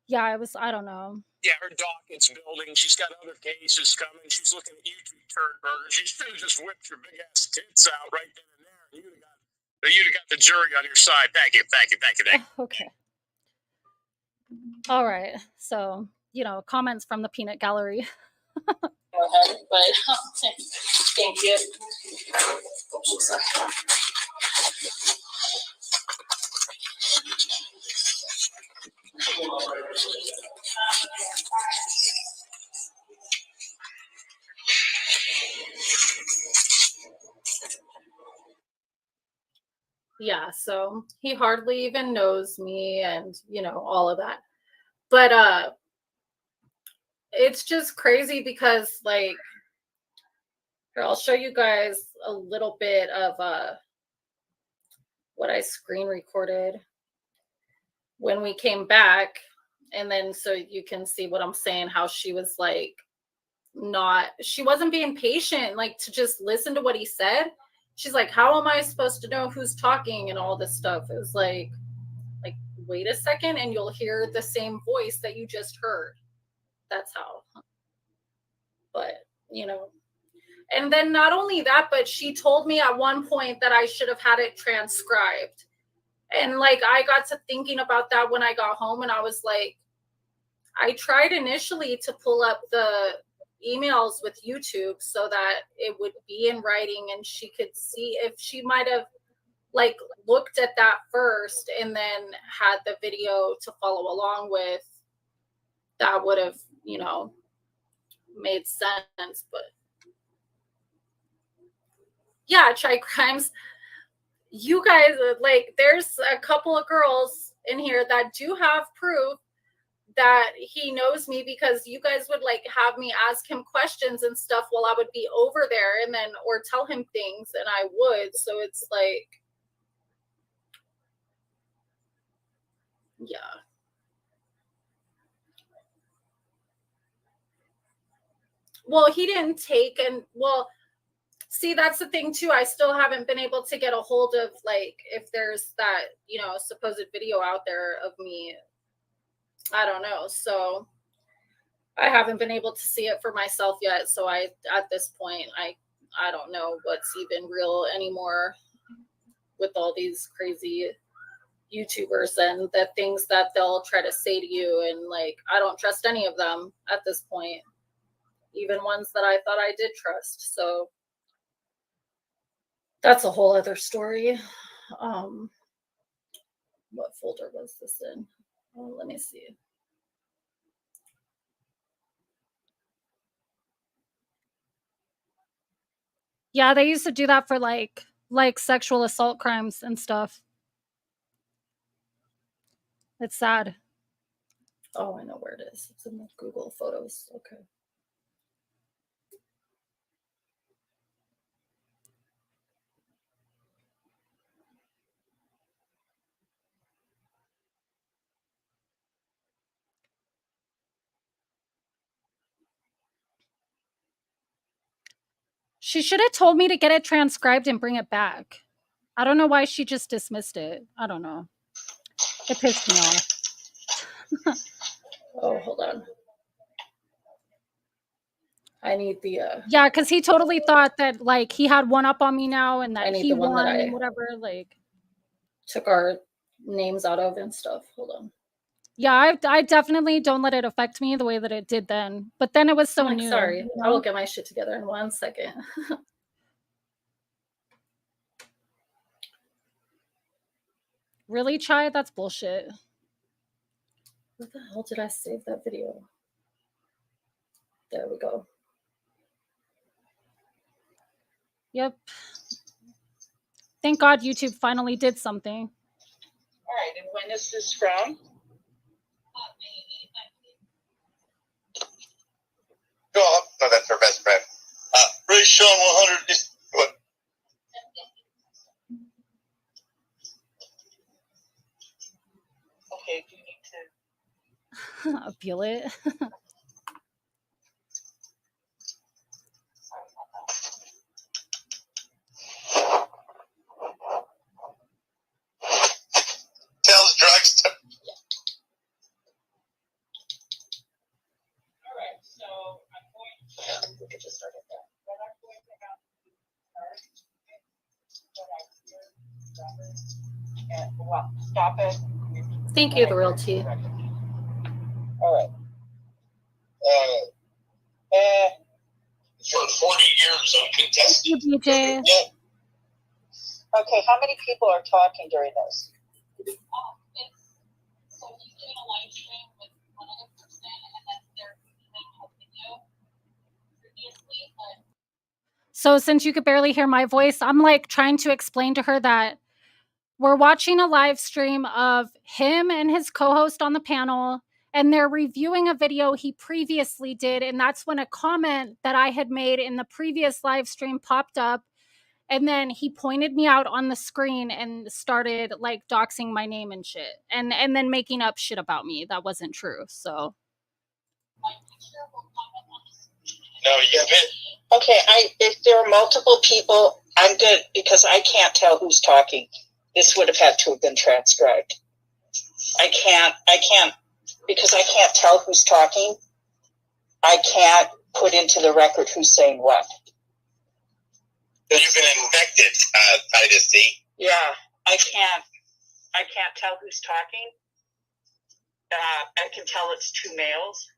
yeah, I don't know. Yeah, her docket's building. She's got other cases coming. She's looking at YouTube turd burger. She should have just whipped your big ass tits out right then and there. You'd have got the jury on your side. Thank you. Okay. All right. So, comments from the peanut gallery. Go ahead, but thank you. Yeah, so he hardly even knows me and, all of that. But it's just crazy because like here, I'll show you guys a little bit of what I screen recorded when we came back, and then so you can see what I'm saying, how she was like she wasn't being patient, like to just listen to what he said. She's like, how am I supposed to know who's talking and all this stuff? It was like, wait a second, and you'll hear the same voice that you just heard. That's how. But, and then not only that, but she told me at one point that I should have had it transcribed. And like, I got to thinking about that when I got home, and I was like, I tried initially to pull up the emails with YouTube so that it would be in writing and she could see if she might have like looked at that first and then had the video to follow along with. That would have, made sense. But yeah, Try Crimes, you guys, like, there's a couple of girls in here that do have proof that he knows me, because you guys would like have me ask him questions and stuff while I would be over there, and then or tell him things, and I would. So it's like, yeah. Well, he didn't take, and well, See, that's the thing too. I still haven't been able to get a hold of like if there's that, you know, supposed video out there of me. I don't know. So I haven't been able to see it for myself yet. So at this point, I don't know what's even real anymore with all these crazy YouTubers and the things that they'll try to say to you. And like, I don't trust any of them at this point, even ones that I thought I did trust. So that's a whole other story. What folder was this in? Oh, let me see. Yeah, they used to do that for like sexual assault crimes and stuff. It's sad. Oh, I know where it is. It's in the Google Photos. Okay. She should have told me to get it transcribed and bring it back. I don't know why she just dismissed it. I don't know. It pissed me off. Oh, hold on. I need the Yeah, because he totally thought that like he had one up on me now and I that need he the one won that and whatever. Like, took our names out of and stuff. Hold on. yeah, I definitely don't let it affect me the way that it did then. But then it was so I'm new. sorry. You I will know? get my shit together in 1 second. Really, Chai? That's bullshit. Where the hell did I save that video? There we go. Yep. Thank God YouTube finally did something. All right, and when is this from? Go on. No, that's her best friend. Ray Sean 100 is what? Okay, do you need to? Appeal it. Tells drugs to. All right, so I'm going to. We could just start at that. What I'm going to have to start. And well, stop it. Thank you, the real T. All right. For 40 years uncontested. BJ. Yeah. Okay, how many people are talking during this? So he's doing a live stream with one other person, and then they're doing a video previously, but So since you could barely hear my voice, I'm like trying to explain to her that we're watching a live stream of him and his co-host on the panel, and they're reviewing a video he previously did. And that's when a comment that I had made in the previous live stream popped up. And then he pointed me out on the screen and started like doxing my name and shit. And then making up shit about me that wasn't true. So my picture will comment on this. No, you've been. Okay, if there are multiple people, I'm good because I can't tell who's talking. This would have had to have been transcribed. I can't, because I can't tell who's talking. I can't put into the record who's saying what. You've been infected, Titus D. Yeah, I can't tell who's talking. I can tell it's two males.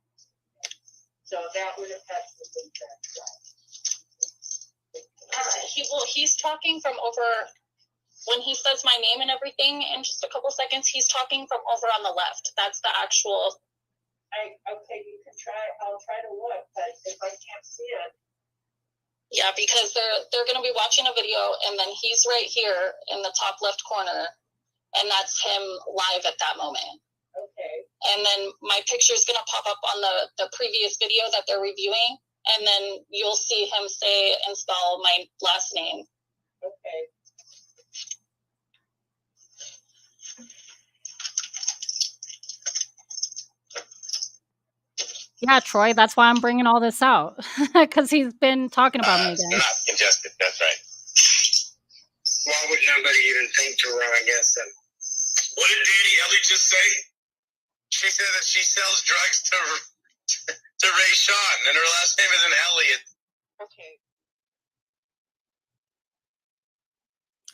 So that would have had to have been transcribed. He's talking from over, when he says my name and everything in just a couple seconds, he's talking from over on the left. That's the actual. Okay, you can try. I'll try to look, but if I can't see it. Yeah, because they're going to be watching a video, and then he's right here in the top left corner, and that's him live at that moment. Okay. And then my picture is going to pop up on the previous video that they're reviewing, and then you'll see him say and spell my last name. Okay. yeah, Troy, that's why I'm bringing all this out because he's been talking about me again. Not congested. That's to run against him. What did Danny Ellie just say? She said that she sells drugs to Ray Sean, and her last name isn't Elliott. Okay.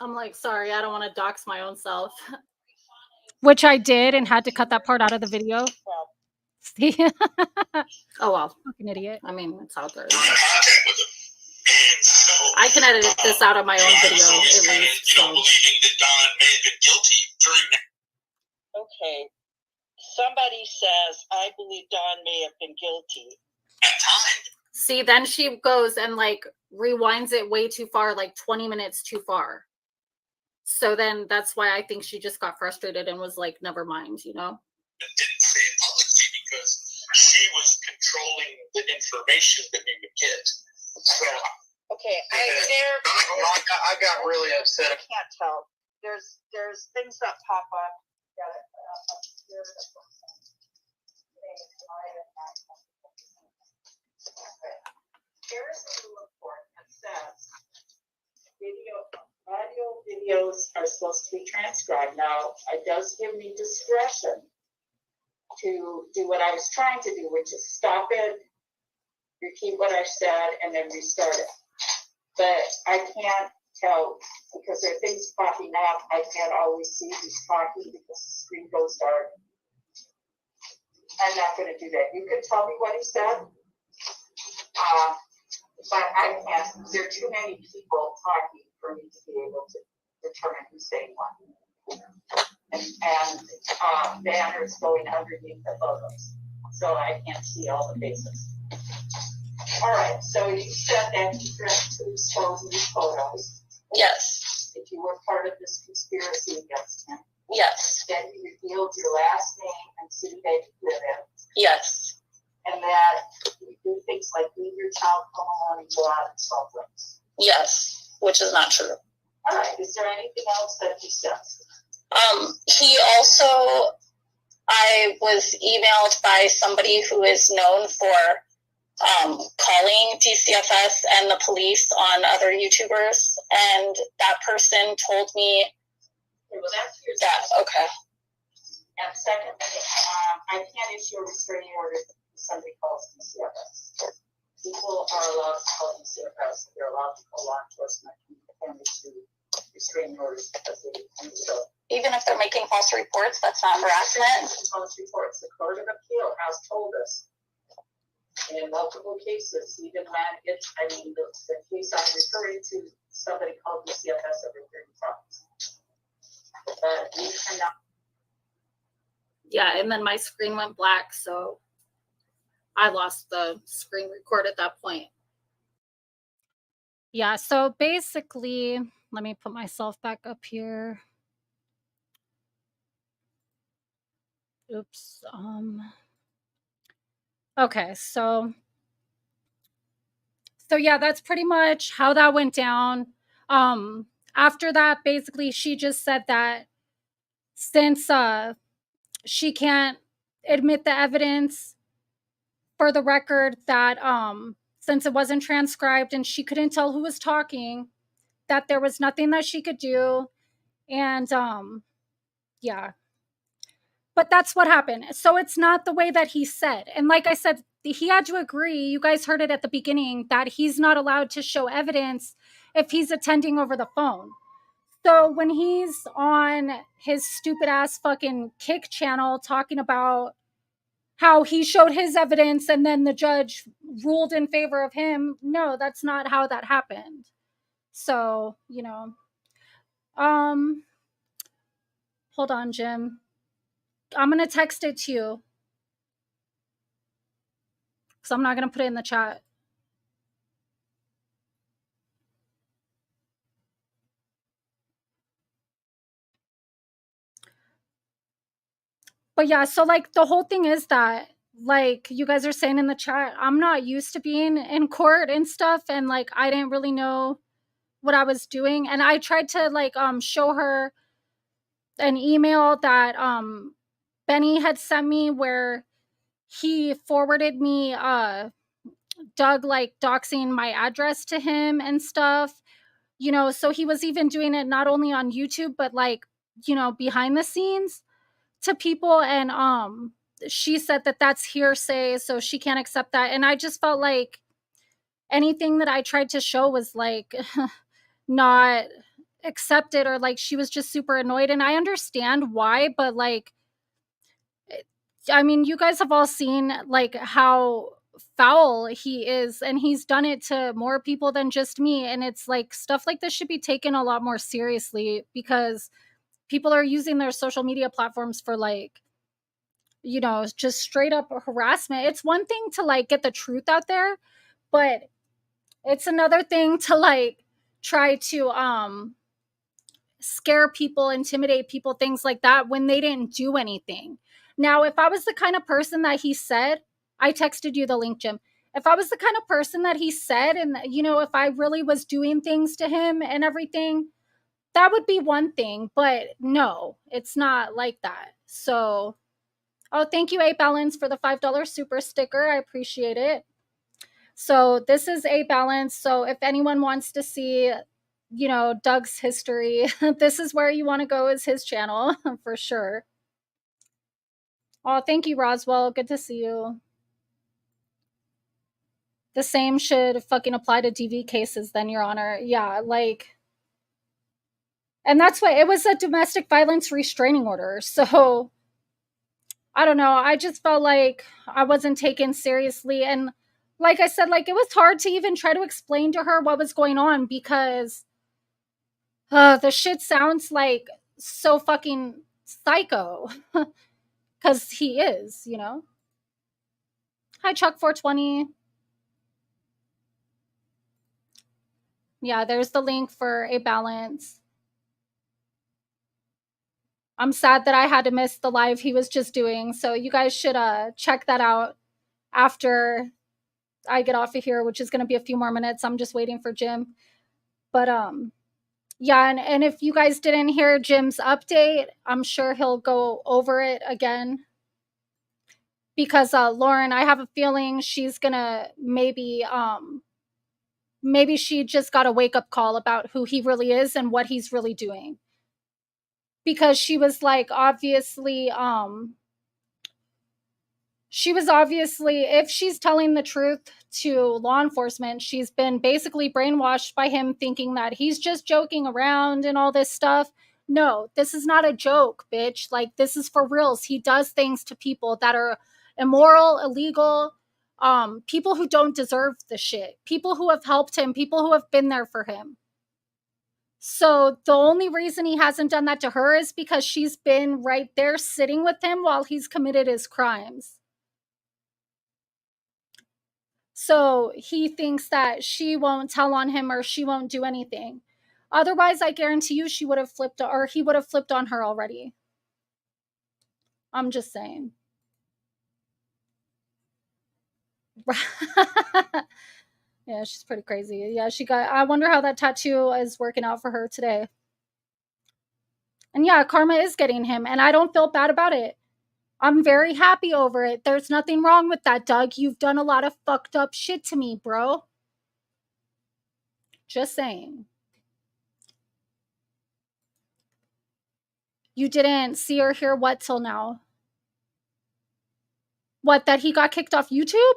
I'm like, sorry, I don't want to dox my own self. Which I did and had to cut that part out of the video. Well, See? Oh, well. Fucking idiot. I mean, it's out there. I can edit this out of my own video, at least. So. Believing that Don may have been guilty during that. okay. Somebody says, I believe Don may have been guilty. At time. See, then she goes and like rewinds it way too far, like 20 minutes too far. So then that's why I think she just got frustrated and was like, never mind, you know? Didn't say it publicly because she was controlling the information that we would get. So, Okay, I got really upset. I can't tell. There's things that pop up. Here's a new report that says audio videos are supposed to be transcribed. Now, it does give me discretion to do what I was trying to do, which is stop it, repeat what I said, and then restart it. But I can't tell because there are things popping up. I can't always see who's talking because the screen goes dark. I'm not going to do that. You can tell me what he said, but I can't. There are too many people talking for me to be able to determine who's saying what. And banners going underneath the photos, so I can't see all the faces. All right, so you said that you threatened to expose these photos. Yes. If you were part of this conspiracy against him. Yes. Then you revealed your last name and city that you live in. Yes. And that you do things like leave your child home and go out and sell drugs. Yes. Which is not true. All right, is there anything else that you said? He also, I was emailed by somebody who is known for calling DCFS and the police on other YouTubers, and that person told me Okay, well, that's your that, okay. And secondly, I can't issue a restraining order if somebody calls DCFS. People are allowed to call DCFS. They're allowed to call law enforcement and issue restraining orders because they can. So, even if they're making false reports, that's not harassment. false reports. The Court of Appeal has told us in multiple cases, even when it's, I mean, the case I'm referring to, somebody called DCFS every 30 times. But we cannot. Yeah, and then my screen went black, so I lost the screen record at that point. Yeah, so basically, let me put myself back up here. Oops. Okay, so yeah, that's pretty much how that went down. After that, basically, she just said that since she can't admit the evidence for the record, that since it wasn't transcribed and she couldn't tell who was talking, that there was nothing that she could do. And yeah. But that's what happened. So it's not the way that he said. And like I said, he had to agree. You guys heard it at the beginning that he's not allowed to show evidence if he's attending over the phone. So when he's on his stupid ass fucking Kick channel talking about how he showed his evidence and then the judge ruled in favor of him, no, that's not how that happened. So, you know, hold on, Jim. I'm going to text it to you because I'm not going to put it in the chat. But yeah, so like the whole thing is that, like you guys are saying in the chat, I'm not used to being in court and stuff. And like, I didn't really know what I was doing. And I tried to like show her an email that Benny had sent me where he forwarded me Doug like doxing my address to him and stuff, you know, so he was even doing it not only on YouTube, but like, you know, behind the scenes to people. And she said that that's hearsay, so she can't accept that. And I just felt like anything that I tried to show was like not accepted, or like she was just super annoyed. And I understand why, but like, I mean, you guys have all seen like how foul he is, and he's done it to more people than just me. And it's like stuff like this should be taken a lot more seriously, because people are using their social media platforms for like, you know, just straight up harassment. It's one thing to like get the truth out there, but it's another thing to like try to scare people, intimidate people, things like that, when they didn't do anything. Now, if I was the kind of person that he said, I texted you the link, Jim. If I was the kind of person that he said, and, you know, if I really was doing things to him and everything, that would be one thing. But no, it's not like that. So, oh, thank you, A Balance, for the $5 super sticker. I appreciate it. So, this is A Balance. So, if anyone wants to see, you know, Doug's history, this is where you want to go, is his channel for sure. Oh, thank you, Roswell. Good to see you. The same should fucking apply to DV cases, then, Your Honor. Yeah, like, and that's why it was a domestic violence restraining order. So I don't know. I just felt like I wasn't taken seriously. And like I said, like, it was hard to even try to explain to her what was going on, because the shit sounds like so fucking psycho. Because he is, you know. Hi, Chuck 420. Yeah, there's the link for A Balance. I'm sad that I had to miss the live he was just doing, so you guys should check that out after I get off of here, which is going to be a few more minutes. I'm just waiting for Jim. But yeah, and if you guys didn't hear Jim's update, I'm sure he'll go over it again, because Lauren, I have a feeling she's going to maybe she just got a wake-up call about who he really is and what he's really doing. Because she was like, obviously, if she's telling the truth to law enforcement, she's been basically brainwashed by him, thinking that he's just joking around and all this stuff. No, this is not a joke, bitch. Like, this is for reals. He does things to people that are immoral, illegal, people who don't deserve the shit, people who have helped him, people who have been there for him. So the only reason he hasn't done that to her is because she's been right there sitting with him while he's committed his crimes. So he thinks that she won't tell on him, or she won't do anything. Otherwise, I guarantee you he would have flipped on her already. I'm just saying. Yeah, she's pretty crazy. Yeah, I wonder how that tattoo is working out for her today. And yeah, karma is getting him, and I don't feel bad about it. I'm very happy over it. There's nothing wrong with that, Doug. You've done a lot of fucked up shit to me, bro. Just saying. You didn't see or hear what till now? What, that he got kicked off YouTube?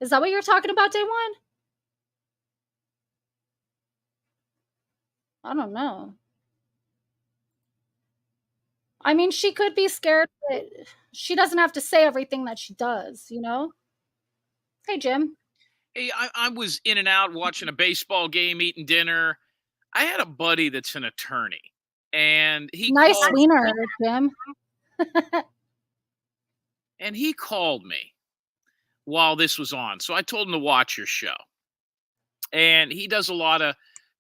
Is that what you're talking about, Day One? I don't know. I mean, she could be scared, but she doesn't have to say everything that she does, you know? Hey, Jim. Hey, I was in and out watching a baseball game, eating dinner. I had a buddy that's an attorney, and Nice wiener, Jim. And he called me while this was on. So I told him to watch your show. And he does a lot of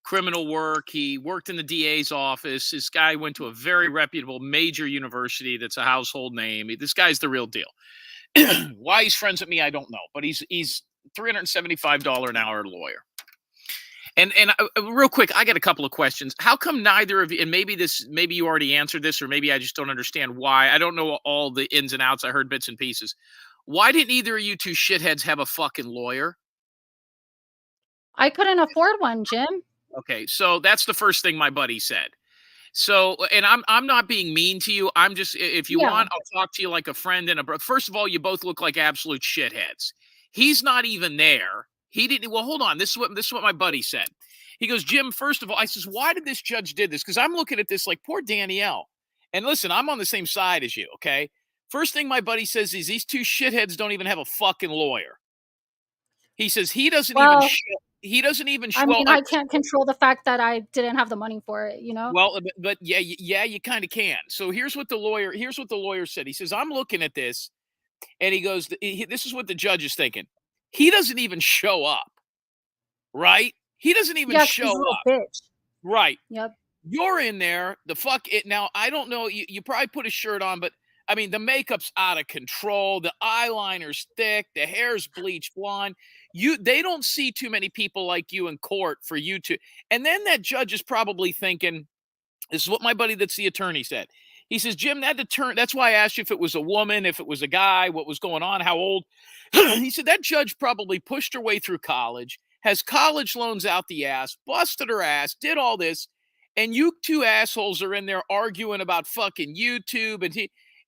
criminal work. He worked in the DA's office. This guy went to a very reputable major university that's a household name. This guy's the real deal. Why he's friends with me, I don't know. But he's $375 an hour lawyer. And real quick, I got a couple of questions. How come neither of you, and maybe you already answered this, or maybe I just don't understand why. I don't know all the ins and outs. I heard bits and pieces. Why didn't either of you two shitheads have a fucking lawyer? I couldn't afford one, Jim. Okay, so that's the first thing my buddy said. So, and I'm not being mean to you. I'm just, if you Yeah. want, I'll talk to you like a friend and a brother. First of all, you both look like absolute shitheads. He's not even there. He didn't. Well, hold on. This is what my buddy said. He goes, Jim. First of all, I says, why did this judge did this? Because I'm looking at this like poor Danielle. And listen, I'm on the same side as you. Okay. First thing my buddy says is these two shitheads don't even have a fucking lawyer. He says he doesn't even Well, show. He doesn't even I show. mean, I can't control the fact that I didn't have the money for it, you know? Well, but yeah, yeah, you kind of can. So here's what the lawyer said. He says, I'm looking at this, and he goes, this is what the judge is thinking. He doesn't even show up, right? He doesn't even Yeah, 'cause he's a show little up, bitch. right? Yep. You're in there, the fuck it. Now, I don't know, you probably put a shirt on, but I mean, the makeup's out of control. The eyeliner's thick. The hair's bleached blonde. They don't see too many people like you in court for you to. And then that judge is probably thinking, this is what my buddy that's the attorney said. He says, Jim, that's why I asked you if it was a woman, if it was a guy, what was going on, how old. He said that judge probably pushed her way through college, has college loans out the ass, busted her ass, did all this, and you two assholes are in there arguing about fucking YouTube,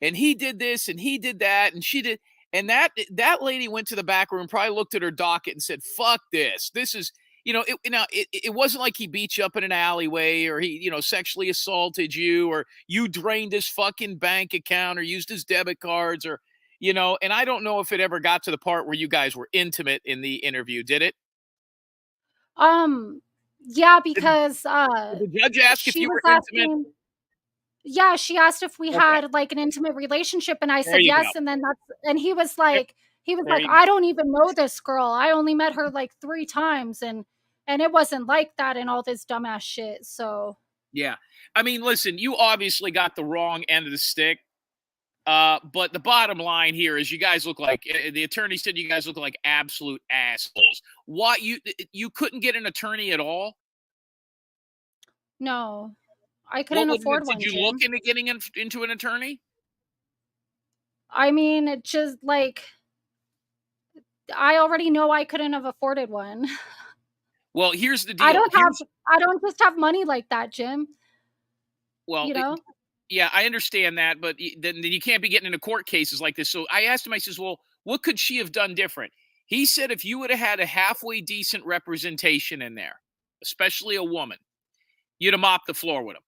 and he did this and he did that and she did. And that lady went to the back room, probably looked at her docket and said, fuck this. This is, it wasn't like he beat you up in an alleyway or he, sexually assaulted you or you drained his fucking bank account or used his debit cards or, and I don't know if it ever got to the part where you guys were intimate in the interview. Did it? Yeah, because Did the judge ask if she you was were intimate? asking. Yeah, she asked if we Okay. had like an intimate relationship, and I There said you yes. go. And then he was There like, there you go. I don't even know this girl. I only met her like 3 times, and it wasn't like that, and all this dumbass shit. So Yeah. I mean, listen, you obviously got the wrong end of the stick. But the bottom line here is you guys look like the attorney said you guys look like absolute assholes. Why you couldn't get an attorney at all? no, I What couldn't would afford did one, you look Jim. into getting into an attorney? I mean, it just like I already know I couldn't have afforded one. Well, here's the I deal. don't have I don't just have money like that, Jim. Well, You know? yeah, I understand that, but then you can't be getting into court cases like this. So I asked him, I says, well, what could she have done different? He said if you would have had a halfway decent representation in there, especially a woman, you'd have mopped the floor with him.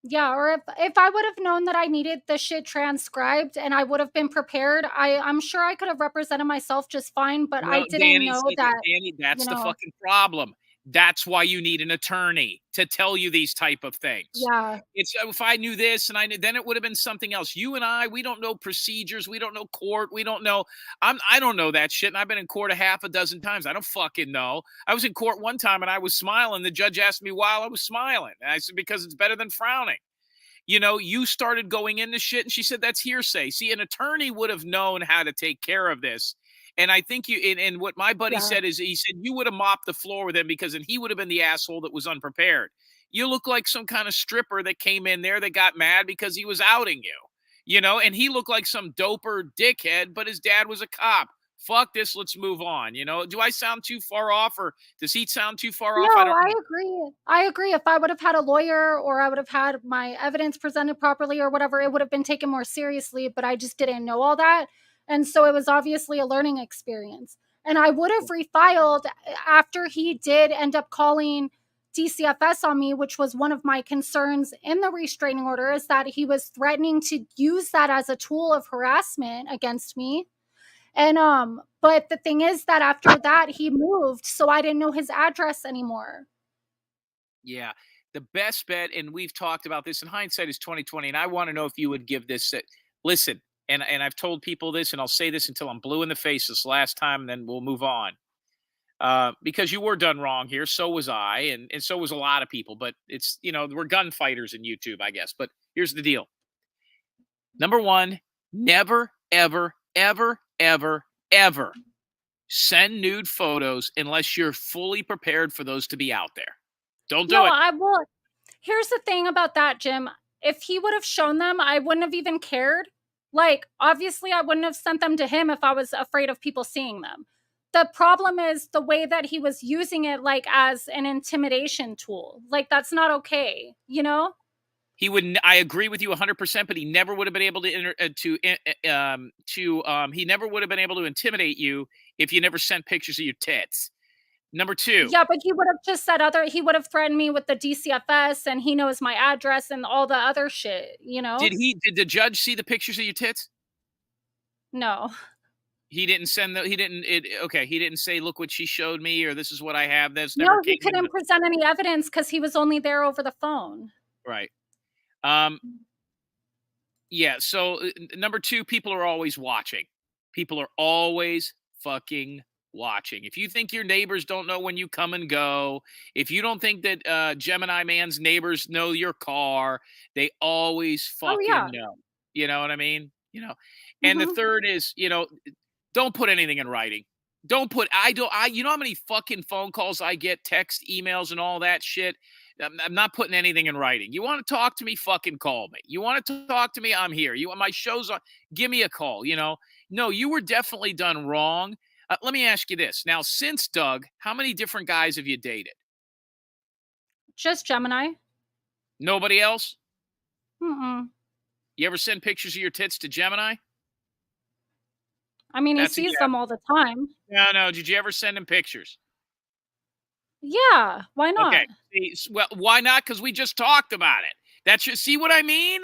Yeah, or if I would have known that I needed the shit transcribed and I would have been prepared, I'm sure I could have represented myself just fine, but I Well, didn't know that, Danny, you that's the know. fucking problem. That's why you need an attorney to tell you these type of things. Yeah. It's if I knew this and I knew, then it would have been something else. You and I, we don't know procedures, we don't know court, we don't know. I don't know that shit, and I've been in court a half a dozen times. I don't fucking know. I was in court one time and I was smiling. The judge asked me why I was smiling, and I said because it's better than frowning. You started going into shit, and she said that's hearsay. See, an attorney would have known how to take care of this. And I think and what my buddy Yeah. said is he said you would have mopped the floor with him then he would have been the asshole that was unprepared. You look like some kind of stripper that came in there that got mad because he was outing you, and he looked like some doper dickhead, but his dad was a cop. Fuck this, let's move on. Do I sound too far off or does he sound too far off? No, I don't I know. agree. I agree. If I would have had a lawyer or I would have had my evidence presented properly or whatever, it would have been taken more seriously, but I just didn't know all that. And so it was obviously a learning experience. And I would have refiled after he did end up calling DCFS on me, which was one of my concerns in the restraining order, is that he was threatening to use that as a tool of harassment against me. And but the thing is that after that he moved, so I didn't know his address anymore. Yeah. The best bet, and we've talked about this in hindsight is 2020. And I want to know if you would give this listen, and I've told people this, and I'll say this until I'm blue in the face this last time, and then we'll move on. Because you were done wrong here. So was I, and so was a lot of people. But it's we're gunfighters in YouTube, I guess. But here's the deal. Number one, never, ever, ever, ever, ever send nude photos unless you're fully prepared for those to be out there. Don't do No, it. I will. Here's the thing about that, Jim. If he would have shown them, I wouldn't have even cared. Like, obviously, I wouldn't have sent them to him if I was afraid of people seeing them. the problem is the way that he was using it, like, as an intimidation tool. Like, that's not okay, you know? He wouldn't. I agree with you 100%, but he never would have been able to he never would have been able to intimidate you if you never sent pictures of your tits. Number two, Yeah, but he would have just said he would have threatened me with the DCFS, and he knows my address and all the other shit, you know? did the judge see the pictures of your tits? No. He didn't send the he didn't it okay, he didn't say, "Look what she showed me," or "This is what I have." That's never No, he came couldn't into present any evidence because he was only there over the phone. right. Um, yeah, so, number 2, people are always watching. People are always fucking watching. If you think your neighbors don't know when you come and go, if you don't think that, Gemini Man's neighbors know your car, they always Oh, yeah. fucking know. You know what I mean? And the Mhm. third is, don't put anything in writing. Don't put I don't I you know how many fucking phone calls I get, text, emails, and all that shit? I'm not putting anything in writing. You want to talk to me, fucking call me. You want to talk to me, I'm here. You want my show's on, give me a call, No, you were definitely done wrong. Let me ask you this. Now, since Doug, how many different guys have you dated? Just Gemini. Nobody else? Mm-mm. You ever send pictures of your tits to Gemini? I mean, he That's a sees yes. them all the time. No. Did you ever send him pictures? Yeah, why not? Okay. Well, why not? Because we just talked about it. See what I mean?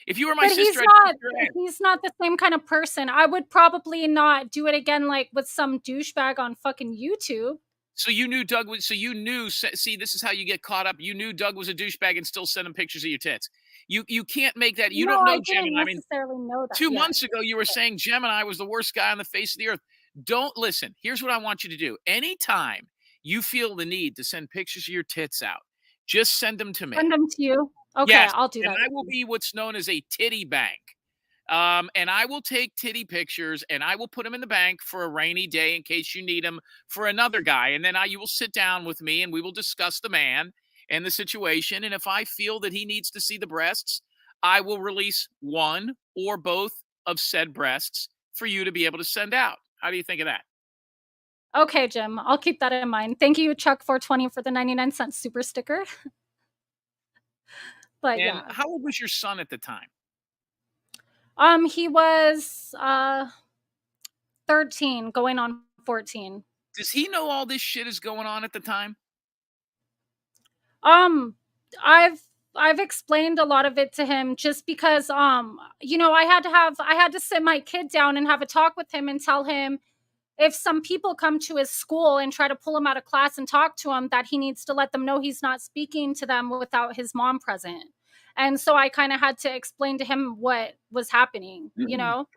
If you were my But sister, I'd shake your hand. he's not the same kind of person. I would probably not do it again, like, with some douchebag on fucking YouTube. So you knew Doug was. So you knew. See, this is how you get caught up. You knew Doug was a douchebag and still send him pictures of your tits. You can't make that. You No, don't I know didn't Gemini. I mean, necessarily know that 2 yet. months ago you were saying Gemini was the worst guy on the face of the earth. Don't listen. Here's what I want you to do. Anytime you feel the need to send pictures of your tits out, just send them to me. Send them to you? Okay, Yes, I'll do and that. I will be what's known as a titty bank. And I will take titty pictures and I will put them in the bank for a rainy day in case you need them for another guy. And then you will sit down with me and we will discuss the man and the situation. And if I feel that he needs to see the breasts, I will release one or both of said breasts for you to be able to send out. How do you think of that? Okay, Jim, I'll keep that in mind. Thank you, Chuck420, for the 99-cent super sticker. But And yeah. how old was your son at the time? He was 13, going on 14. Does he know all this shit is going on at the time? Um, I've explained a lot of it to him just because I had to sit my kid down and have a talk with him and tell him if some people come to his school and try to pull him out of class and talk to him, that he needs to let them know he's not speaking to them without his mom present. And so I kind of had to explain to him what was happening, you know?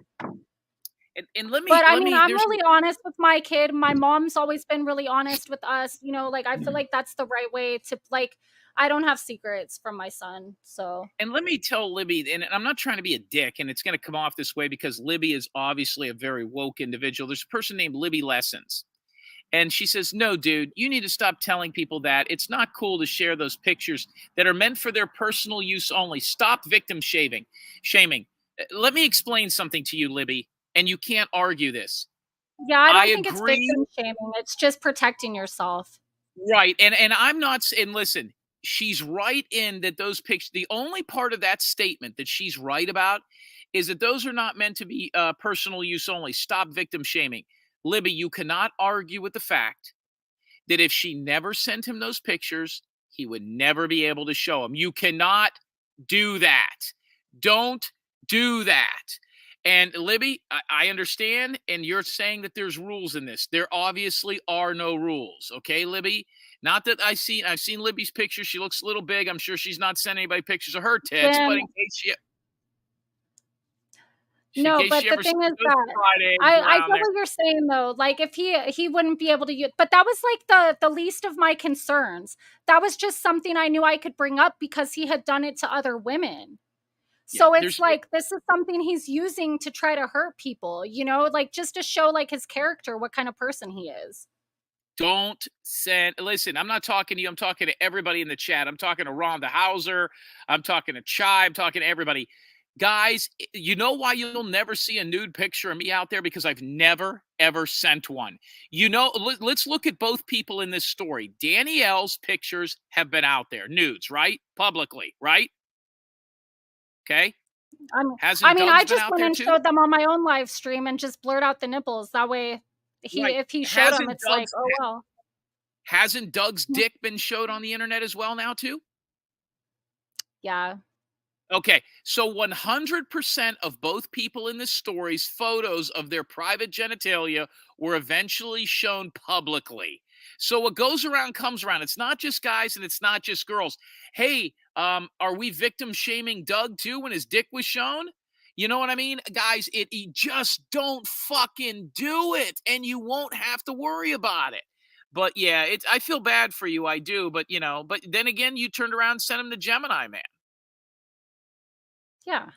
And let me But I let mean, me I'm there's really honest with my kid. My mom's always been really honest with us, like I feel like that's the right way to like I don't have secrets from my son. So, And let me tell Libby, and I'm not trying to be a dick, and it's going to come off this way because Libby is obviously a very woke individual. There's a person named Libby Lessons, and she says, "No, dude, you need to stop telling people that. It's not cool to share those pictures that are meant for their personal use only. Stop victim shaming." Let me explain something to you, Libby, and you can't argue this. yeah, I I don't think it's agree. victim shaming. It's just protecting yourself. Right. And I'm not and listen, she's right in that those pictures, the only part of that statement that she's right about is that those are not meant to be personal use only. Stop victim shaming. Libby, you cannot argue with the fact that if she never sent him those pictures, he would never be able to show them. You cannot do that. Don't do that. And Libby, I understand, and you're saying that there's rules in this. There obviously are no rules. Okay, Libby? Not that I've seen Libby's picture. She looks a little big. I'm sure she's not sending anybody pictures of her tits, but Jim, in case no, but you the ever see thing is those that Fridays I around get there. what you're saying though. Like if he wouldn't be able to use, but that was like the least of my concerns. That was just something I knew I could bring up because he had done it to other women. Yeah, So it's there's like this is something he's using to try to hurt people, like just to show like his character, what kind of person he is. don't send. Listen, I'm not talking to you. I'm talking to everybody in the chat. I'm talking to Rhonda Hauser. I'm talking to Chai. I'm talking to everybody. Guys, you know why you'll never see a nude picture of me out there? Because I've never, ever sent one. You know, let's look at both people in this story. Danielle's pictures have been out there, nudes, right? Publicly, right? Okay. I Hasn't mean, I Doug's been just out went there and too? showed them on my own live stream and just blurred out the nipples. That way, Right. if he showed them, Hasn't it's like, Doug's oh well. hasn't Doug's dick been showed on the internet as well now too? Yeah. Okay, so 100% of both people in this story's photos of their private genitalia were eventually shown publicly. So what goes around comes around. It's not just guys and it's not just girls. Hey, are we victim shaming Doug too when his dick was shown? You know what I mean? Guys, you just don't fucking do it and you won't have to worry about it. But yeah, I feel bad for you, I do, but but then again, you turned around and sent him to Gemini Man. Yeah.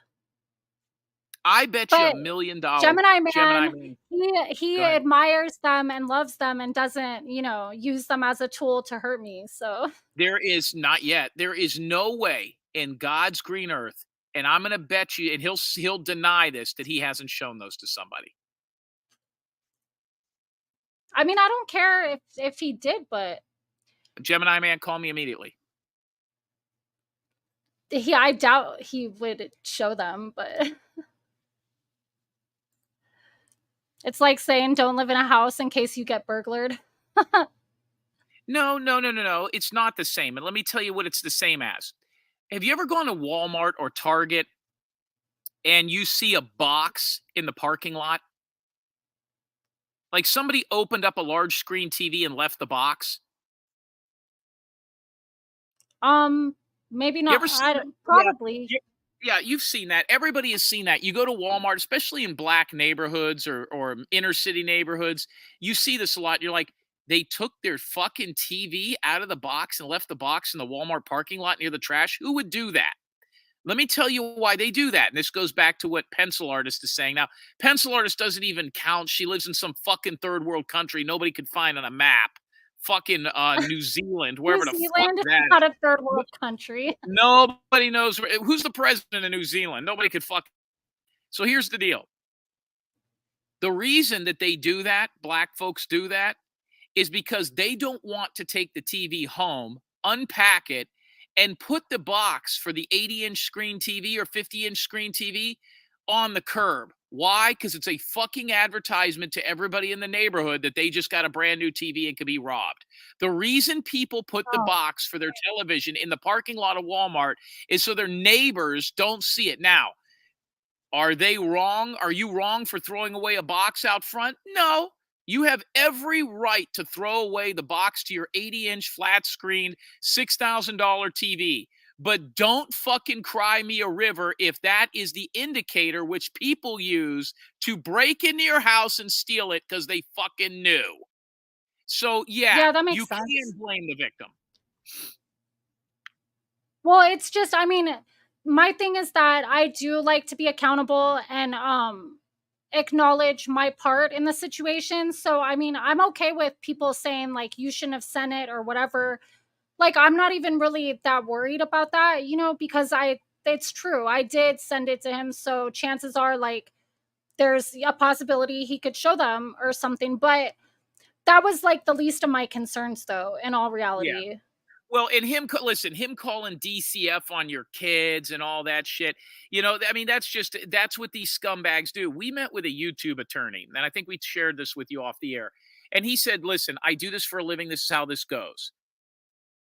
I bet you But $1,000,000 Gemini Gemini Man, Man. he Go ahead. admires them and loves them and doesn't, use them as a tool to hurt me. So, There is not yet. There is no way in God's green earth, and I'm gonna bet you, and he'll deny this, that he hasn't shown those to somebody. I mean, I don't care if he did, but Gemini Man, call me immediately. I doubt he would show them, but it's like saying don't live in a house in case you get burglared. No, no, no, no, no. It's not the same. And let me tell you what it's the same as. Have you ever gone to Walmart or Target and you see a box in the parking lot? Like somebody opened up a large screen TV and left the box. Maybe You not. ever seen I that? don't, probably. Yeah, you've seen that. Everybody has seen that. You go to Walmart, especially in black neighborhoods or inner city neighborhoods, you see this a lot. You're like, they took their fucking TV out of the box and left the box in the Walmart parking lot near the trash. Who would do that? Let me tell you why they do that. And this goes back to what Pencil Artist is saying. Now, Pencil Artist doesn't even count. She lives in some fucking third world country nobody could find on a map. Fucking New Zealand, New wherever the fuck Zealand is that not is. a third world country. Nobody knows who's the president of New Zealand. Nobody could fuck. So here's the deal. The reason that they do that, black folks do that, is because they don't want to take the TV home, unpack it, and put the box for the 80-inch screen TV or 50-inch screen TV on the curb. Why? Because it's a fucking advertisement to everybody in the neighborhood that they just got a brand new TV and could be robbed. The reason people put the Oh, box for their television in the parking lot of Walmart is so their neighbors don't see it. Now, are they wrong? Are you wrong for throwing away a box out front? No. You have every right to throw away the box to your 80-inch flat screen, $6,000 TV. But don't fucking cry me a river if that is the indicator which people use to break into your house and steal it because they fucking knew. So, yeah, yeah, that you makes can sense. blame the victim. Well, it's just, I mean, my thing is that I do like to be accountable and acknowledge my part in the situation. So, I mean, I'm okay with people saying like you shouldn't have sent it or whatever. Like, I'm not even really that worried about that, because it's true. I did send it to him, so chances are like there's a possibility he could show them or something, but that was like the least of my concerns though, in all Yeah. reality. Well, and listen, him calling DCF on your kids and all that shit, I mean, that's what these scumbags do. We met with a YouTube attorney, and I think we shared this with you off the air. And he said, listen, I do this for a living. This is how this goes.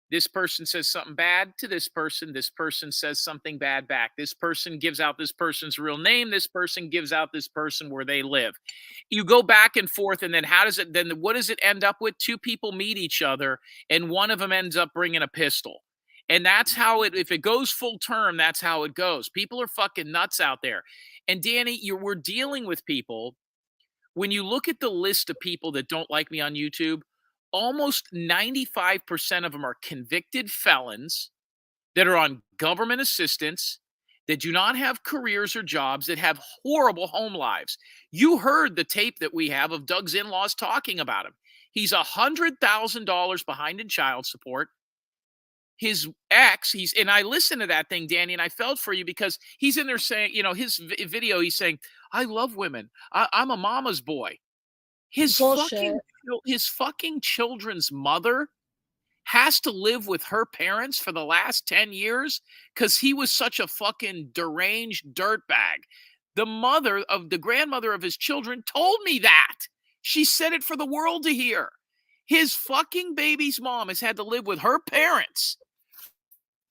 This person says something bad to this person. This person says something bad back. This person gives out this person's real name. This person gives out this person where they live. You go back and forth, and then what does it end up with? Two people meet each other, and one of them ends up bringing a pistol. And that's how if it goes full term, that's how it goes. People are fucking nuts out there. And Danny, we're dealing with people. When you look at the list of people that don't like me on YouTube, almost 95% of them are convicted felons that are on government assistance, that do not have careers or jobs, that have horrible home lives. You heard the tape that we have of Doug's in-laws talking about him. He's $100,000 behind in child support. his ex, and I listened to that thing, Danny, and I felt for you because he's in there saying, his video, he's saying, I love women. I'm a mama's boy. His Bullshit. fucking children's mother has to live with her parents for the last 10 years because he was such a fucking deranged dirtbag. The grandmother of his children told me that. She said it for the world to hear. His fucking baby's mom has had to live with her parents,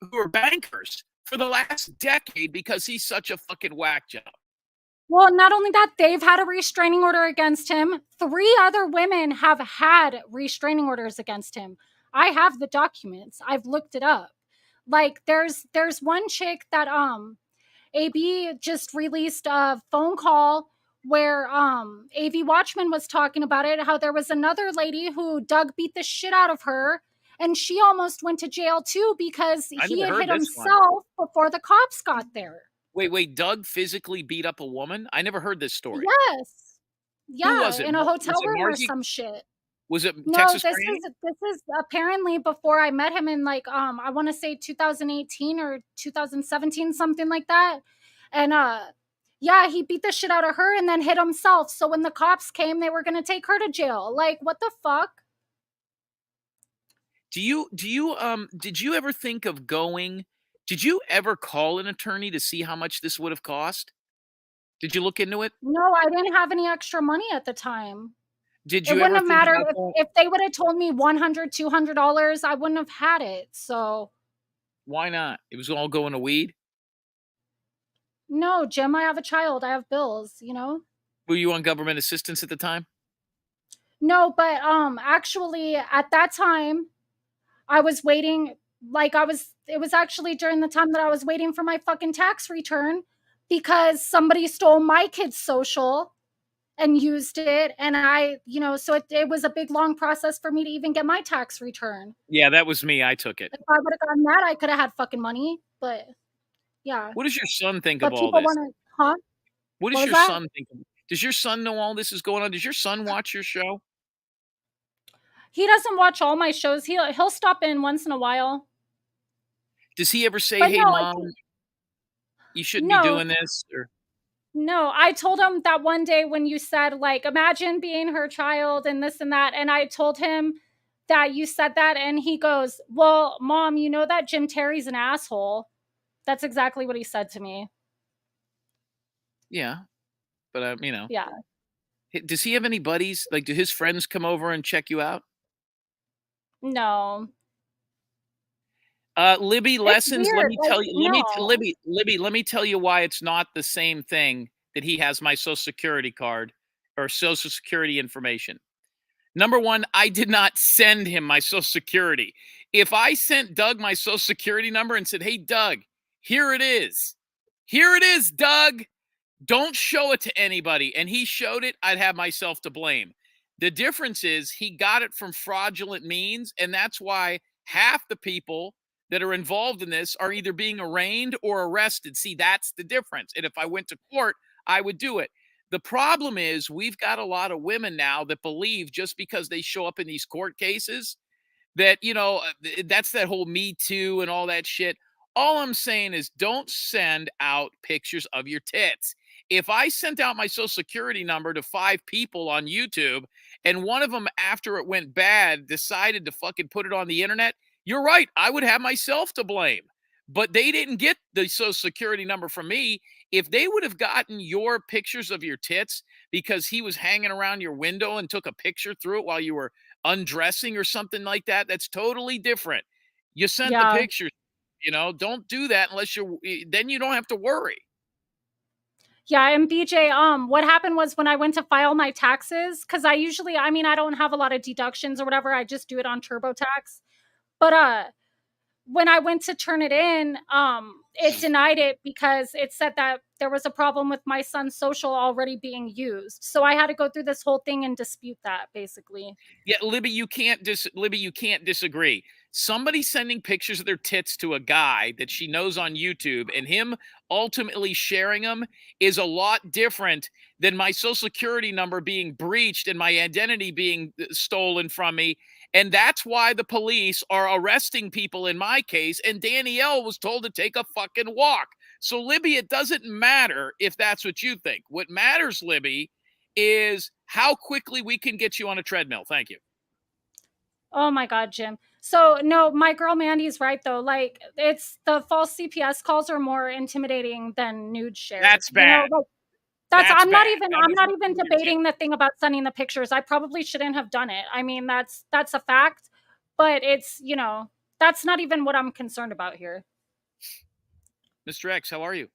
who are bankers, for the last decade because he's such a fucking whack job. Well, not only that, they've had a restraining order against him. 3 other women have had restraining orders against him. I have the documents. I've looked it up. Like there's one chick that AB just released a phone call where AV Watchman was talking about it, how there was another lady who Doug beat the shit out of her, and she almost went to jail too because he had hit himself before the cops got there. Wait, Doug physically beat up a woman? I never heard this story. Yes. Yeah, Who was it? in a hotel room or Margie? some shit. Was it No, Texas this Granny? is apparently before I met him in like I want to say 2018 or 2017, something like that. And yeah, he beat the shit out of her and then hit himself. So when the cops came, they were gonna take her to jail. Like, what the fuck? Did you ever think of did you ever call an attorney to see how much this would have cost? Did you look into it? No, I didn't have any extra money at the time. Did It you wouldn't ever have think mattered about if they would have told me $100, $200, I wouldn't have had it. So why not? It was all going to weed? no, Jim, I have a child. I have bills, you know? Were you on government assistance at the time? No, but actually at that time I was waiting, it was actually during the time that I was waiting for my fucking tax return because somebody stole my kid's social and used it, and so it was a big long process for me to even get my tax return. Yeah, that was me. I took it. If I would have gotten that, I could have had fucking money, but yeah. What does your son think of But all people this? want to, huh? What does What was your that? son think of? Does your son know all this is going on? Does your son watch your show? He doesn't watch all my shows. He'll stop in once in a while. Does he ever say, But "Hey, no, mom, you shouldn't be no, doing this"? Or no. I told him that one day when you said, like, imagine being her child and this and that. And I told him that you said that, and he goes, well, Mom, you know that Jim Terry's an asshole. That's exactly what he said to me. yeah, but Yeah. does he have any buddies? Like, do his friends come over and check you out? No. Libby It's lessons. Let weird. me Like, tell you. no. Libby. Let me tell you why it's not the same thing that he has my social security card or social security information. Number one, I did not send him my social security. If I sent Doug my social security number and said, "Hey, Doug, here it is. Here it is, Doug. Don't show it to anybody," and he showed it, I'd have myself to blame. The difference is he got it from fraudulent means, and that's why half the people that are involved in this are either being arraigned or arrested. See, that's the difference. And if I went to court, I would do it. The problem is we've got a lot of women now that believe just because they show up in these court cases that, that's that whole Me Too and all that shit. All I'm saying is don't send out pictures of your tits. If I sent out my social security number to 5 people on YouTube and one of them, after it went bad, decided to fucking put it on the internet, you're right. I would have myself to blame. But they didn't get the social security number from me. If they would have gotten your pictures of your tits because he was hanging around your window and took a picture through it while you were undressing or something like that, that's totally different. You sent the Yeah. pictures, don't do that unless then you don't have to worry. Yeah, and BJ, what happened was when I went to file my taxes, because I don't have a lot of deductions or whatever. I just do it on TurboTax. But when I went to turn it in, it denied it because it said that there was a problem with my son's social already being used. So I had to go through this whole thing and dispute that, basically. Yeah, Libby, you can't disagree. Somebody sending pictures of their tits to a guy that she knows on YouTube and him ultimately sharing them is a lot different than my social security number being breached and my identity being stolen from me And that's why the police are arresting people in my case. And Danielle was told to take a fucking walk. So, Libby, it doesn't matter if that's what you think. What matters, Libby, is how quickly we can get you on a treadmill. Thank you. Oh my God, Jim. So no, my girl Mandy's right though. Like it's the false CPS calls are more intimidating than nude shares. That's You know, bad. like That's I'm not bad. even That I'm is not what even you did. debating the thing about sending the pictures. I probably shouldn't have done it. I mean, that's a fact, but it's, you know, that's not even what I'm concerned about here. Mr. X, how are you?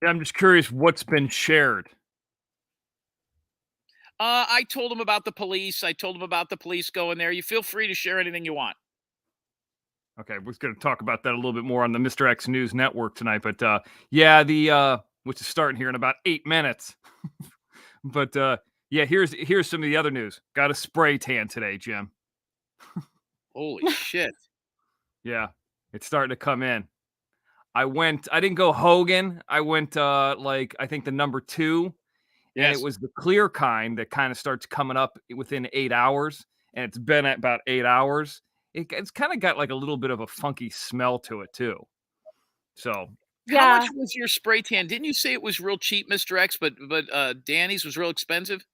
Yeah, I'm just curious what's been shared. I told him about the police. I told him about the police going there. You feel free to share anything you want. Okay, we're going to talk about that a little bit more on the Mr. X News Network tonight. But yeah, the which is starting here in about 8 minutes. But yeah, here's some of the other news. Got a spray tan today, Jim. Holy shit. Yeah, it's starting to come in. I didn't go Hogan. I went like I think the number 2. And it Yes. was the clear kind that kind of starts coming up within 8 hours. And it's been at about 8 hours. It's kind of got like a little bit of a funky smell to it too. So How Yeah. much was your spray tan? Didn't you say it was real cheap, Mr. X, but Danny's was real expensive?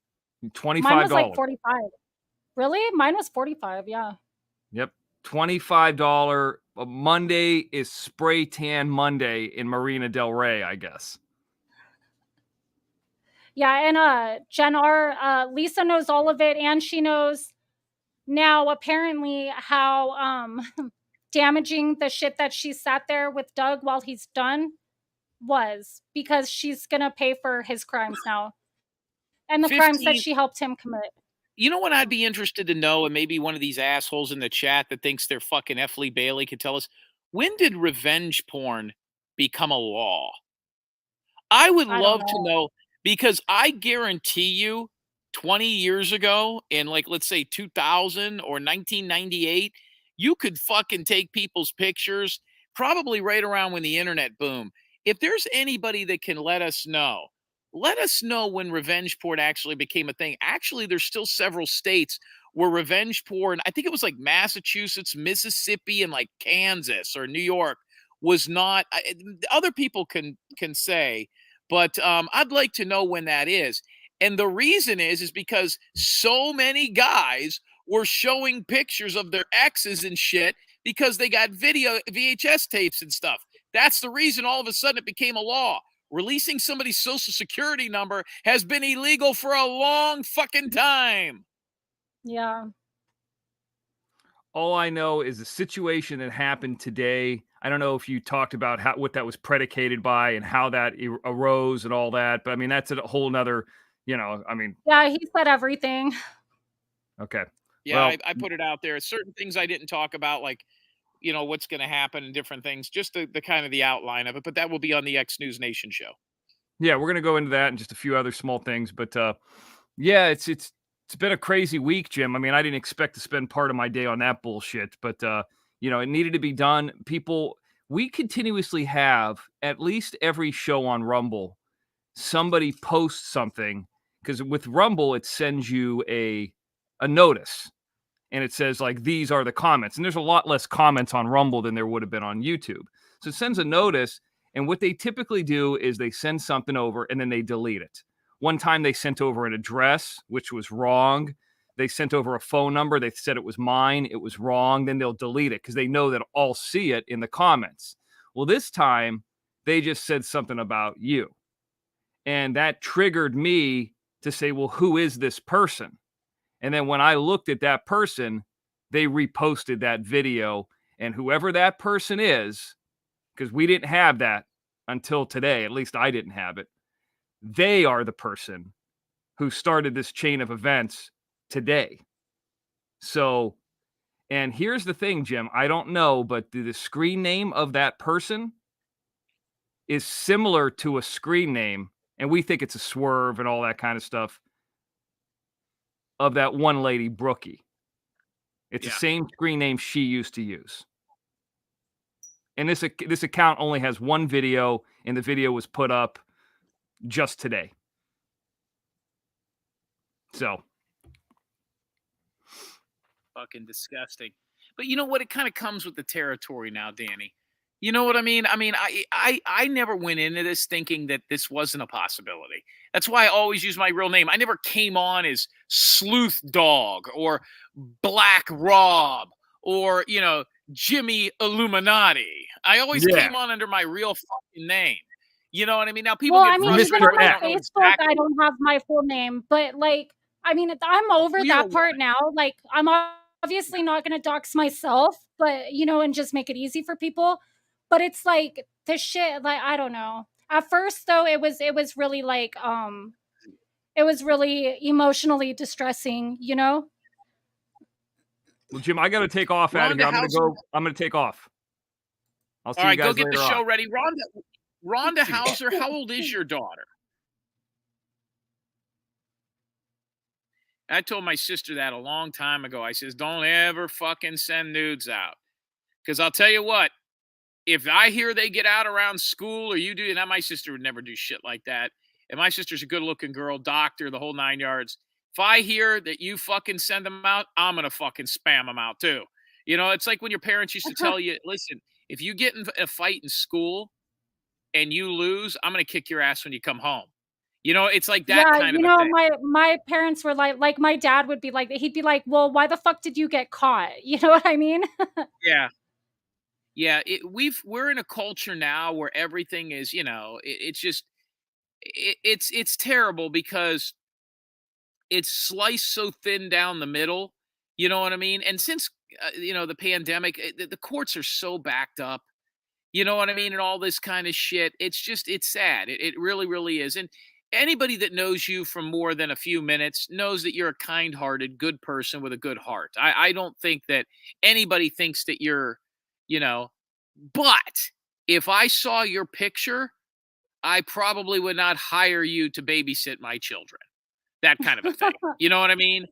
$25. Mine was like 45. Really? Mine was 45, yeah. Yep. $25. Monday is Spray Tan Monday in Marina Del Rey, I guess. Yeah, and Jen R, Lisa knows all of it, and she knows now apparently how damaging the shit that she sat there with Doug while he's done was, because she's gonna pay for his crimes now. And the crimes that 15 she helped him commit. You know what I'd be interested to know, and maybe one of these assholes in the chat that thinks they're fucking F. Lee Bailey could tell us, when did revenge porn become a law? I would I don't love to know. know, because I guarantee you 20 years ago, in like, let's say 2000 or 1998, you could fucking take people's pictures probably right around when the internet boomed. If there's anybody that can let us know when revenge porn actually became a thing. Actually, there's still several states where revenge porn, I think it was like Massachusetts, Mississippi, and like Kansas or New York, was not. Other people can say, but I'd like to know when that is. And the reason is because so many guys were showing pictures of their exes and shit because they got video VHS tapes and stuff. That's the reason all of a sudden it became a law. Releasing somebody's social security number has been illegal for a long fucking time. Yeah. All I know is the situation that happened today. I don't know if you talked about what that was predicated by and how that arose and all that. But I mean, that's a whole nother, I mean. Yeah, he said everything. Okay. Yeah, well, I put it out there. Certain things I didn't talk about, like, what's going to happen and different things, just the kind of the outline of it. But that will be on the X News Nation show. Yeah, we're going to go into that and just a few other small things. But yeah, it's been a crazy week, Jim. I mean, I didn't expect to spend part of my day on that bullshit, but it needed to be done. We continuously have, at least every show on Rumble, somebody posts something, because with Rumble it sends you a notice, and it says like, these are the comments, and there's a lot less comments on Rumble than there would have been on YouTube. So it sends a notice, and what they typically do is they send something over and then they delete it. One time they sent over an address, which was wrong. They sent over a phone number. They said it was mine. It was wrong. Then they'll delete it because they know that I'll see it in the comments. Well, this time they just said something about you. And that triggered me to say, well, who is this person? And then when I looked at that person, they reposted that video. And whoever that person is, because we didn't have that until today, at least I didn't have it, they are the person who started this chain of events today. So, and here's the thing, Jim, I don't know, but the screen name of that person is similar to a screen name, and we think it's a swerve and all that kind of stuff, of that one lady, Brookie. It's the same screen name she used to use. And this account only has one video, and the video was put up just today. So Fucking disgusting. But you know what? It kind of comes with the territory now, Danny. You know what I mean? I never went into this thinking that this wasn't a possibility. That's why I always use my real name. I never came on as Sleuth Dog or Black Rob or, Jimmy Illuminati. I always Yeah. came on under my real fucking name. You know what I mean? Now people Well, get I mean, frustrated even on Mr. when I my don't know Facebook, exactly. I don't have my full name, but like, I mean, I'm over Well, you're that a part woman. now. Like, I'm obviously not going to dox myself, but and just make it easy for people. But it's like the shit. Like, I don't know. At first, though, it was really like it was really emotionally distressing. Well, Jim, I got to take off out of Rhonda here. I'm gonna Hauser. go. I'm gonna take off. I'll see All you right, go guys get the later on. show ready. Rhonda Hauser, how old is your daughter? I told my sister that a long time ago. I says, don't ever fucking send nudes out. Because I'll tell you what, if I hear they get out around school or you do, and my sister would never do shit like that. And my sister's a good looking girl, doctor, the whole 9 yards. If I hear that you fucking send them out, I'm going to fucking spam them out too. It's like when your parents used to tell you, listen, if you get in a fight in school and you lose, I'm going to kick your ass when you come home. It's like that Yeah, kind of a thing. my parents were like my dad would be like, he'd be like, "Well, why the fuck did you get caught?" You know what I mean? Yeah. Yeah, we're in a culture now where everything is, it's just it's terrible because it's sliced so thin down the middle. You know what I mean? And since the pandemic, the courts are so backed up. You know what I mean? And all this kind of shit. It's sad. It really, really is. And anybody that knows you for more than a few minutes knows that you're a kind-hearted, good person with a good heart. I don't think that anybody thinks that you're, you know, but if I saw your picture, I probably would not hire you to babysit my children. That kind of a thing. You know what I mean?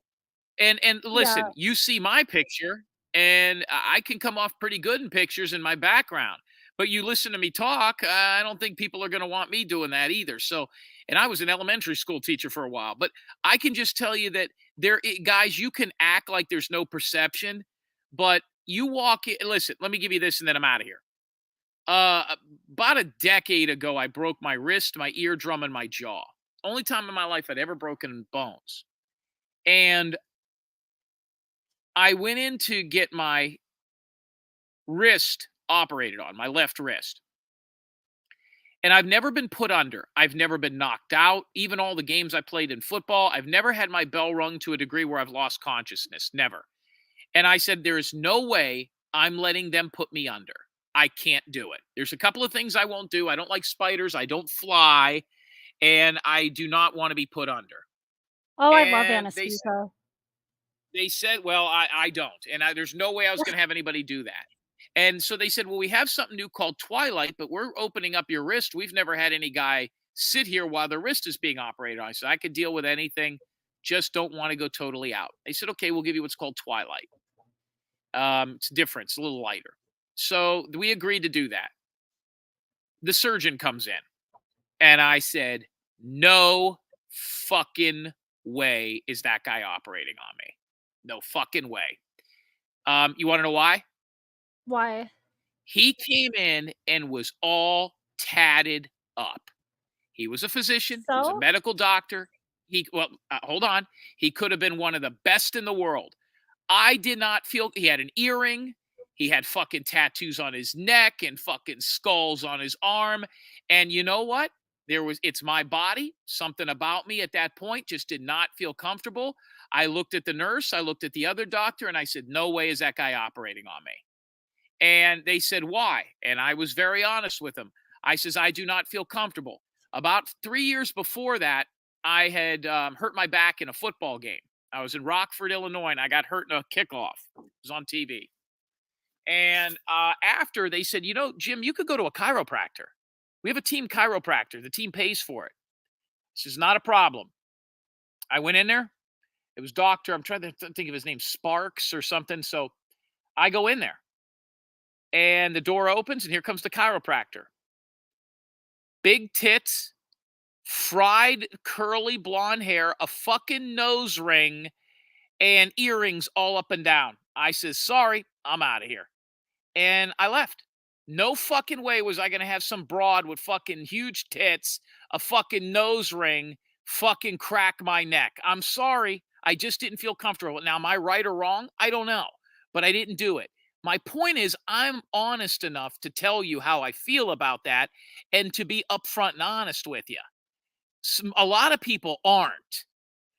And Yeah. listen, you see my picture, and I can come off pretty good in pictures in my background. But you listen to me talk, I don't think people are going to want me doing that either. So, and I was an elementary school teacher for a while, but I can just tell you that guys, you can act like there's no perception, but you walk in. Listen, let me give you this, and then I'm out of here. About a decade ago, I broke my wrist, my eardrum, and my jaw. Only time in my life I'd ever broken bones. And I went in to get my wrist operated on, my left wrist. And I've never been put under. I've never been knocked out. Even all the games I played in football, I've never had my bell rung to a degree where I've lost consciousness. Never. And I said, there is no way I'm letting them put me under. I can't do it. There's a couple of things I won't do. I don't like spiders. I don't fly. And I do not want to be put under. Oh, I love And anesthesia. they said, well, I don't. And there's no way I was going to have anybody do that. And so they said, well, we have something new called Twilight, but we're opening up your wrist. We've never had any guy sit here while their wrist is being operated on. I said, I could deal with anything. Just don't want to go totally out. They said, okay, we'll give you what's called Twilight. It's different. It's a little lighter. So we agreed to do that. The surgeon comes in and I said, no fucking way is that guy operating on me. No fucking way. You want to know why? Why? He came in and was all tatted up. He was a physician. He was a So? medical doctor. Hold on. He could have been one of the best in the world. I did not feel he had an earring. He had fucking tattoos on his neck and fucking skulls on his arm. And you know what? It's my body. Something about me at that point just did not feel comfortable. I looked at the nurse. I looked at the other doctor and I said, no way is that guy operating on me. And they said, why? And I was very honest with them. I says, I do not feel comfortable. About 3 years before that, I had hurt my back in a football game. I was in Rockford, Illinois, and I got hurt in a kickoff. It was on TV. And after they said, Jim, you could go to a chiropractor. We have a team chiropractor. The team pays for it. This is not a problem. I went in there. It was doctor. I'm trying to think of his name, Sparks or something. So I go in there. And the door opens, and here comes the chiropractor. Big tits, fried curly blonde hair, a fucking nose ring, and earrings all up and down. I says, sorry, I'm out of here. And I left. No fucking way was I going to have some broad with fucking huge tits, a fucking nose ring, fucking crack my neck. I'm sorry. I just didn't feel comfortable. Now, am I right or wrong? I don't know, but I didn't do it. My point is, I'm honest enough to tell you how I feel about that and to be upfront and honest with you. A lot of people aren't.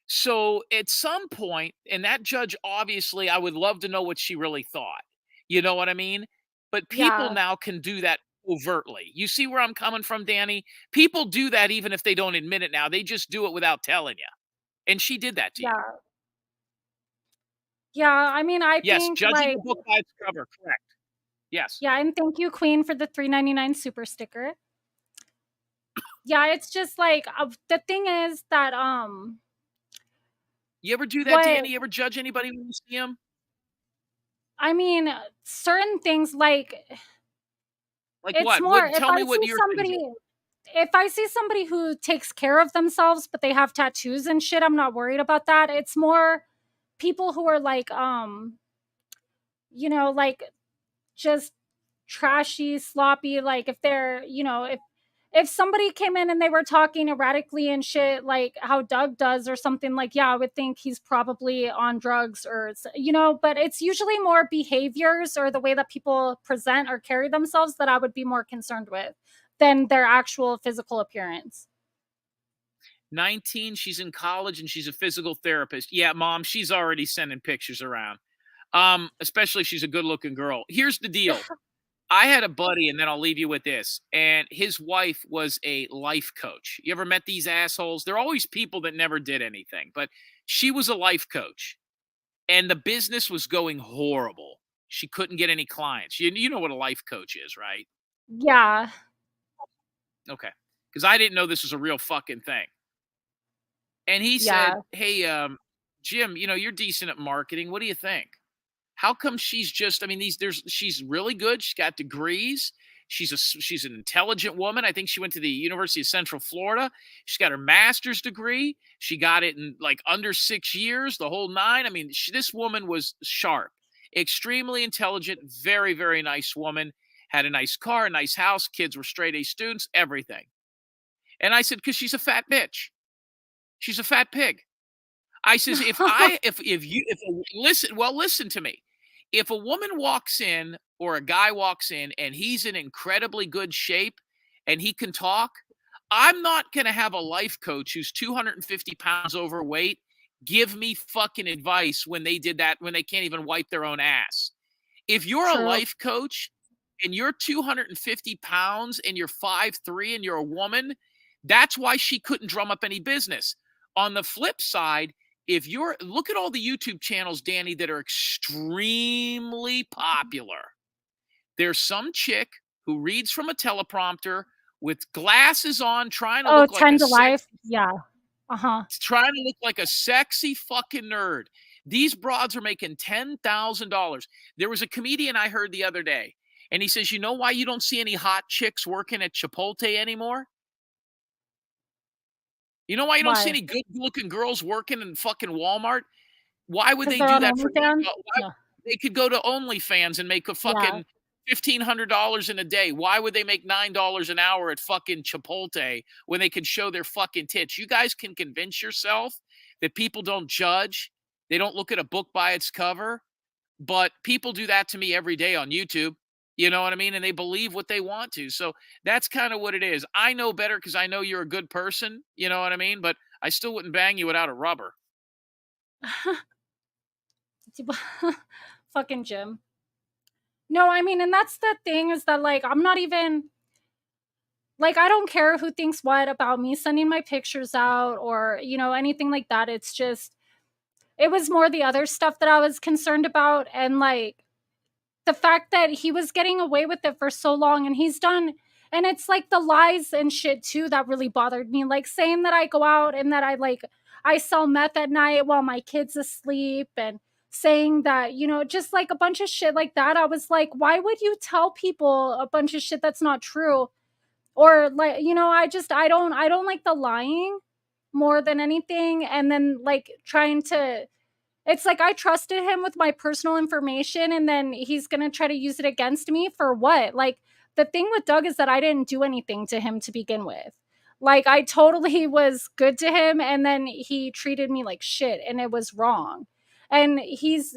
So at some point, and that judge, obviously, I would love to know what she really thought. You know what I mean? But people Yeah. now can do that overtly. You see where I'm coming from, Danny? People do that even if they don't admit it now. They just do it without telling you. And she did that to you. Yeah. Yeah, I mean, I Yes, think, judging like the book by its cover, correct. Yes. yeah, and thank you, Queen, for the $3.99 super sticker. Yeah, it's just like, the thing is that, You ever do that, what Danny? You ever judge anybody when you see them? I mean, certain things, like, Like it's what? more What? Tell me what your things are. if I see somebody who takes care of themselves, but they have tattoos and shit, I'm not worried about that. It's more people who are like, like, just trashy, sloppy, like, if they're, if somebody came in and they were talking erratically and shit, like how Doug does or something, like, yeah, I would think he's probably on drugs or, but it's usually more behaviors or the way that people present or carry themselves that I would be more concerned with than their actual physical appearance. 19, she's in college and she's a physical therapist. Yeah, mom, she's already sending pictures around. Especially if she's a good-looking girl. Here's the deal. I had a buddy, and then I'll leave you with this. And his wife was a life coach. You ever met these assholes? They're always people that never did anything, but she was a life coach, and the business was going horrible. She couldn't get any clients. You know what a life coach is, right? Yeah. Okay. Because I didn't know this was a real fucking thing. And he said, Yeah. hey, Jim, you're decent at marketing. What do you think? How come she's just, I mean, she's really good. She's got degrees. She's an intelligent woman. I think she went to the University of Central Florida. She's got her master's degree. She got it in like under 6 years, the whole nine. I mean, this woman was sharp, extremely intelligent, very, very nice woman, had a nice car, a nice house. Kids were straight A students, everything. And I said, because she's a fat bitch. She's a fat pig. I says, listen to me. If a woman walks in or a guy walks in and he's in incredibly good shape and he can talk, I'm not going to have a life coach who's 250 pounds overweight give me fucking advice when they did that, when they can't even wipe their own ass. If you're a True. life coach and you're 250 pounds and you're 5'3" and you're a woman, that's why she couldn't drum up any business. On the flip side, if you're look at all the YouTube channels, Danny, that are extremely popular. There's some chick who reads from a teleprompter with glasses on, trying to Oh, look like 10 a to life. Yeah. trying to look like a sexy fucking nerd. These broads are making $10,000. There was a comedian I heard the other day, and he says, you know why you don't see any hot chicks working at Chipotle anymore? You know why you don't see Why? any good-looking girls working in fucking Walmart? Why would Because they they're do on that for OnlyFans? why Yeah. they could go to OnlyFans and make a Yeah. fucking $1,500 in a day. Why would they make $9 an hour at fucking Chipotle when they can show their fucking tits? You guys can convince yourself that people don't judge. They don't look at a book by its cover, but people do that to me every day on YouTube. You know what I mean? And they believe what they want to. So that's kind of what it is. I know better because I know you're a good person. You know what I mean? But I still wouldn't bang you without a rubber. Fucking Jim. No, I mean, and that's the thing is that, like, I'm not even like, I don't care who thinks what about me sending my pictures out or, anything like that. It's just, it was more the other stuff that I was concerned about. And, like, the fact that he was getting away with it for so long and and it's like the lies and shit too that really bothered me. Like saying that I go out and that I sell meth at night while my kid's asleep and saying that, just like a bunch of shit like that. I was like, why would you tell people a bunch of shit that's not true? Or like, I don't like the lying more than anything. And then like trying to It's like I trusted him with my personal information, and then he's going to try to use it against me for what? Like, the thing with Doug is that I didn't do anything to him to begin with. Like, I totally was good to him, and then he treated me like shit, and it was wrong. And he's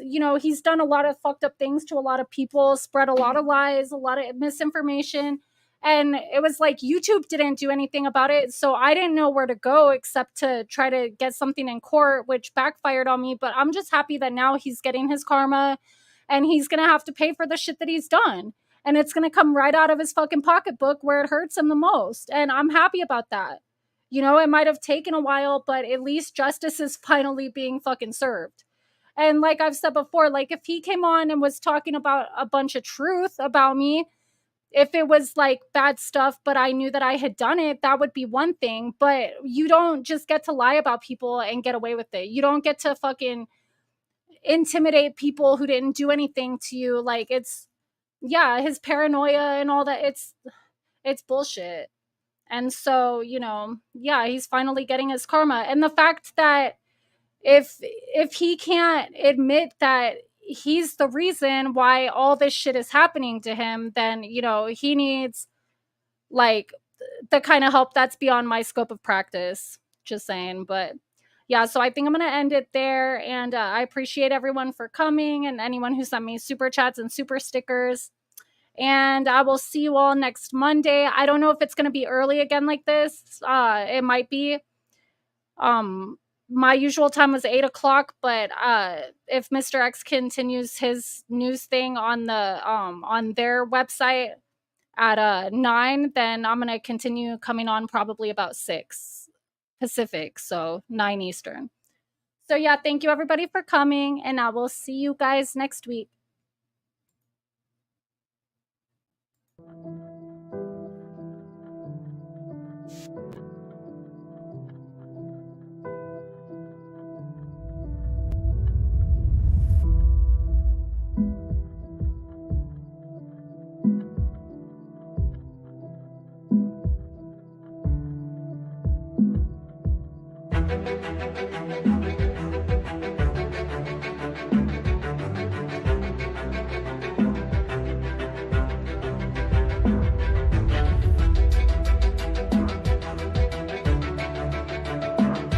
done a lot of fucked up things to a lot of people, spread a lot of lies, a lot of misinformation. And it was like YouTube didn't do anything about it. So I didn't know where to go except to try to get something in court, which backfired on me. But I'm just happy that now he's getting his karma and he's going to have to pay for the shit that he's done. And it's going to come right out of his fucking pocketbook where it hurts him the most. And I'm happy about that. It might have taken a while, but at least justice is finally being fucking served. And like I've said before, like if he came on and was talking about a bunch of truth about me, if it was like bad stuff, but I knew that I had done it, that would be one thing. But you don't just get to lie about people and get away with it. You don't get to fucking intimidate people who didn't do anything to you. Like his paranoia and all that. It's bullshit. And so, he's finally getting his karma. And the fact that if he can't admit that he's the reason why all this shit is happening to him, then he needs like the kind of help that's beyond my scope of practice. Just saying. But yeah, so I think I'm gonna end it there, and I appreciate everyone for coming and anyone who sent me super chats and super stickers. And I will see you all next Monday. I don't know if it's gonna be early again like this. It might be. My usual time was 8 o'clock, but if Mr. X continues his news thing on their website at 9, then I'm gonna continue coming on probably about 6 Pacific, so 9 Eastern. So yeah, thank you everybody for coming, and I will see you guys next week.